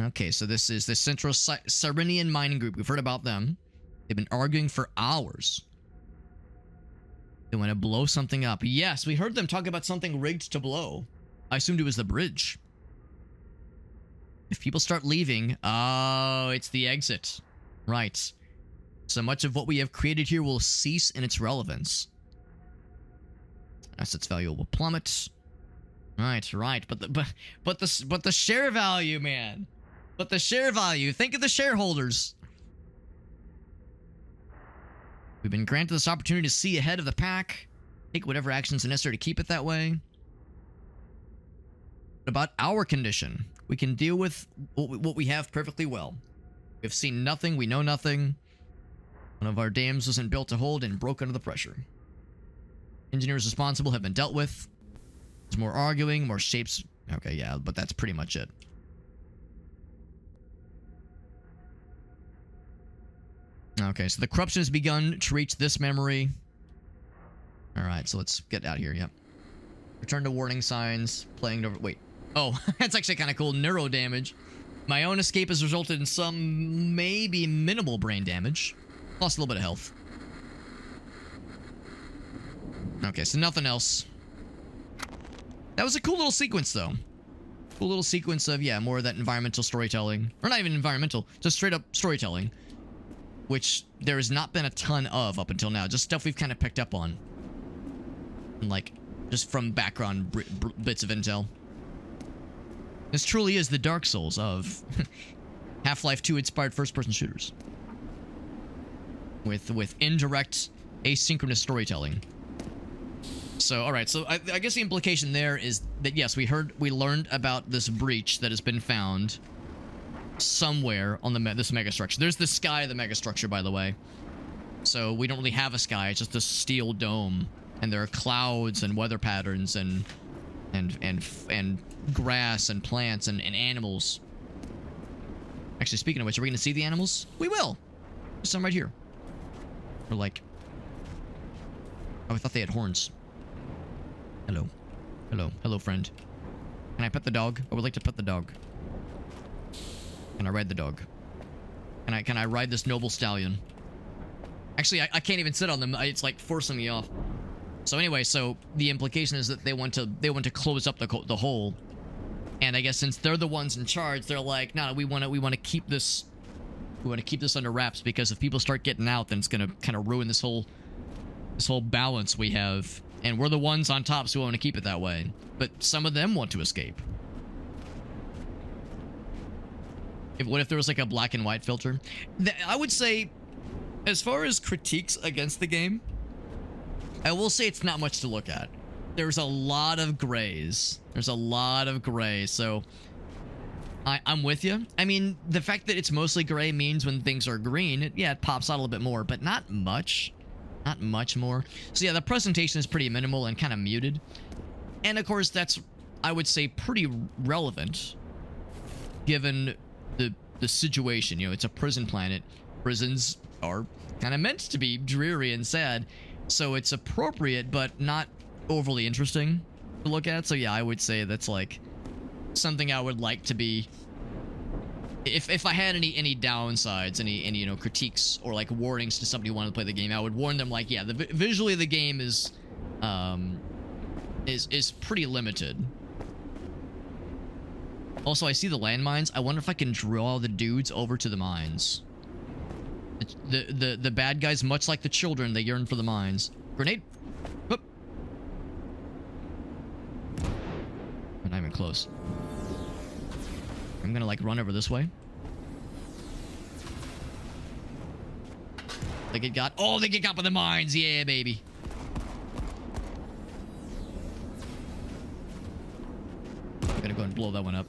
[SPEAKER 1] Okay, so this is the Central Cyrenian mining group. We've heard about them. They've been arguing for hours. They want to blow something up. Yes, we heard them talk about something rigged to blow. I assumed it was the bridge. If people start leaving... Oh, it's the exit. Right. So much of what we have created here will cease in its relevance. Assets value will plummet. Right. But the share value, man. But the share value. Think of the shareholders. We've been granted this opportunity to see ahead of the pack. Take whatever actions are necessary to keep it that way. What about our condition? We can deal with what we have perfectly well. We've seen nothing. We know nothing. One of our dams wasn't built to hold and broke under the pressure. Engineers responsible have been dealt with. There's more arguing, more shapes. Okay, yeah, but that's pretty much it. Okay, so the corruption has begun to reach this memory. Alright, so let's get out of here, yep. Return to warning signs. Playing over... Wait. Oh, that's actually kind of cool. Neuro damage. My own escape has resulted in some maybe minimal brain damage. Lost a little bit of health. Okay, so nothing else. That was a cool little sequence, though. Cool little sequence of, yeah, more of that environmental storytelling. Or not even environmental, just straight up storytelling. Which there has not been a ton of up until now. Just stuff we've kind of picked up on. And like, just from background bits of intel. This truly is the Dark Souls of Half-Life 2 inspired first-person shooters. With indirect asynchronous storytelling. So, alright, so I guess the implication there is that, yes, we learned about this breach that has been found somewhere on this megastructure. There's the sky of the megastructure, by the way. So we don't really have a sky. It's just a steel dome, and there are clouds and weather patterns and grass and plants and animals. Actually, speaking of which, are we going to see the animals? We will. There's some right here. Or like... Oh, I thought they had horns. Hello. Hello. Hello, friend. Can I pet the dog? I would like to pet the dog. Can I ride the dog? Can I ride this noble stallion? Actually, I can't even sit on them. It's like forcing me off. So anyway, so the implication is that they want to close up the hole. And I guess since they're the ones in charge, they're like, no, we want to keep this under wraps, because if people start getting out, then it's going to kind of ruin this whole balance we have. And we're the ones on top, so we want to keep it that way. But some of them want to escape. What if there was like a black and white filter? I would say, as far as critiques against the game, I will say it's not much to look at. There's a lot of grays. There's a lot of gray, so I'm with you. I mean, the fact that it's mostly gray means when things are green, it pops out a little bit more, but not much. Not much more. So yeah, the presentation is pretty minimal and kind of muted. And of course, that's, I would say, pretty relevant, given the situation. You know, it's a prison planet. Prisons are kind of meant to be dreary and sad, so it's appropriate, but not overly interesting to look at. So yeah, I would say that's like something I would like to be, if I had any downsides, any you know, critiques or like warnings to somebody who wanted to play the game, I would warn them like, yeah, visually the game is pretty limited. Also, I see the landmines. I wonder if I can draw the dudes over to the mines. The bad guys, much like the children, they yearn for the mines. Grenade. Whoop. I'm not even close. I'm gonna like run over this way. They get got. Oh, they get got by the mines. Yeah, baby. I'm gonna go and blow that one up.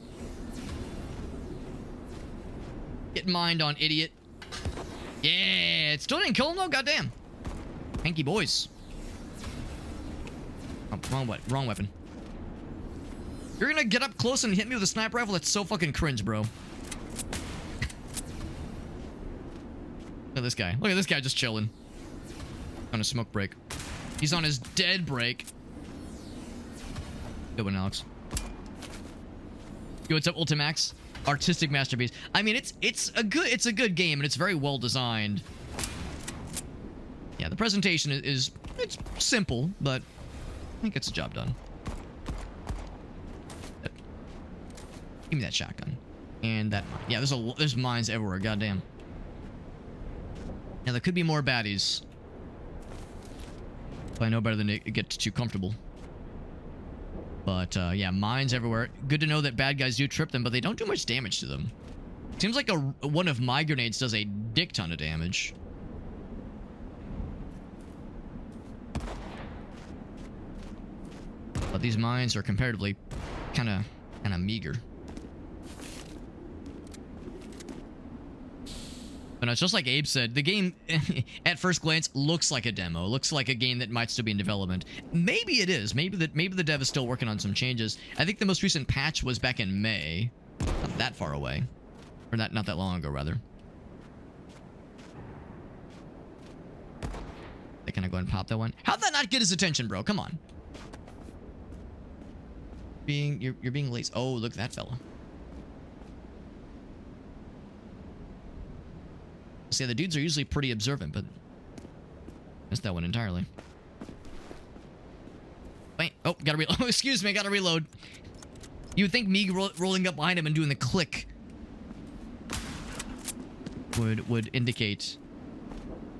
[SPEAKER 1] Get mined on, idiot. Yeah, it still didn't kill him though. Goddamn. Hanky boys. Oh, wrong weapon. You're gonna get up close and hit me with a sniper rifle? That's so fucking cringe, bro. Look at this guy. Look at this guy just chilling. On a smoke break. He's on his dead break. Good one, Alex. Yo, what's up, Ultimax? Artistic masterpiece. I mean, it's a good game, and it's very well designed. Yeah, the presentation it's simple, but I think it's a job done. Give me that shotgun and that mine. Yeah, there's mines everywhere. Goddamn. Now there could be more baddies, but I know better than to get too comfortable. But yeah, mines everywhere. Good to know that bad guys do trip them, but they don't do much damage to them. Seems like one of my grenades does a dick ton of damage. But these mines are comparatively kind of meager. But it's just like Abe said, the game, at first glance, looks like a demo. Looks like a game that might still be in development. Maybe it is. Maybe the dev is still working on some changes. I think the most recent patch was back in May. Not that far away. Or not that long ago, rather. Can I go and pop that one? How'd that not get his attention, bro? Come on. You're being lazy. Oh, look at that fella. See, the dudes are usually pretty observant, but missed that one entirely. Wait, oh, gotta reload. Oh, excuse me, gotta reload. You would think me rolling up behind him and doing the click would indicate,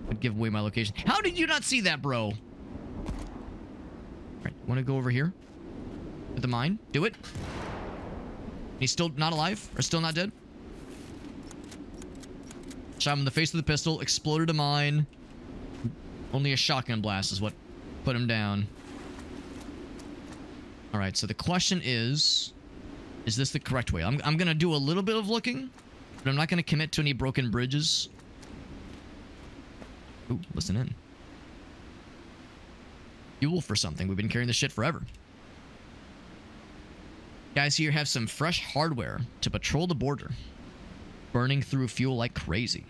[SPEAKER 1] would give away my location. How did you not see that, bro? All right, want to go over here with the mine? Do it. He's still not alive or still not dead? Shot him in the face with the pistol, exploded a mine. Only a shotgun blast is what put him down. Alright, so the question is this the correct way? I'm gonna do a little bit of looking, but I'm not gonna commit to any broken bridges. Ooh, listen in. Fuel for something. We've been carrying this shit forever. Guys here have some fresh hardware to patrol the border. Burning through fuel like crazy.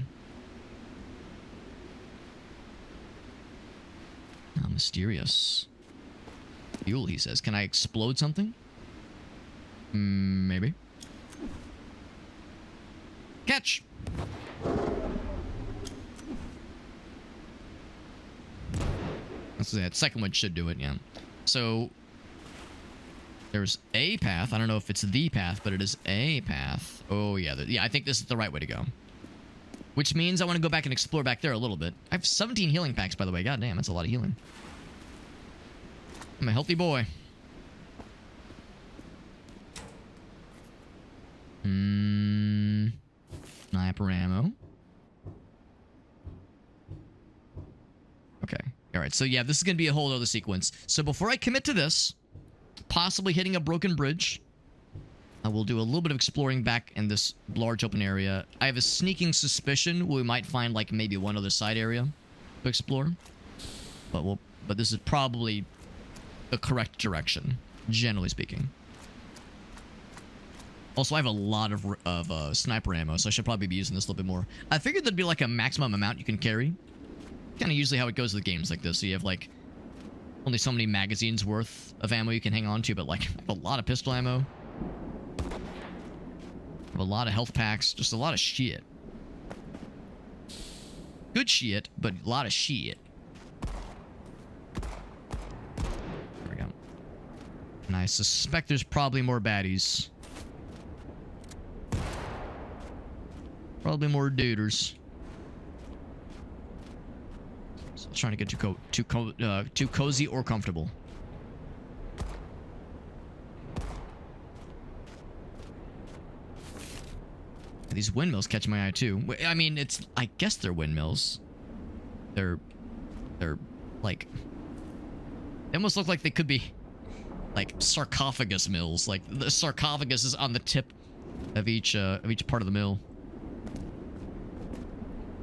[SPEAKER 1] How mysterious. Fuel, he says. Can I explode something? Maybe. Catch! That second one should do it, yeah. So, there's a path. I don't know if it's the path, but it is a path. Oh, yeah. Yeah, I think this is the right way to go. Which means I want to go back and explore back there a little bit. I have 17 healing packs, by the way. God damn, that's a lot of healing. I'm a healthy boy. Sniper ammo. Okay. Alright, so yeah, this is going to be a whole other sequence. So before I commit to this, possibly hitting a broken bridge, I will do a little bit of exploring back in this large open area. I have a sneaking suspicion we might find like maybe one other side area to explore. But this is probably the correct direction, generally speaking. Also, I have a lot of sniper ammo, so I should probably be using this a little bit more. I figured there'd be like a maximum amount you can carry. Kind of usually how it goes with games like this. So you have like only so many magazines worth of ammo you can hang on to, but like I have a lot of pistol ammo. I have a lot of health packs, just a lot of shit. Good shit, but a lot of shit. There we go. And I suspect there's probably more baddies. Probably more duders. So trying to get too cozy or comfortable. These windmills catch my eye too. I mean, I guess they're windmills. They're like, they almost look like they could be like sarcophagus mills. Like the sarcophagus is on the tip of each part of the mill.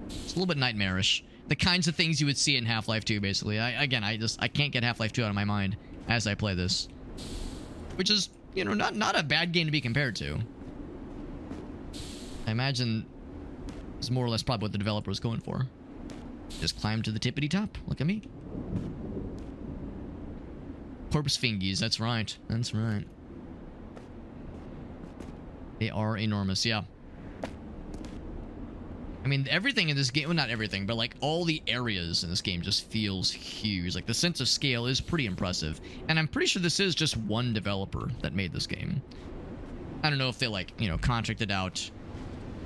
[SPEAKER 1] It's a little bit nightmarish. The kinds of things you would see in Half-Life 2, basically. I can't get Half-Life 2 out of my mind as I play this. Which is, you know, not a bad game to be compared to. I imagine it's more or less probably what the developer was going for. Just climb to the tippity top. Look at me. Corpse fingies, that's right. That's right. They are enormous, yeah. I mean, everything in this game, well, not everything, but like all the areas in this game just feels huge. Like the sense of scale is pretty impressive. And I'm pretty sure this is just one developer that made this game. I don't know if they like, you know, contracted out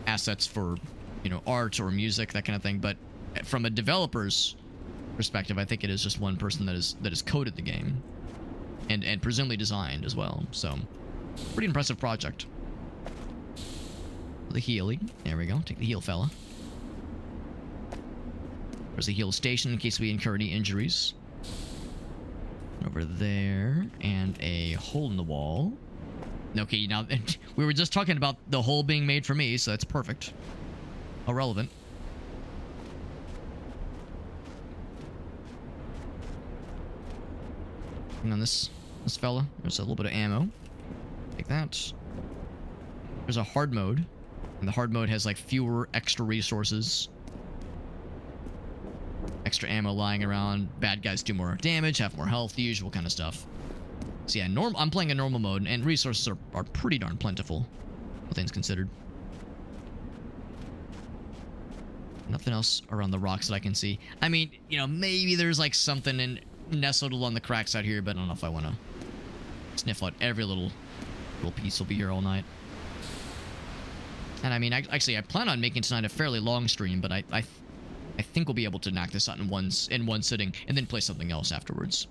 [SPEAKER 1] assets for, you know, art or music, that kind of thing. But from a developer's perspective, I think it is just one person that has coded the game and presumably designed as well. So, pretty impressive project. The healing. There we go. Take the heal, fella. There's a heal station in case we incur any injuries. Over there. And a hole in the wall. Okay, now, we were just talking about the hole being made for me, so that's perfect. Irrelevant. And on this fella, there's a little bit of ammo. Take that. There's a hard mode. And the hard mode has like fewer extra resources. Extra ammo lying around. Bad guys do more damage, have more health, the usual kind of stuff. So yeah, I'm playing a normal mode, and resources are pretty darn plentiful, all things considered. Nothing else around the rocks that I can see. I mean, you know, maybe there's like something nestled along the cracks out here, but I don't know if I want to sniff out every little piece. Will be here all night. And I mean, actually, I plan on making tonight a fairly long stream, but I think we'll be able to knock this out in one sitting, and then play something else afterwards.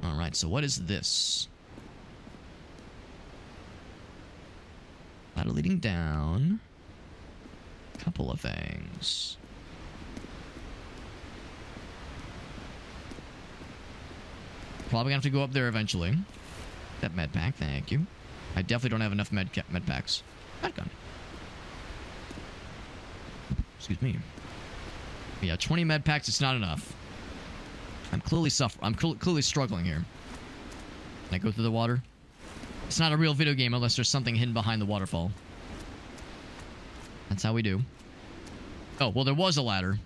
[SPEAKER 1] All right, so what is this? Ladder leading down. Couple of things. Probably gonna have to go up there eventually. That med pack, thank you. I definitely don't have enough med packs. Shotgun. Excuse me. Yeah, 20 med packs, it's not enough. I'm clearly clearly struggling here. Can I go through the water? It's not a real video game unless there's something hidden behind the waterfall. That's how we do. Oh, well, there was a ladder.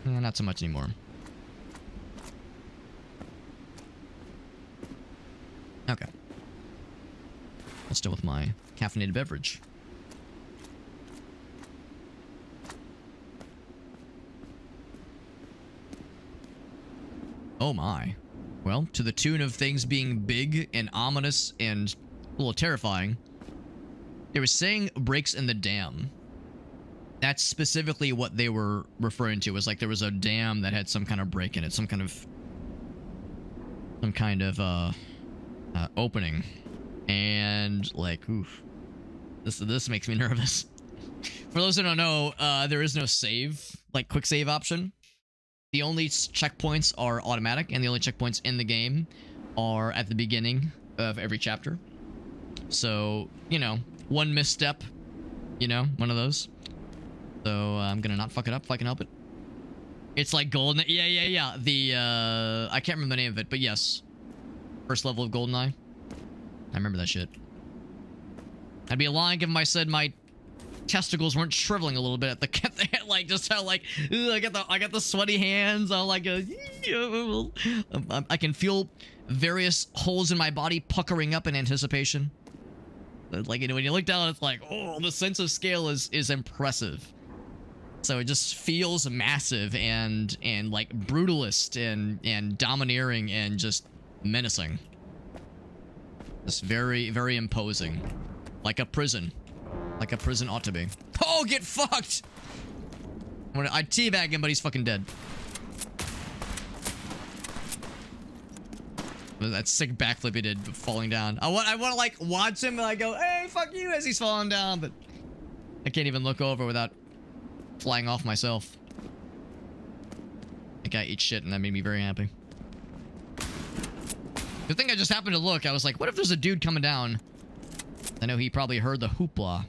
[SPEAKER 1] Not so much anymore. Okay. Let's deal with my caffeinated beverage. Oh my. Well, to the tune of things being big and ominous and a little terrifying, they were saying breaks in the dam. That's specifically what they were referring to. It was like there was a dam that had some kind of break in it, some kind of opening, and like, oof, this makes me nervous. For those who don't know, there is no save, like quick save option. The only checkpoints are automatic, and the only checkpoints in the game are at the beginning of every chapter. So, you know, one misstep, you know, one of those. So I'm gonna not fuck it up if I can help it. It's like Golden. Yeah. The I can't remember the name of it, but yes, first level of GoldenEye. I remember that shit. I'd be lying if I said my testicles weren't shriveling a little bit at the like just how like I got the sweaty hands. I'm like I can feel various holes in my body puckering up in anticipation. Like, you know, when you look down, it's like, oh, the sense of scale is impressive. So it just feels massive and like brutalist and domineering and just menacing. Just very, very imposing. Like a prison. Like a prison ought to be. Oh, get fucked! I teabag him, but he's fucking dead. That sick backflip he did, falling down. I want to like watch him and I go, hey, fuck you, as he's falling down, but I can't even look over without flying off myself. That guy eats shit, and that made me very happy. The thing I just happened to look, I was like, what if there's a dude coming down? I know he probably heard the hoopla.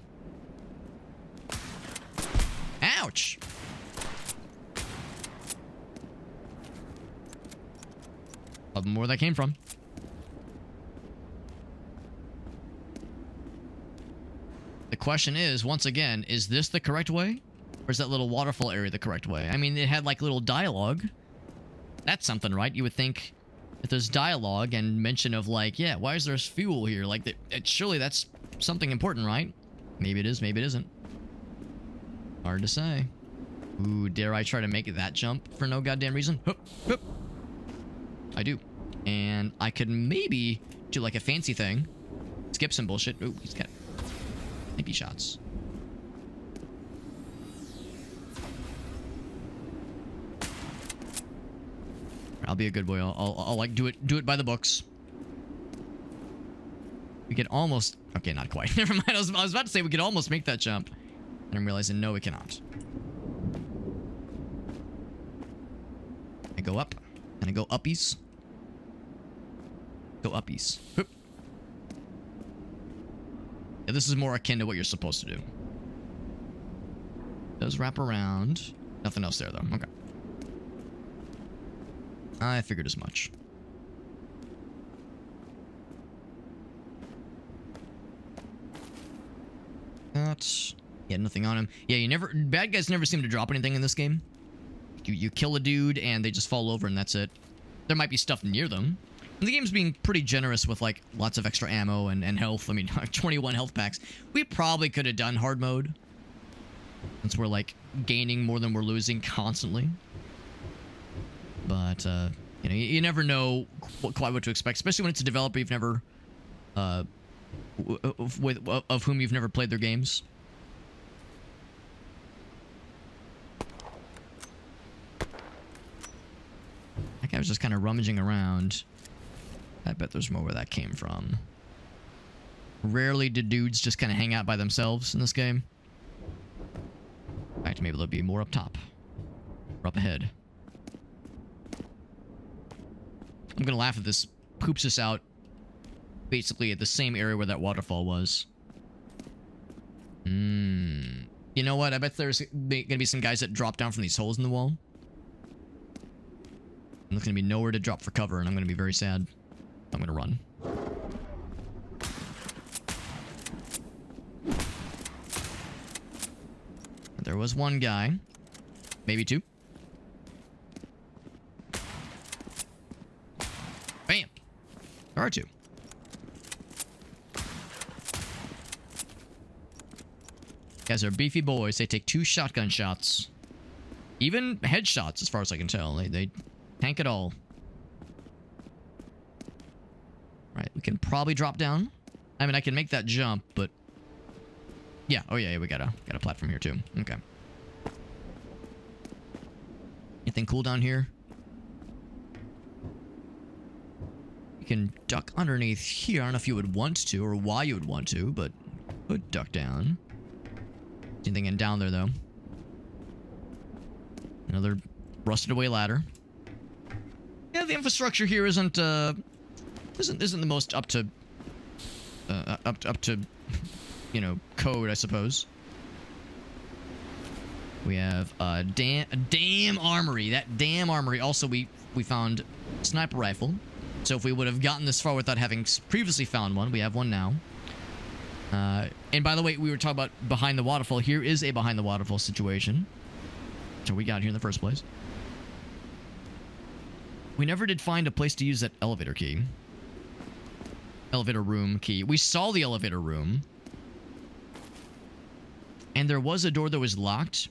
[SPEAKER 1] Ouch! Love more where that came from. The question is, once again, is this the correct way? Or is that little waterfall area the correct way? I mean, it had like little dialogue. That's something, right? You would think if there's dialogue and mention of like, yeah, why is there fuel here? Like, surely that's something important, right? Maybe it is, maybe it isn't. Hard to say. Ooh, dare I try to make that jump for no goddamn reason? Hup, hup. I do. And I could maybe do like a fancy thing. Skip some bullshit. Ooh, he's got snippy shots. I'll be a good boy. I'll like do it by the books. We could almost... Okay, not quite. Never mind. I was about to say we could almost make that jump. And I'm realizing, no, we cannot. I go up. And I go uppies. Go uppies. Hoop. Yeah, this is more akin to what you're supposed to do. Does wrap around. Nothing else there, though. Okay. I figured as much. That's... Yeah, nothing on him. Yeah, you never... Bad guys never seem to drop anything in this game. You kill a dude, and they just fall over, and that's it. There might be stuff near them. And the game's being pretty generous with, like, lots of extra ammo and health. I mean, 21 health packs. We probably could have done hard mode. Since we're, like, gaining more than we're losing constantly. But, you know, you never know quite what to expect. Especially when it's a developer you've never... of whom you've never played their games. That guy was just kind of rummaging around. I bet there's more where that came from. Rarely do dudes just kind of hang out by themselves in this game. In fact, maybe there'll be more up top. Or up ahead. I'm gonna laugh if this poops us out basically at the same area where that waterfall was. You know what? I bet there's gonna be some guys that drop down from these holes in the wall. And there's gonna be nowhere to drop for cover, and I'm gonna be very sad. I'm gonna run. There was one guy. Maybe two. Bam! There are two. Guys are beefy boys. They take 2 shotgun shots. Even headshots, as far as I can tell. They tank it all. Right, we can probably drop down. I mean, I can make that jump, but... Yeah, oh yeah, we got a platform here too. Okay. Anything cool down here? You can duck underneath here. I don't know if you would want to or why you would want to, but could duck down. Anything in down there though? Another rusted away ladder. Yeah, the infrastructure here isn't the most up to you know, code, I suppose. We have a damn armory. That damn armory. Also, we found a sniper rifle. So if we would have gotten this far without having previously found one, we have one now. And by the way, we were talking about behind the waterfall. Here is a behind the waterfall situation. So we got here in the first place. We never did find a place to use that elevator key. Elevator room key. We saw the elevator room. And there was a door that was locked.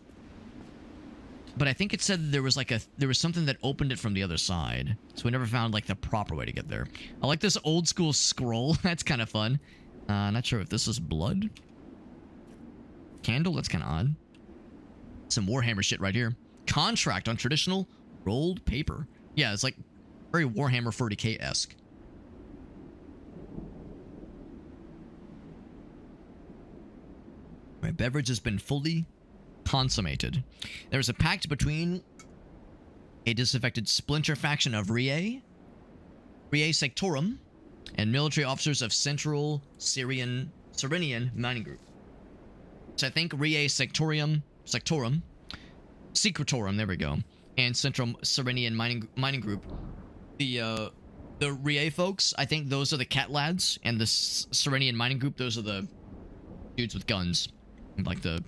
[SPEAKER 1] But I think it said there was like there was something that opened it from the other side. So we never found like the proper way to get there. I like this old school scroll. That's kind of fun. Not sure if this is blood. Candle? That's kind of odd. Some Warhammer shit right here. Contract on traditional rolled paper. Yeah, it's like very Warhammer 40k-esque. My beverage has been fully consummated. There is a pact between a disaffected splinter faction of Rie Sectorum, and military officers of Central Cyrenian Mining Group. So I think Rie Sectorum, Secretorum, there we go, and Central Cyrenian Mining Group. The Rie folks, I think those are the cat lads, and the Cyrenian Mining Group, those are the dudes with guns, like the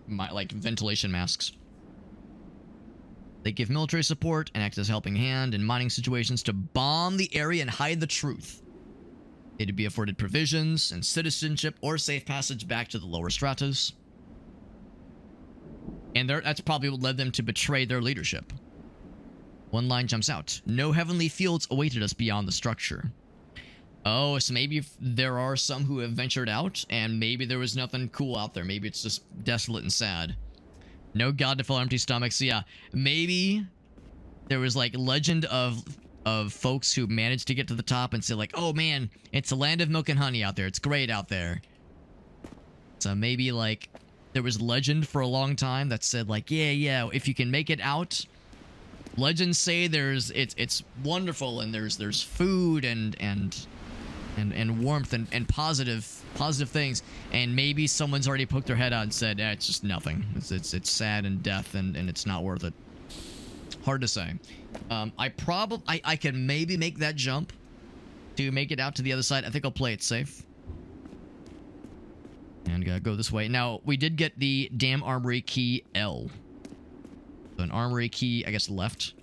[SPEAKER 1] like ventilation masks. They give military support and act as a helping hand in mining situations to bomb the area and hide the truth. They'd be afforded provisions and citizenship or safe passage back to the lower stratas. And that's probably what led them to betray their leadership. One line jumps out. No heavenly fields awaited us beyond the structure. Oh, so maybe there are some who have ventured out, and maybe there was nothing cool out there. Maybe it's just desolate and sad. No god to fill empty stomachs. Yeah, maybe there was like legend of folks who managed to get to the top and say like, oh man, it's a land of milk and honey out there. It's great out there. So maybe like there was legend for a long time that said like, yeah, if you can make it out, legends say it's wonderful and there's food and warmth and positive things, and maybe someone's already poked their head out and said, it's just nothing. It's sad and death and it's not worth it. Hard to say. I can maybe make that jump to make it out to the other side. I think I'll play it safe. And go this way. Now, we did get the damn armory key L. So an armory key, I guess, left.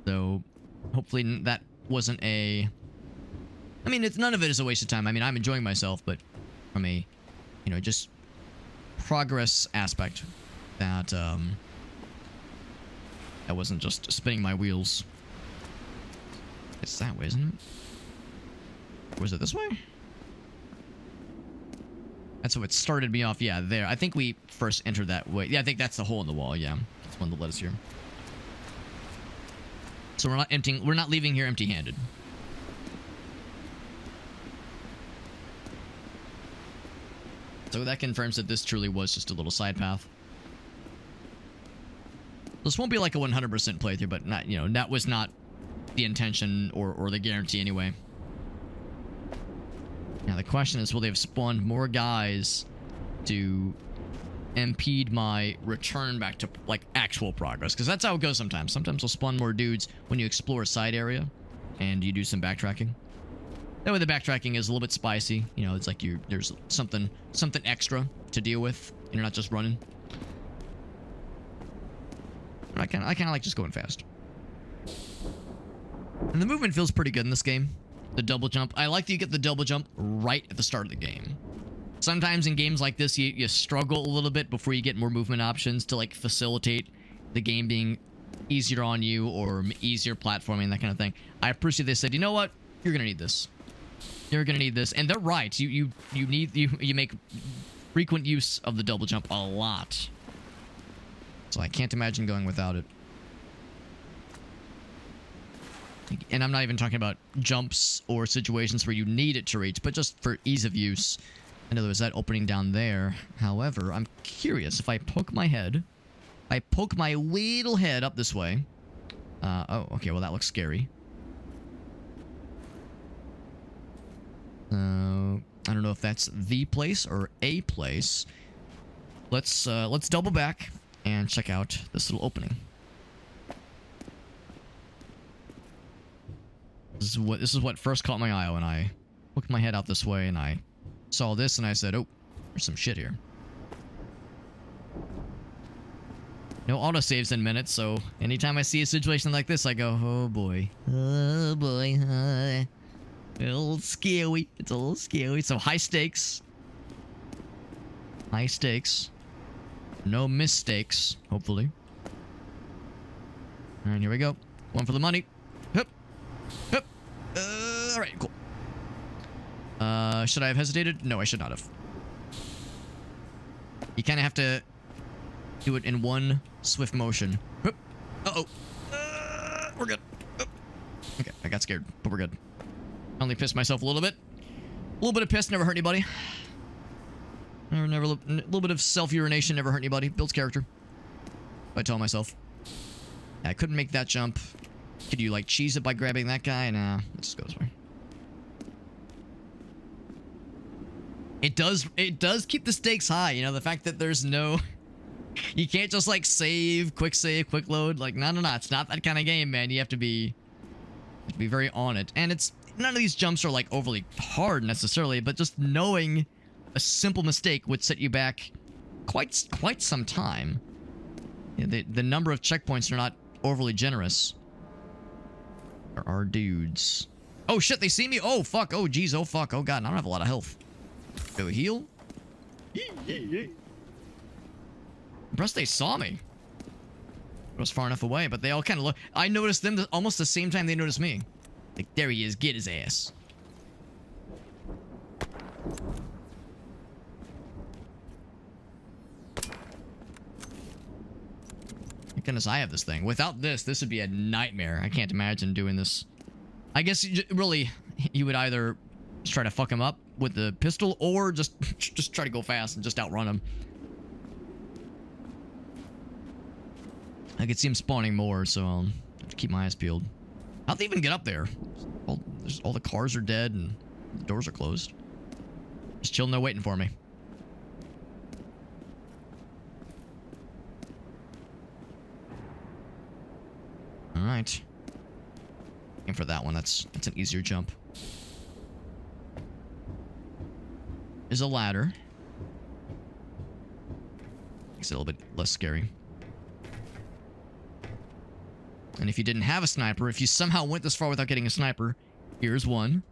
[SPEAKER 1] So hopefully that wasn't a... I mean, none of it is a waste of time. I mean, I'm enjoying myself, but from a, just progress aspect, that that wasn't just spinning my wheels. It's that way, isn't it? Or was it this way? That's what started me off. Yeah, there. I think we first entered that way. Yeah, I think that's the hole in the wall. Yeah, that's one that led us here. So we're not leaving here empty-handed. So that confirms that this truly was just a little side path. This won't be like a 100% playthrough, but not, that was not the intention or the guarantee anyway. Now the question is, will they have spawned more guys to impede my return back to like actual progress? Because that's how it goes sometimes. Sometimes they'll spawn more dudes when you explore a side area and you do some backtracking. That way the backtracking is a little bit spicy. You know, it's like there's something extra to deal with. And you're not just running. I kind of like just going fast. And the movement feels pretty good in this game. The double jump. I like that you get the double jump right at the start of the game. Sometimes in games like this, you struggle a little bit before you get more movement options to like facilitate the game being easier on you or easier platforming, that kind of thing. I appreciate they said, you know what? You're gonna need this. You're gonna need this, and they're right. You make frequent use of the double jump a lot. So I can't imagine going without it. And I'm not even talking about jumps or situations where you need it to reach, but just for ease of use. I know there was that opening down there. However, I'm curious if I poke my head. I poke my little head up this way. Oh, okay, well that looks scary. I don't know if that's the place or a place. Let's double back and check out this little opening. This is what first caught my eye when I poked my head out this way and I saw this and I said, oh, there's some shit here. No autosaves in minutes, so anytime I see a situation like this, I go, oh boy. Oh boy. A little scary. It's a little scary. So high stakes. High stakes. No mistakes, hopefully. Alright, here we go. One for the money. Hup. Hup. Alright, cool. Should I have hesitated? No, I should not have. You kind of have to do it in one swift motion. Hup. Uh-oh. We're good. Hup. Okay, I got scared, but we're good. I only pissed myself a little bit. A little bit of piss never hurt anybody. A little bit of self-urination never hurt anybody. Builds character. I tell myself. Yeah, I couldn't make that jump. Could you, like, cheese it by grabbing that guy? Nah, let's just go this way. It does keep the stakes high, you know, the fact that there's no... You can't just, like, save, quick load. Like, no. It's not that kind of game, man. You have to be very on it. And it's... None of these jumps are, like, overly hard, necessarily, but just knowing a simple mistake would set you back quite some time. Yeah, the number of checkpoints are not overly generous. There are dudes. Oh, shit, they see me? Oh, fuck. Oh, geez. Oh, fuck. Oh, God. I don't have a lot of health. Go heal. Impressed they saw me. I was far enough away, but they all kind of look... I noticed them almost the same time they noticed me. Like, there he is. Get his ass. Thank goodness I have this thing. Without this would be a nightmare. I can't imagine doing this. I guess, really, you would either just try to fuck him up with the pistol or just try to go fast and just outrun him. I could see him spawning more, so I'll have to keep my eyes peeled. How'd they even get up there? All the cars are dead and the doors are closed. Just chilling there waiting for me. Alright. Aim for that one. That's an easier jump. Is a ladder. Makes it a little bit less scary. And if you didn't have a sniper, if you somehow went this far without getting a sniper, here's one.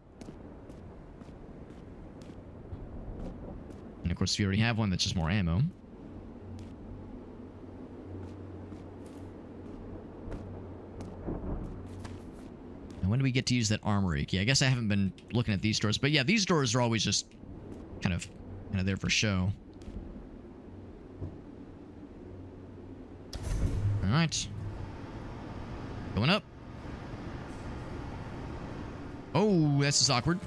[SPEAKER 1] And of course, if you already have one, that's just more ammo. And when do we get to use that armory key? I guess I haven't been looking at these doors, but yeah, these doors are always just kind of there for show. All right. Going up. Oh, this is awkward.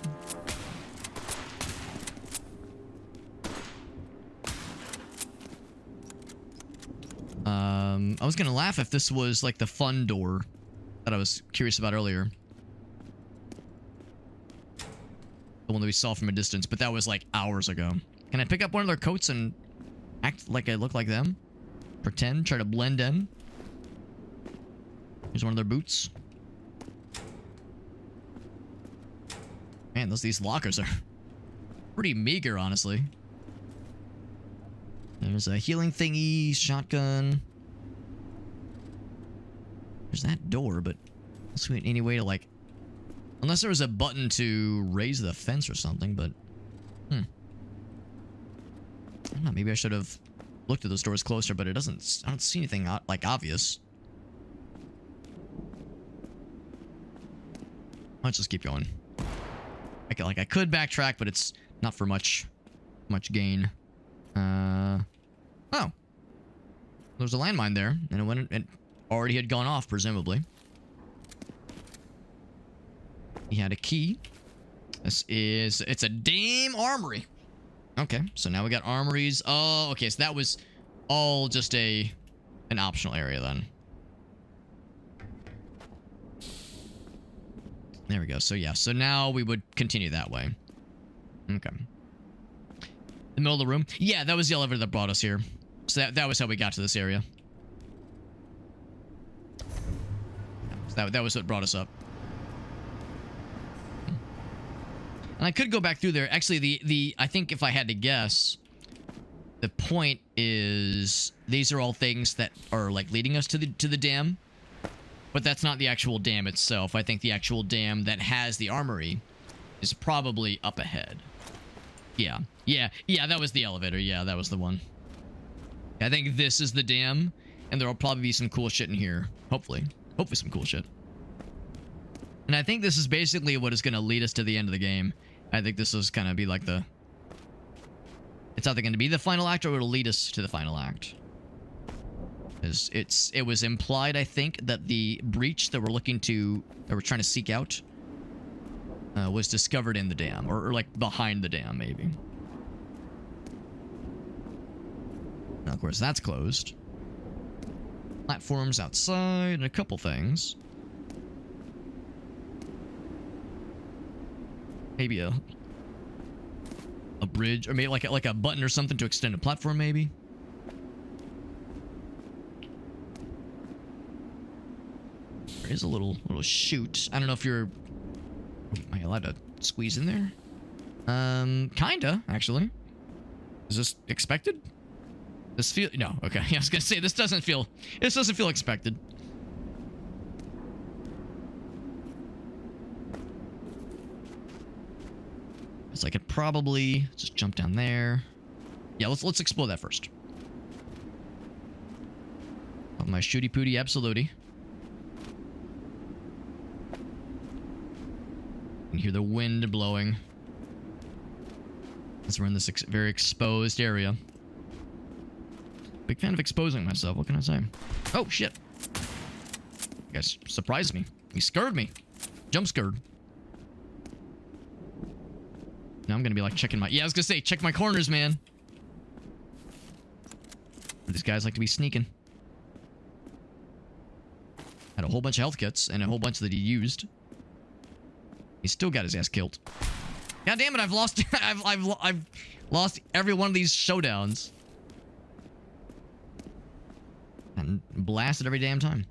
[SPEAKER 1] I was gonna laugh if this was like the fun door that I was curious about earlier. The one that we saw from a distance, but that was like hours ago. Can I pick up one of their coats and act like I look like them? Pretend, try to blend in. Here's one of their boots. Man, these lockers are pretty meager, honestly. There's a healing thingy, shotgun. There's that door, but let's see any way to like... Unless there was a button to raise the fence or something, but... I don't know, maybe I should have looked at those doors closer, but it doesn't... I don't see anything, like, obvious. Let's just keep going. I could backtrack, but it's not for much gain. Oh. There's a landmine there, and it already had gone off, presumably. He had a key. It's a damn armory. Okay, so now we got armories. Oh, okay, so that was all just an optional area then. There we go. So yeah, so now we would continue that way. Okay. The middle of the room. Yeah, that was the elevator that brought us here. So that was how we got to this area. That was what brought us up. And I could go back through there. Actually, I think if I had to guess, the point is these are all things that are like leading us to the dam. But that's not the actual dam itself. I think the actual dam that has the armory is probably up ahead. Yeah, that was the elevator. Yeah, that was the one. I think this is the dam, and there will probably be some cool shit in here. Hopefully some cool shit. And I think this is basically what is going to lead us to the end of the game. I think this is going to be like the... It's either going to be the final act or it'll lead us to the final act. It was implied, I think, that the breach that we're trying to seek out was discovered in the dam, or like behind the dam, maybe. Now, of course, that's closed. Platforms outside, and a couple things. Maybe a bridge, or maybe like a button or something to extend a platform, maybe. There is a little chute. I don't know if you're... Am I allowed to squeeze in there? Kinda, actually. Is this expected? This feel... No, okay. I was gonna say, this doesn't feel expected. So I could probably just jump down there. Yeah, let's explore that first. Oh, my shooty pooty absolutely. You can hear the wind blowing. As we're in this very exposed area. Big fan of exposing myself, what can I say? Oh, shit. You guys surprised me. You scared me. Jump scared. Now I'm gonna be like checking my... Yeah, I was gonna say, check my corners, man. These guys like to be sneaking. Had a whole bunch of health kits and a whole bunch that he used. He still got his ass killed. God damn it! I've lost. I've lost every one of these showdowns. And blasted every damn time.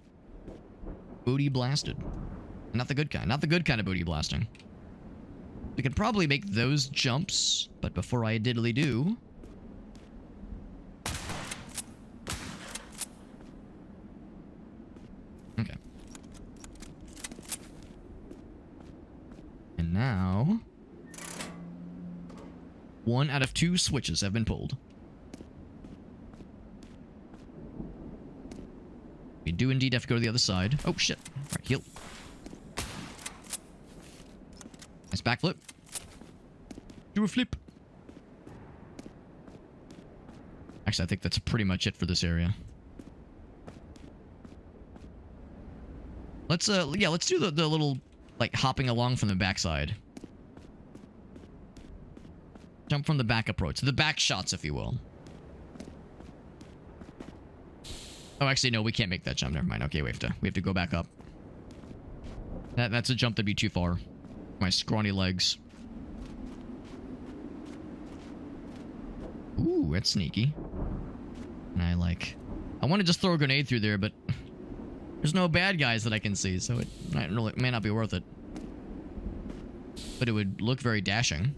[SPEAKER 1] Booty blasted. Not the good kind. Not the good kind of booty blasting. We could probably make those jumps, but before I diddly do... Okay. And now... 1 out of 2 switches have been pulled. We do indeed have to go to the other side. Oh, shit. Alright, heal. Nice backflip. Do a flip. Actually, I think that's pretty much it for this area. Let's yeah, let's do the little like hopping along from the backside. Jump from the back approach, the back shots, if you will. Oh, actually, no, we can't make that jump. Never mind. Okay, we have to go back up. That's a jump that'd be too far. My scrawny legs. Ooh, that's sneaky. And I want to just throw a grenade through there, but there's no bad guys that I can see, so it may not be worth it. But it would look very dashing.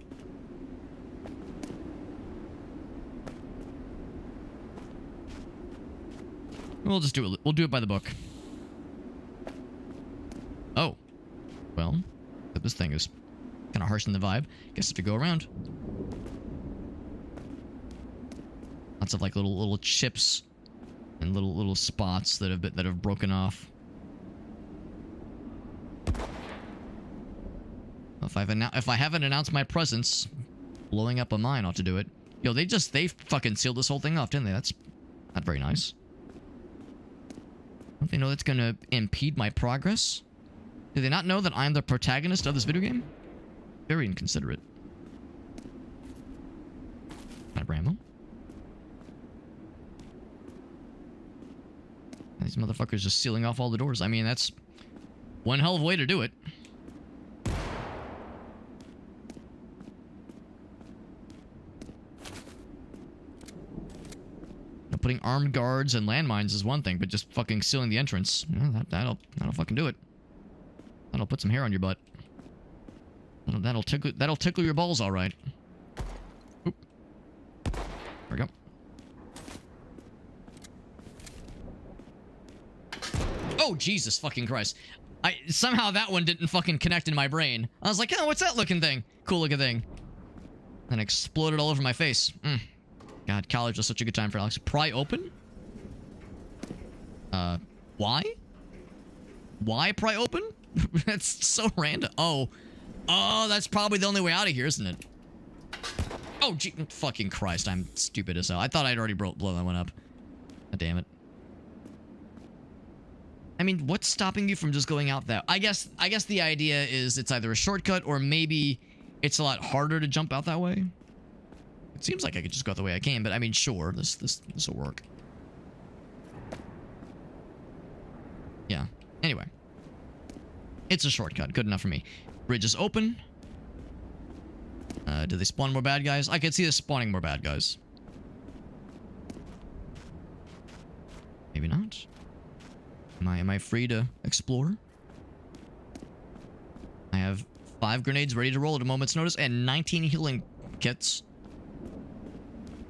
[SPEAKER 1] We'll just do it. We'll do it by the book. Oh. Well, this thing is kind of harsh in the vibe. Guess I have to go around. Lots of like little chips and little spots that have broken off. If I haven't announced my presence, blowing up a mine ought to do it. Yo, they fucking sealed this whole thing off, didn't they? That's not very nice. Don't they know that's gonna impede my progress? Do they not know that I'm the protagonist of this video game? Very inconsiderate. Kind of ammo. These motherfuckers just sealing off all the doors. I mean, that's one hell of a way to do it. Putting armed guards and landmines is one thing, but just fucking sealing the entrance, that'll fucking do it. That'll put some hair on your butt. That'll tickle your balls, all right. Oop. There we go. Oh, Jesus fucking Christ. Somehow that one didn't fucking connect in my brain. I was like, oh, what's that looking thing? Cool looking thing. Then exploded all over my face. God, college was such a good time for Alex. Pry open? Why? Why pry open? That's so random. Oh, that's probably the only way out of here, isn't it? Oh, gee, fucking Christ, I'm stupid as hell. I thought I'd already blown that one up. God damn it. I mean, what's stopping you from just going out that? I guess the idea is it's either a shortcut or maybe it's a lot harder to jump out that way. It seems like I could just go out the way I came, but I mean, sure, this will work. Yeah. Anyway. It's a shortcut. Good enough for me. Bridge is open. Do they spawn more bad guys? I could see this spawning more bad guys. Maybe not. Am I free to explore? I have 5 grenades ready to roll at a moment's notice and 19 healing kits.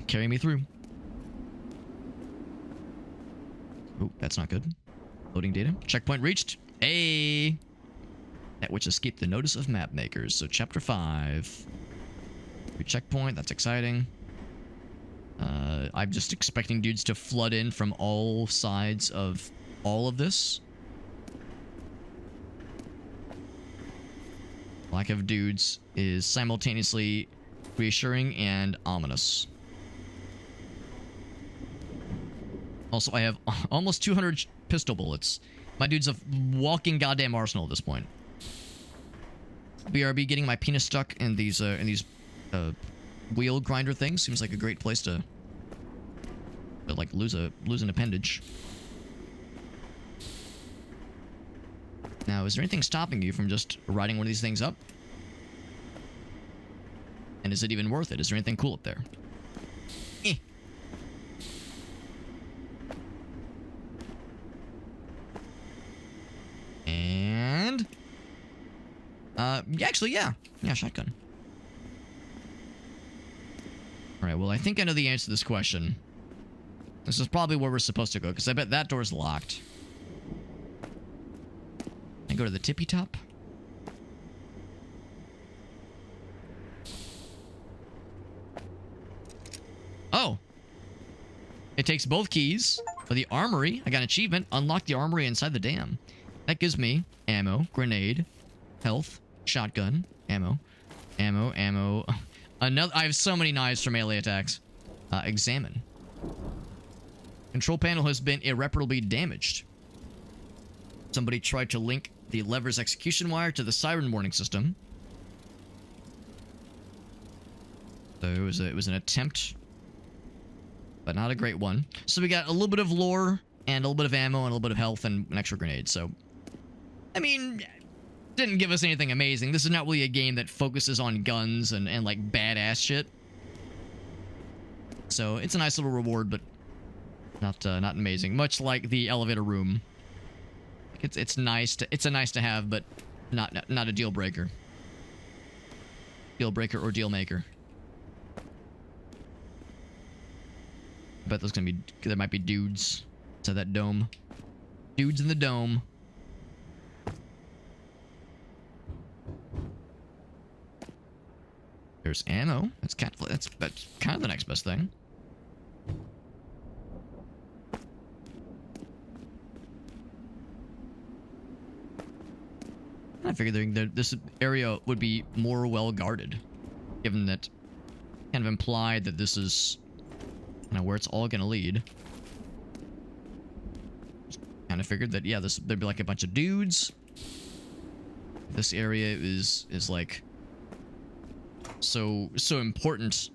[SPEAKER 1] Carry me through. Oh, that's not good. Loading data. Checkpoint reached. Hey! That which escaped the notice of map makers. So chapter 5. New checkpoint. That's exciting. I'm just expecting dudes to flood in from all sides of all of this. Lack of dudes is simultaneously reassuring and ominous. Also, I have almost 200 pistol bullets. My dude's a walking goddamn arsenal at this point. BRB getting my penis stuck in these wheel grinder things seems like a great place to like lose an appendage. Now, is there anything stopping you from just riding one of these things up? And is it even worth it? Is there anything cool up there? Eh. And actually, yeah, shotgun. All right, well, I think I know the answer to this question. This is probably where we're supposed to go, because I bet that door's locked. I go to the tippy top. Oh. It takes both keys for the armory. I got an achievement. Unlock the armory inside the dam. That gives me ammo, grenade, health, shotgun, ammo. Another. I have so many knives for melee attacks. Examine. Control panel has been irreparably damaged. Somebody tried to link the lever's execution wire to the siren warning system. So it was an attempt, but not a great one. So we got a little bit of lore and a little bit of ammo and a little bit of health and an extra grenade. So, I mean, didn't give us anything amazing. This is not really a game that focuses on guns and like badass shit. So it's a nice little reward, but not amazing. Much like the elevator room. It's nice to nice to have, but not a deal breaker. Deal breaker or deal maker. I bet there might be dudes inside that dome. Dudes in the dome. There's ammo. That's kind of the next best thing. I figured that this area would be more well guarded, given that kind of implied that this is kind of where it's all gonna lead. Kind of figured that yeah, there'd be like a bunch of dudes. This area is like so important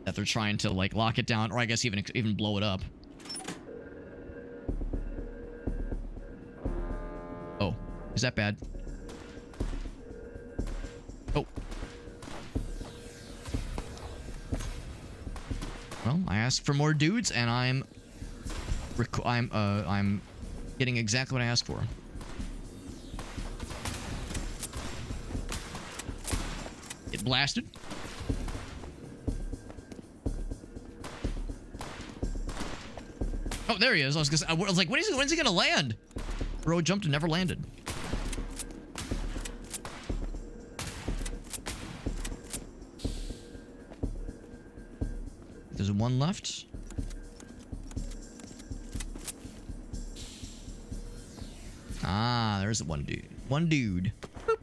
[SPEAKER 1] that they're trying to like lock it down, or I guess even blow it up. Oh, is that bad? Oh. Well, I asked for more dudes, and I'm getting exactly what I asked for. Get blasted. Oh, there he is. I was like, when's he gonna land? Bro jumped and never landed. There's one left. Ah, there's the one dude. One dude. Boop.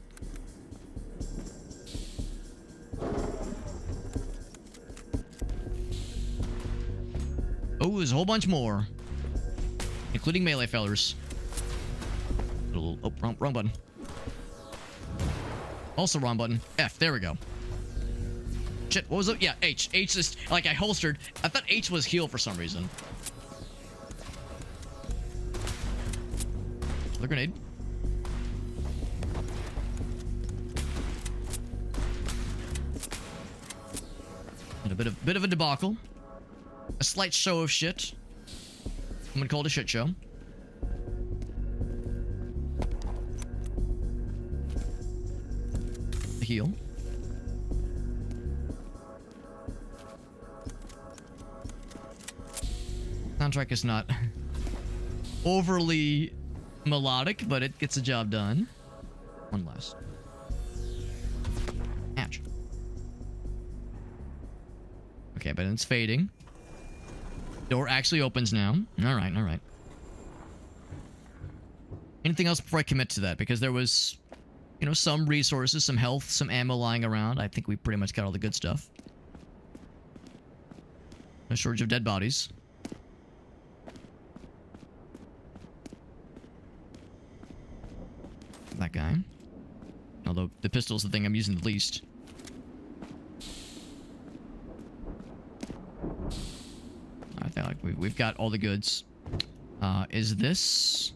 [SPEAKER 1] Oh, there's a whole bunch more. Including melee fellers. Oh, wrong button. Also wrong button. F, there we go. Shit, what was it? Yeah, H. H is, like, I holstered. I thought H was heal for some reason. Another grenade. And a bit of a debacle. A slight show of shit. I'm gonna call it a shit show. A heal. Soundtrack is not overly melodic, but it gets the job done. One last. Ouch. Okay, but it's fading. Door actually opens now. Alright, alright. Anything else before I commit to that? Because there was, you know, some resources, some health, some ammo lying around. I think we pretty much got all the good stuff. No shortage of dead bodies. That guy. Although the pistol's the thing I'm using the least. I feel like we've got all the goods. Is this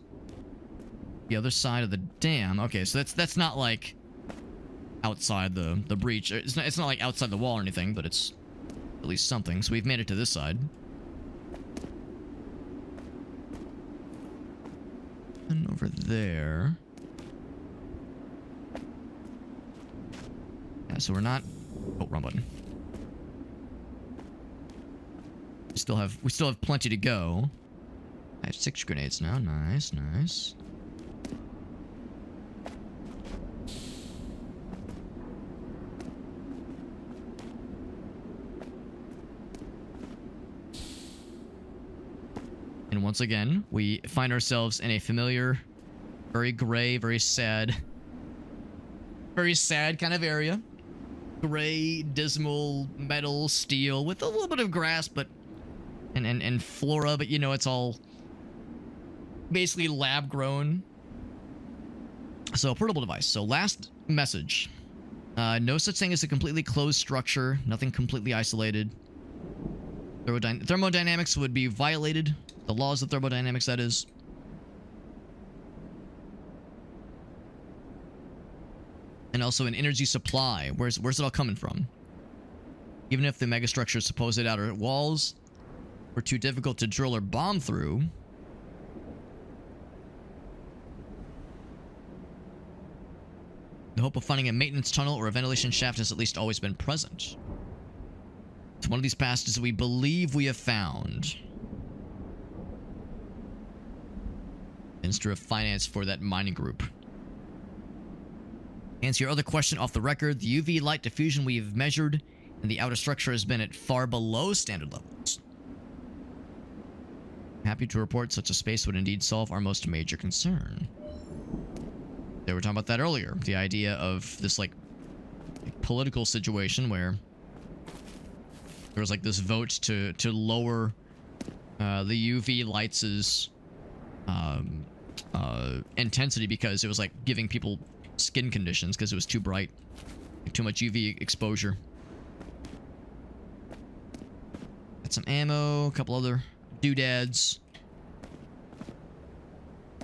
[SPEAKER 1] the other side of the dam? Okay, so that's not like outside the breach. It's not like outside the wall or anything, but it's at least something. So we've made it to this side. And over there. Yeah, so we're not. Oh, wrong button. We still have plenty to go. I have 6 grenades now. Nice, nice. And once again, we find ourselves in a familiar, very gray, very sad kind of area. Gray, dismal, metal, steel, with a little bit of grass, but and flora, but you know, it's all basically lab grown. So, portable device. So, last message. No such thing as a completely closed structure. Nothing completely isolated. Thermodynamics would be violated. The laws of thermodynamics, that is. And also an energy supply. Where's it all coming from? Even if the megastructure's supposed outer walls, were too difficult to drill or bomb through. The hope of finding a maintenance tunnel or a ventilation shaft has at least always been present. It's one of these passages that we believe we have found. Minister of Finance for that mining group. Answer your other question off the record. The UV light diffusion we have measured in the outer structure has been at far below standard levels. Happy to report such a space would indeed solve our most major concern. They were talking about that earlier. The idea of this, like political situation where there was, like, this vote to lower the UV lights' intensity because it was, like, giving people skin conditions because it was too bright. Like, too much UV exposure. Got some ammo, a couple other doodads.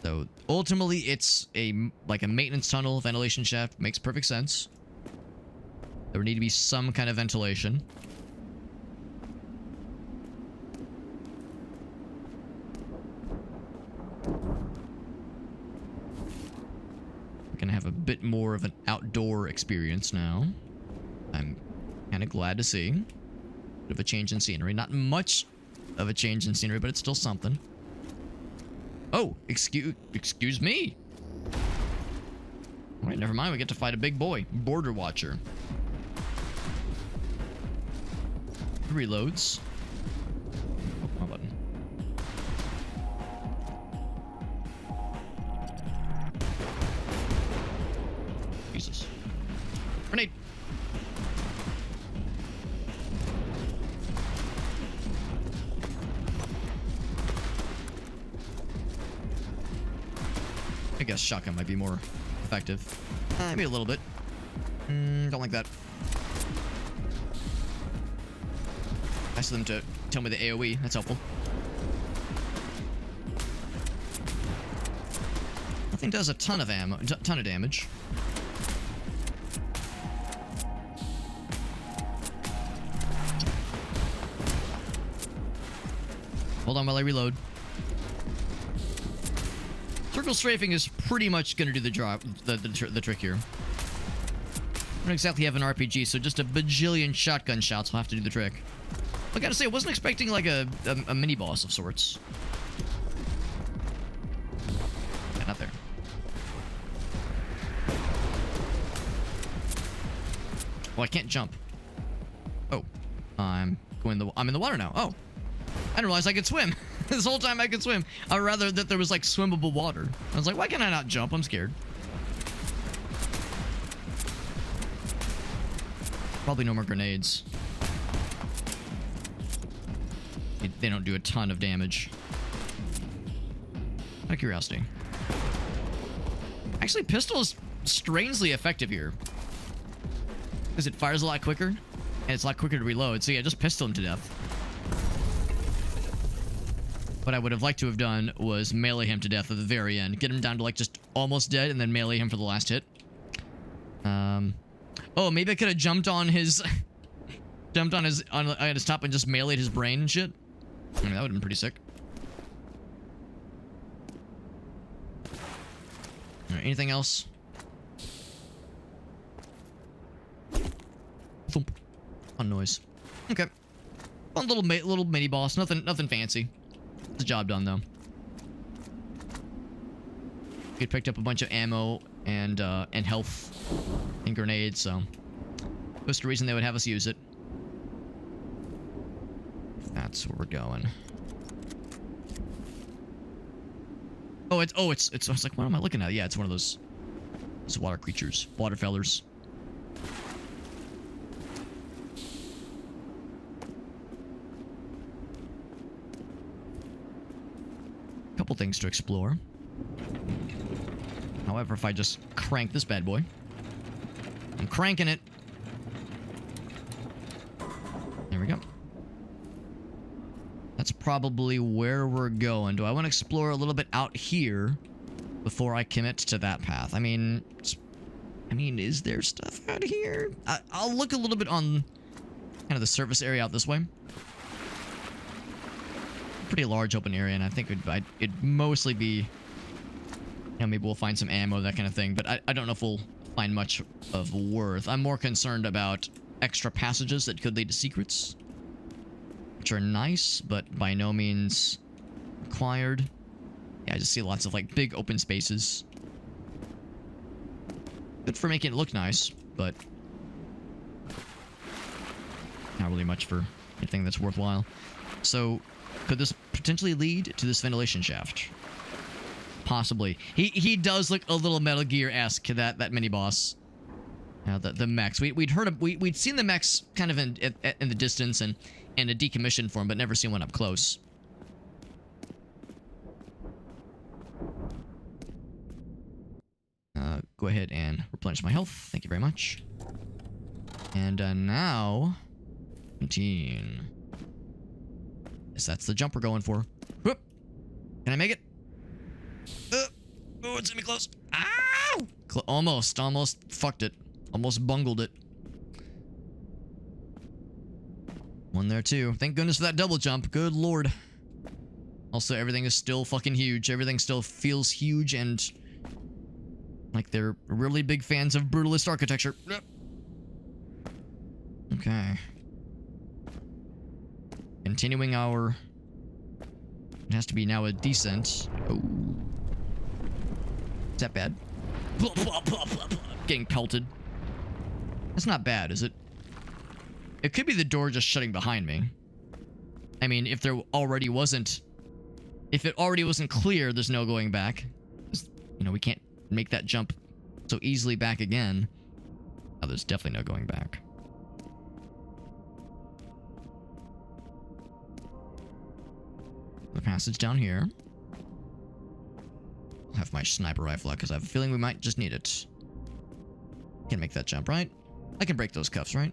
[SPEAKER 1] So ultimately, it's like a maintenance tunnel, ventilation shaft. Makes perfect sense. There would need to be some kind of ventilation. We're gonna have a bit more of an outdoor experience now. I'm kind of glad to see. Bit of a change in scenery. Not much of a change in scenery, but it's still something. Oh, excuse me. Alright, never mind. We get to fight a big boy. Border Watcher. Reloads. Oh, my button. Jesus. Grenade. I guess shotgun might be more effective. Maybe a little bit. Don't like that. Nice of them to tell me the AoE. That's helpful. Nothing does a ton of ammo, ton of damage. Hold on while I reload. Circle strafing is pretty much going to do the job, the trick here. I don't exactly have an RPG, so just a bajillion shotgun shots will have to do the trick. I gotta say, I wasn't expecting like a mini-boss of sorts. Yeah, not there. Well, I can't jump. Oh. I'm in the water now. Oh. I didn't realize I could swim. This whole time I could swim. I'd rather that there was, like, swimmable water. I was like, why can I not jump? I'm scared. Probably no more grenades. They don't do a ton of damage. Out of curiosity. Actually, pistol is strangely effective here. Because it fires a lot quicker. And it's a lot quicker to reload. So yeah, just pistol him to death. What I would have liked to have done was melee him to death at the very end. Get him down to, like, just almost dead, and then melee him for the last hit. Oh, maybe I could have jumped on his... jumped on his top and just meleeed his brain and shit. I mean, that would have been pretty sick. Alright, anything else? Thump. Fun noise. Okay. Fun little mini boss. Nothing fancy. The job done though. We picked up a bunch of ammo and health and grenades, so that's the reason they would have us use it. That's where we're going. Oh, it's I was like, what am I looking at? Yeah, it's one of those water creatures, water fellers. Couple things to explore. However, if I just crank this bad boy, I'm cranking it. There we go. That's probably where we're going. Do I want to explore a little bit out here before I commit to that path? I mean, is there stuff out here? I'll look a little bit on kind of the surface area out this way. pretty large open area, and I think it'd mostly be, you know, maybe we'll find some ammo, that kind of thing, but I don't know if we'll find much of worth. I'm more concerned about extra passages that could lead to secrets, which are nice, but by no means required. Yeah, I just see lots of, like, big open spaces. Good for making it look nice, but not really much for anything that's worthwhile. So, could this potentially lead to this ventilation shaft? Possibly. He does look a little Metal Gear-esque, that mini-boss. The mechs. We'd seen the mechs kind of in the distance and in a decommissioned form, but never seen one up close. Go ahead and replenish my health. Thank you very much. And now... 17. Yes, that's the jump we're going for. Whoop! Can I make it? Oh, it's gonna be close. Ow! Almost fucked it. Almost bungled it. One there too. Thank goodness for that double jump. Good lord. Also, everything is still fucking huge. Everything still feels huge and like they're really big fans of brutalist architecture. Okay. Continuing our... It has to be now a descent. Oh. Is that bad? Getting pelted. That's not bad, is it? It could be the door just shutting behind me. I mean, if there already wasn't... If it already wasn't clear, there's no going back. You know, we can't make that jump so easily back again. Oh, there's definitely no going back. The passage down here. I'll have my sniper rifle out because I have a feeling we might just need it. Can't make that jump, right? I can break those cuffs, right?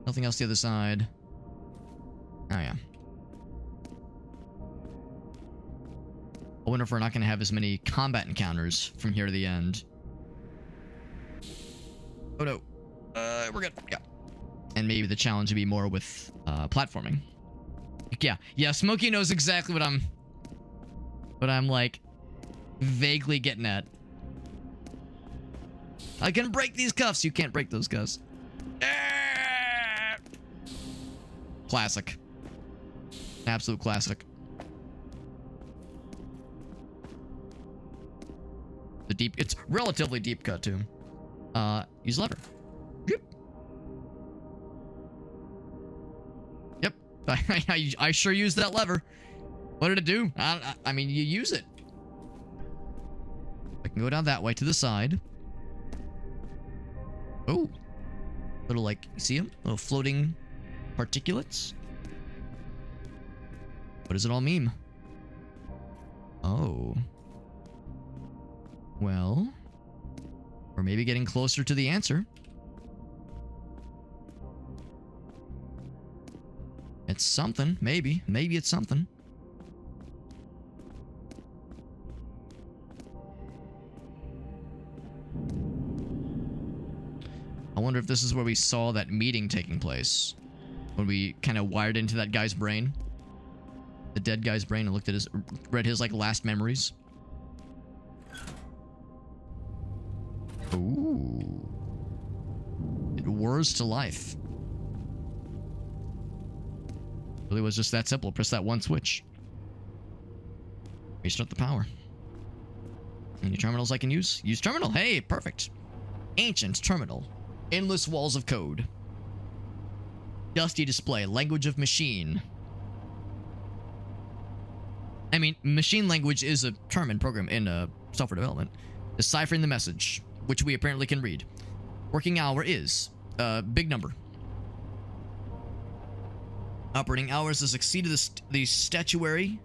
[SPEAKER 1] Nothing else the other side. Oh, yeah. I wonder if we're not going to have as many combat encounters from here to the end. Oh, no. We're good. Yeah. And maybe the challenge would be more with platforming. Yeah, Smokey knows exactly what I'm like vaguely getting at. I can break these cuffs. You can't break those cuffs. Classic. Absolute classic. It's relatively deep cut too. Use lever. Yep. I sure used that lever. What did it do? I mean, you use it. I can go down that way to the side. Oh. Little, like, see them? Little floating particulates. What does it all mean? Oh. Well, we're maybe getting closer to the answer. It's something, maybe. Maybe it's something. I wonder if this is where we saw that meeting taking place. When we kind of wired into that guy's brain. The dead guy's brain and looked at read his, like, last memories. Ooh. It whirs to life. Really was just that simple. Press that one switch. Restart the power. Any terminals I can use? Use terminal. Hey, perfect. Ancient terminal. Endless walls of code. Dusty display. Language of machine. I mean, machine language is a term in software development. Deciphering the message, which we apparently can read. Working hour is big number. Operating hours has exceeded the statuary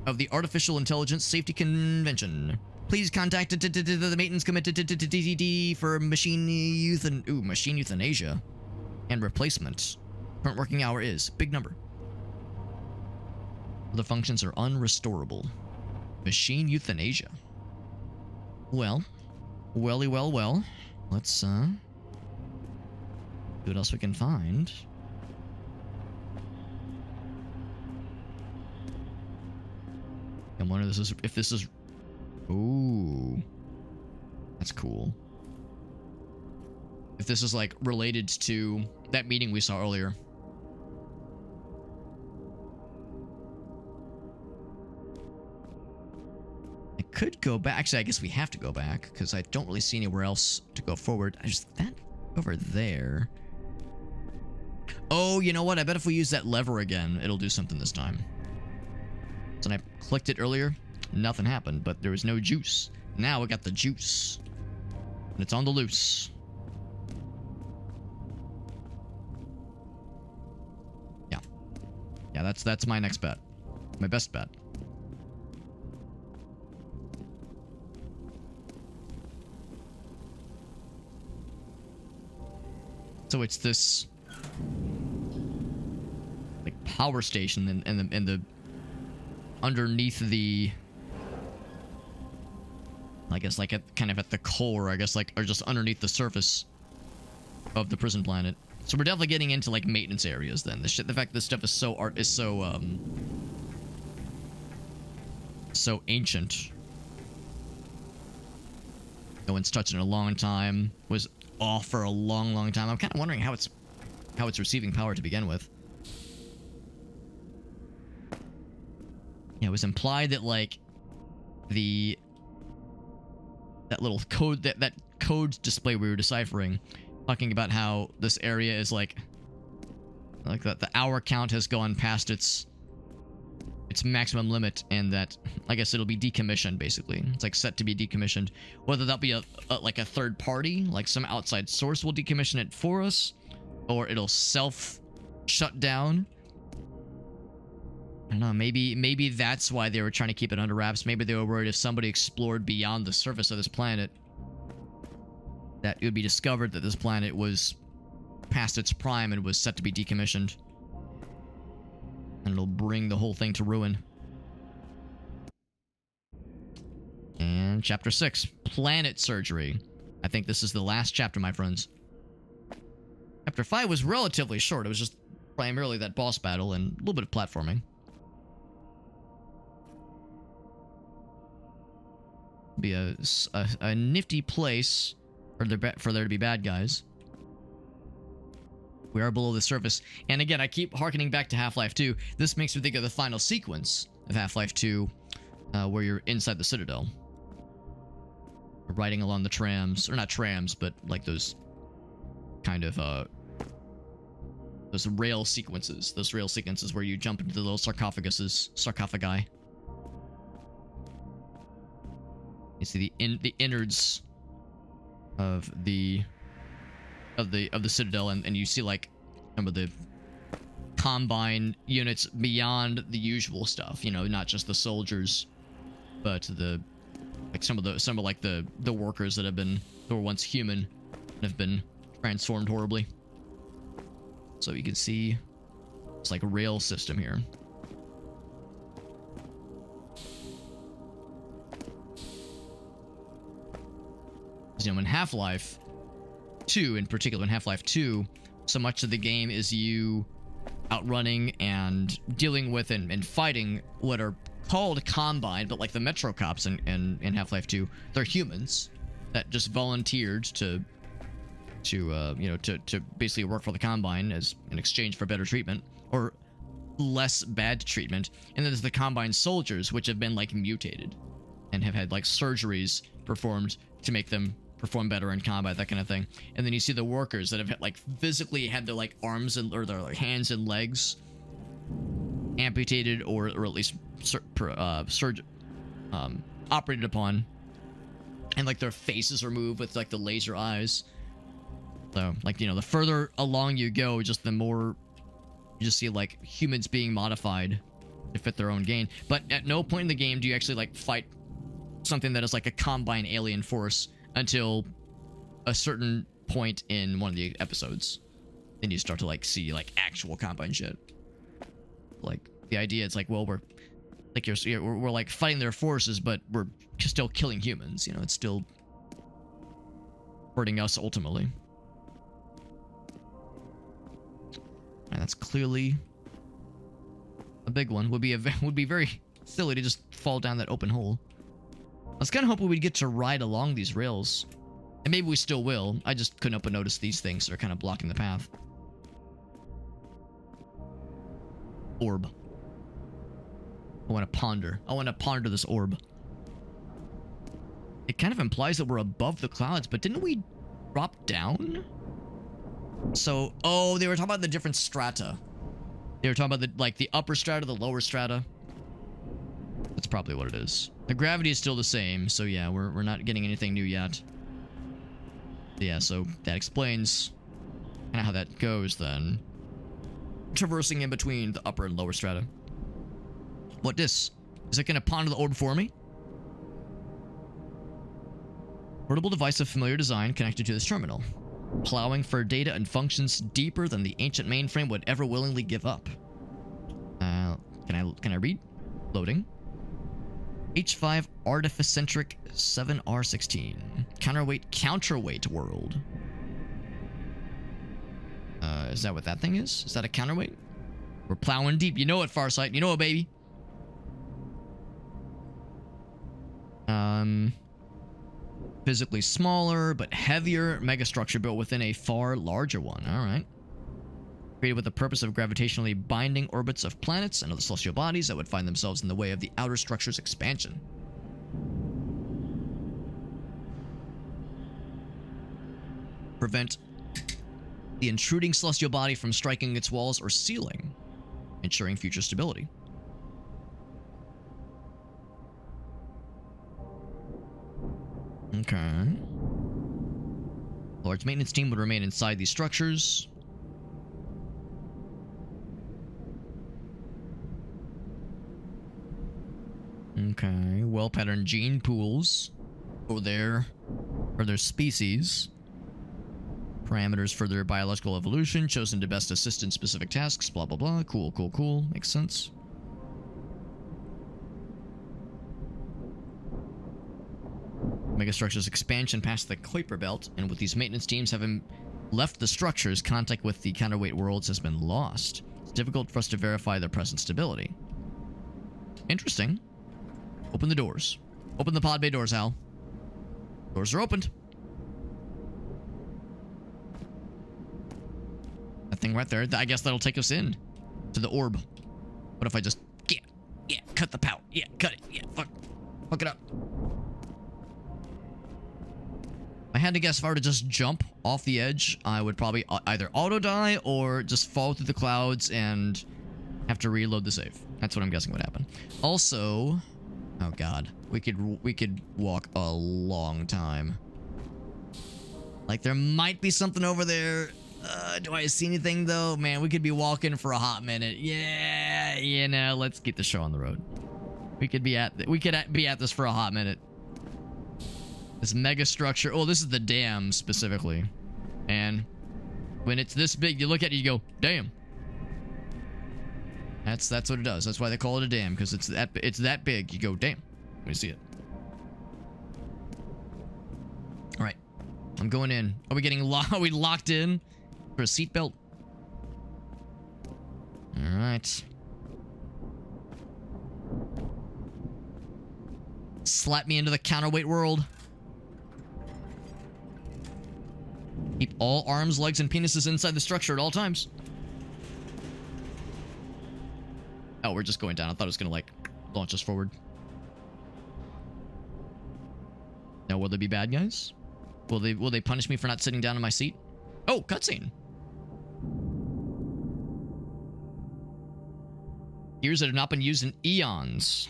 [SPEAKER 1] of the Artificial Intelligence Safety Convention. Please contact the maintenance committee for machine euthanasia and replacement. Current working hour is big number. The functions are unrestorable. Machine euthanasia. Well. Let's see what else we can find. I wonder if this is. Ooh, that's cool. If this is like related to that meeting we saw earlier. I could go back. Actually, I guess we have to go back because I don't really see anywhere else to go forward. That over there. Oh, you know what? I bet if we use that lever again, it'll do something this time. So when I clicked it earlier, nothing happened, but there was no juice. Now we got the juice. And it's on the loose. Yeah. Yeah, that's my next bet. My best bet. So it's this like power station and the underneath the, I guess like kind of at the core, I guess, like, or just underneath the surface of the prison planet. So we're definitely getting into like maintenance areas then. The fact this stuff is so ancient. No one's touched it in a long time. Was off for a long time. I'm kind of wondering how it's receiving power to begin with. Yeah, it was implied that like that little code that code display we were deciphering, talking about how this area is like that the hour count has gone past its maximum limit, and that I guess it'll be decommissioned. Basically, it's like set to be decommissioned. Whether that be like a third party, like some outside source will decommission it for us, or it'll self shut down. I don't know. Maybe that's why they were trying to keep it under wraps. Maybe they were worried if somebody explored beyond the surface of this planet, that it would be discovered that this planet was past its prime and was set to be decommissioned. And it'll bring the whole thing to ruin. And chapter 6, Planet Surgery. I think this is the last chapter, my friends. Chapter 5 was relatively short. It was just primarily that boss battle and a little bit of platforming. Be a nifty place for there to be bad guys. We are below the surface. And again, I keep harkening back to Half-Life 2. This makes me think of the final sequence of Half-Life 2, where you're inside the Citadel. Riding along the trams. Or not trams, but like those kind of, those rail sequences. Those rail sequences where you jump into the little sarcophagi. You see the innards of the Citadel, and you see like some of the Combine units beyond the usual stuff, you know, not just the soldiers, but some of the workers that were once human and have been transformed horribly. So you can see it's like a rail system here. You know, in Half-Life 2, in particular, in Half-Life 2, so much of the game is you outrunning and dealing with and fighting what are called Combine, but like the Metro Cops in Half-Life 2, they're humans that just volunteered to basically work for the Combine as in exchange for better treatment or less bad treatment. And then there's the Combine soldiers, which have been like mutated and have had like surgeries performed to make them perform better in combat, that kind of thing. And then you see the workers that have like physically had their like arms or their like hands and legs amputated or at least operated upon, and like their faces removed with like the laser eyes. So like, you know, the further along you go, just the more you just see like humans being modified to fit their own gain. But at no point in the game do you actually like fight something that is like a Combine alien force until a certain point in one of the episodes. Then you start to like see like actual Combine shit. Like the idea, it's like, well, we're like fighting their forces, but we're still killing humans. You know, it's still hurting us ultimately. And that's clearly a big one. Would be very silly to just fall down that open hole. I was kind of hoping we'd get to ride along these rails. And maybe we still will. I just couldn't help but notice these things that are kind of blocking the path. Orb. I want to ponder. I want to ponder this orb. It kind of implies that we're above the clouds, but didn't we drop down? So, oh, they were talking about the different strata. They were talking about the upper strata, the lower strata. That's probably what it is. The gravity is still the same, so yeah, we're not getting anything new yet. Yeah, so that explains kind of how that goes then. Traversing in between the upper and lower strata. What this? Is it going to ponder the orb for me? Portable device of familiar design connected to this terminal. Plowing for data and functions deeper than the ancient mainframe would ever willingly give up. Can I read? Loading. H5 Artificentric 7R16. Counterweight world. Is that what that thing is? Is that a counterweight? We're plowing deep. You know it, Farsight. You know it, baby. Physically smaller, but heavier megastructure built within a far larger one. Alright. Created with the purpose of gravitationally binding orbits of planets and other celestial bodies that would find themselves in the way of the outer structure's expansion. Prevent the intruding celestial body from striking its walls or ceiling, ensuring future stability. Okay. Large maintenance team would remain inside these structures. Okay. Well-patterned gene pools for their species. Parameters for their biological evolution, chosen to best assist in specific tasks, blah, blah, blah. Cool, cool, cool. Makes sense. Megastructure's expansion past the Kuiper Belt, and with these maintenance teams having left the structures, contact with the counterweight worlds has been lost. It's difficult for us to verify their present stability. Interesting. Open the doors. Open the pod bay doors, Hal. Doors are opened. That thing right there, I guess that'll take us in to the orb. What if I just, yeah, cut the power. Yeah, cut it. Yeah, fuck it up. I had to guess if I were to just jump off the edge, I would probably either auto-die or just fall through the clouds and have to reload the save. That's what I'm guessing would happen. Also, oh god, we could walk a long time. Like, there might be something over there. Do I see anything, though? Man, we could be walking for a hot minute. Yeah, you know, let's get the show on the road. We could be at this for a hot minute. This mega structure. Oh, this is the dam specifically. And when it's this big, you look at it, you go, damn. That's what it does. That's why they call it a dam, because it's that big. You go, damn. Let me see it. All right, I'm going in. Are we getting are we locked in for a seatbelt? All right. Slap me into the counterweight world. Keep all arms, legs, and penises inside the structure at all times. Oh, we're just going down. I thought it was gonna, like, launch us forward. Now, will there be bad guys? Will they punish me for not sitting down in my seat? Oh, cutscene. Gears that have not been used in eons.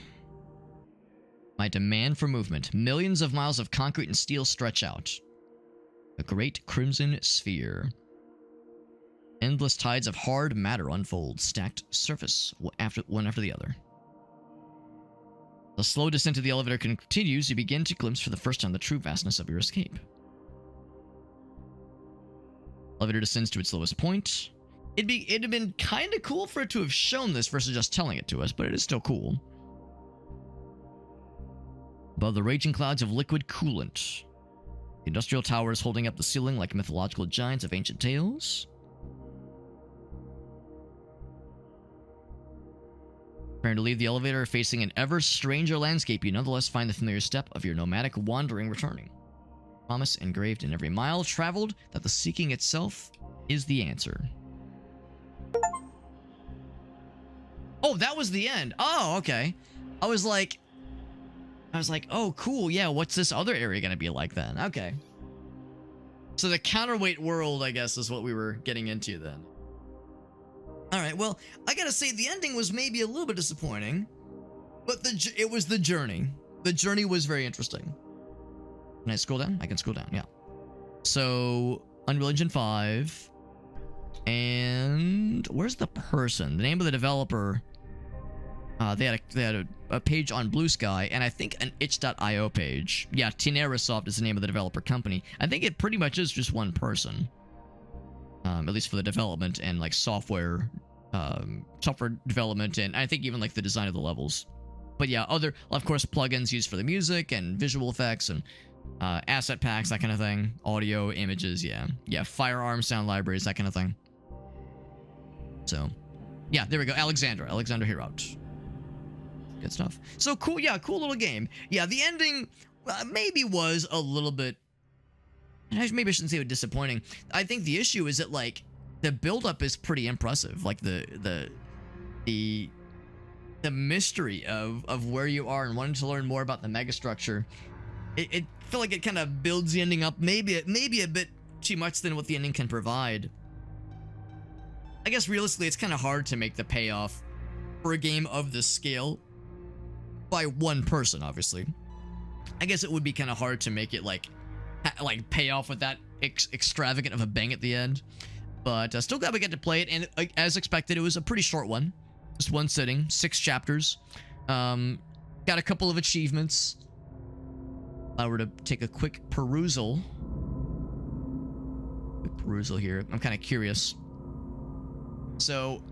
[SPEAKER 1] My demand for movement. Millions of miles of concrete and steel stretch out. A great crimson sphere. Endless tides of hard matter unfold, stacked surface one after the other. The slow descent of the elevator continues. You begin to glimpse for the first time the true vastness of your escape. Elevator descends to its lowest point. It'd have been kind of cool for it to have shown this versus just telling it to us, but it is still cool. Above the raging clouds of liquid coolant. The industrial towers holding up the ceiling like mythological giants of ancient tales. Preparing to leave the elevator, facing an ever stranger landscape, you nonetheless find the familiar step of your nomadic wandering returning. Promise engraved in every mile traveled that the seeking itself is the answer. Oh, that was the end. Oh, okay. I was like, oh, cool. Yeah, what's this other area gonna be like then? Okay. So the counterweight world, I guess, is what we were getting into then. All right, well, I gotta say the ending was maybe a little bit disappointing, but it was the journey. The journey was very interesting. Can I scroll down? I can scroll down, yeah. So, Unreal Engine 5, and where's the person? The name of the developer. They had a page on Blue Sky, and I think an itch.io page. Yeah, Tinerasoft is the name of the developer company. I think it pretty much is just one person. At least for the development and like software development, and I think even like the design of the levels. But yeah, other, of course, plugins used for the music and visual effects and asset packs, that kind of thing. Audio, images, yeah. Yeah, firearm sound libraries, that kind of thing. So, yeah, there we go. Alexander Hirot. Good stuff. So cool, yeah, cool little game. Yeah, the ending maybe was a little bit, maybe I shouldn't say it was disappointing. I think the issue is that like the build-up is pretty impressive. Like the mystery of where you are and wanting to learn more about the megastructure. It feel like it kind of builds the ending up maybe a bit too much than what the ending can provide. I guess realistically, it's kind of hard to make the payoff for a game of this scale by one person, obviously. I guess it would be kind of hard to make it like pay off with that extravagant of a bang at the end. But still glad we get to play it, and as expected, it was a pretty short one. Just one sitting, 6 chapters. Got a couple of achievements. If I were to take a quick perusal here, I'm kind of curious. So,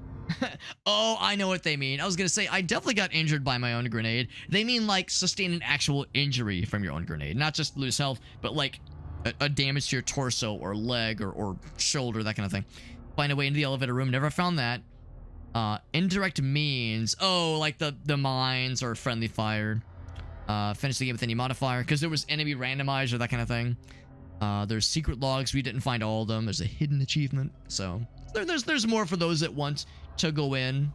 [SPEAKER 1] oh, I know what they mean. I was gonna say, I definitely got injured by my own grenade. They mean like sustain an actual injury from your own grenade, not just lose health, but like a damage to your torso or leg or shoulder, that kind of thing. Find a way into the elevator room. Never found that. Indirect means, oh, like the mines or friendly fire. Finish the game with any modifier, because there was enemy randomizer, that kind of thing. There's secret logs. We didn't find all of them. There's a hidden achievement. So there's more for those that want to go in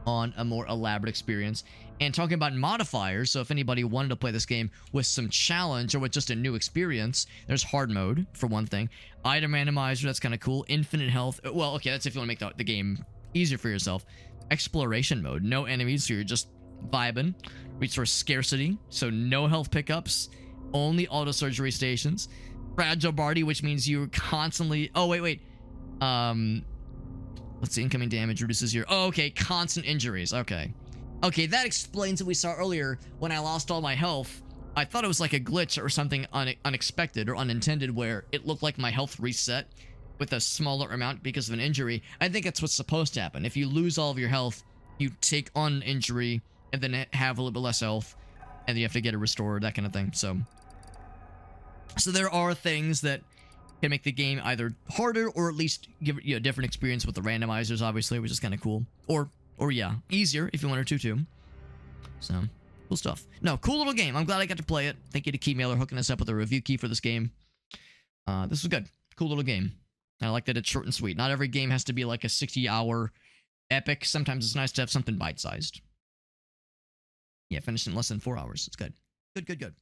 [SPEAKER 1] on a more elaborate experience. And talking about modifiers, so if anybody wanted to play this game with some challenge or with just a new experience, there's hard mode, for one thing. Item randomizer, that's kind of cool. Infinite health. Well, okay, that's if you want to make the game easier for yourself. Exploration mode. No enemies, so you're just vibing. Resource scarcity, so no health pickups. Only auto surgery stations. Fragile Bardy, which means you're constantly... Oh, wait. Let's see, incoming damage reduces your... Oh, okay, constant injuries. Okay, that explains what we saw earlier when I lost all my health. I thought it was like a glitch or something unexpected or unintended where it looked like my health reset with a smaller amount because of an injury. I think that's what's supposed to happen. If you lose all of your health, you take on an injury and then have a little bit less health, and then you have to get it restored, that kind of thing. So there are things that can make the game either harder or at least give you a different experience with the randomizers, obviously, which is kind of cool. Or yeah, easier if you wanted to too. So, cool stuff. No, cool little game. I'm glad I got to play it. Thank you to Keymailer hooking us up with a review key for this game. This was good. Cool little game. And I like that it's short and sweet. Not every game has to be like a 60-hour epic. Sometimes it's nice to have something bite-sized. Yeah, finished in less than 4 hours. It's good. Good.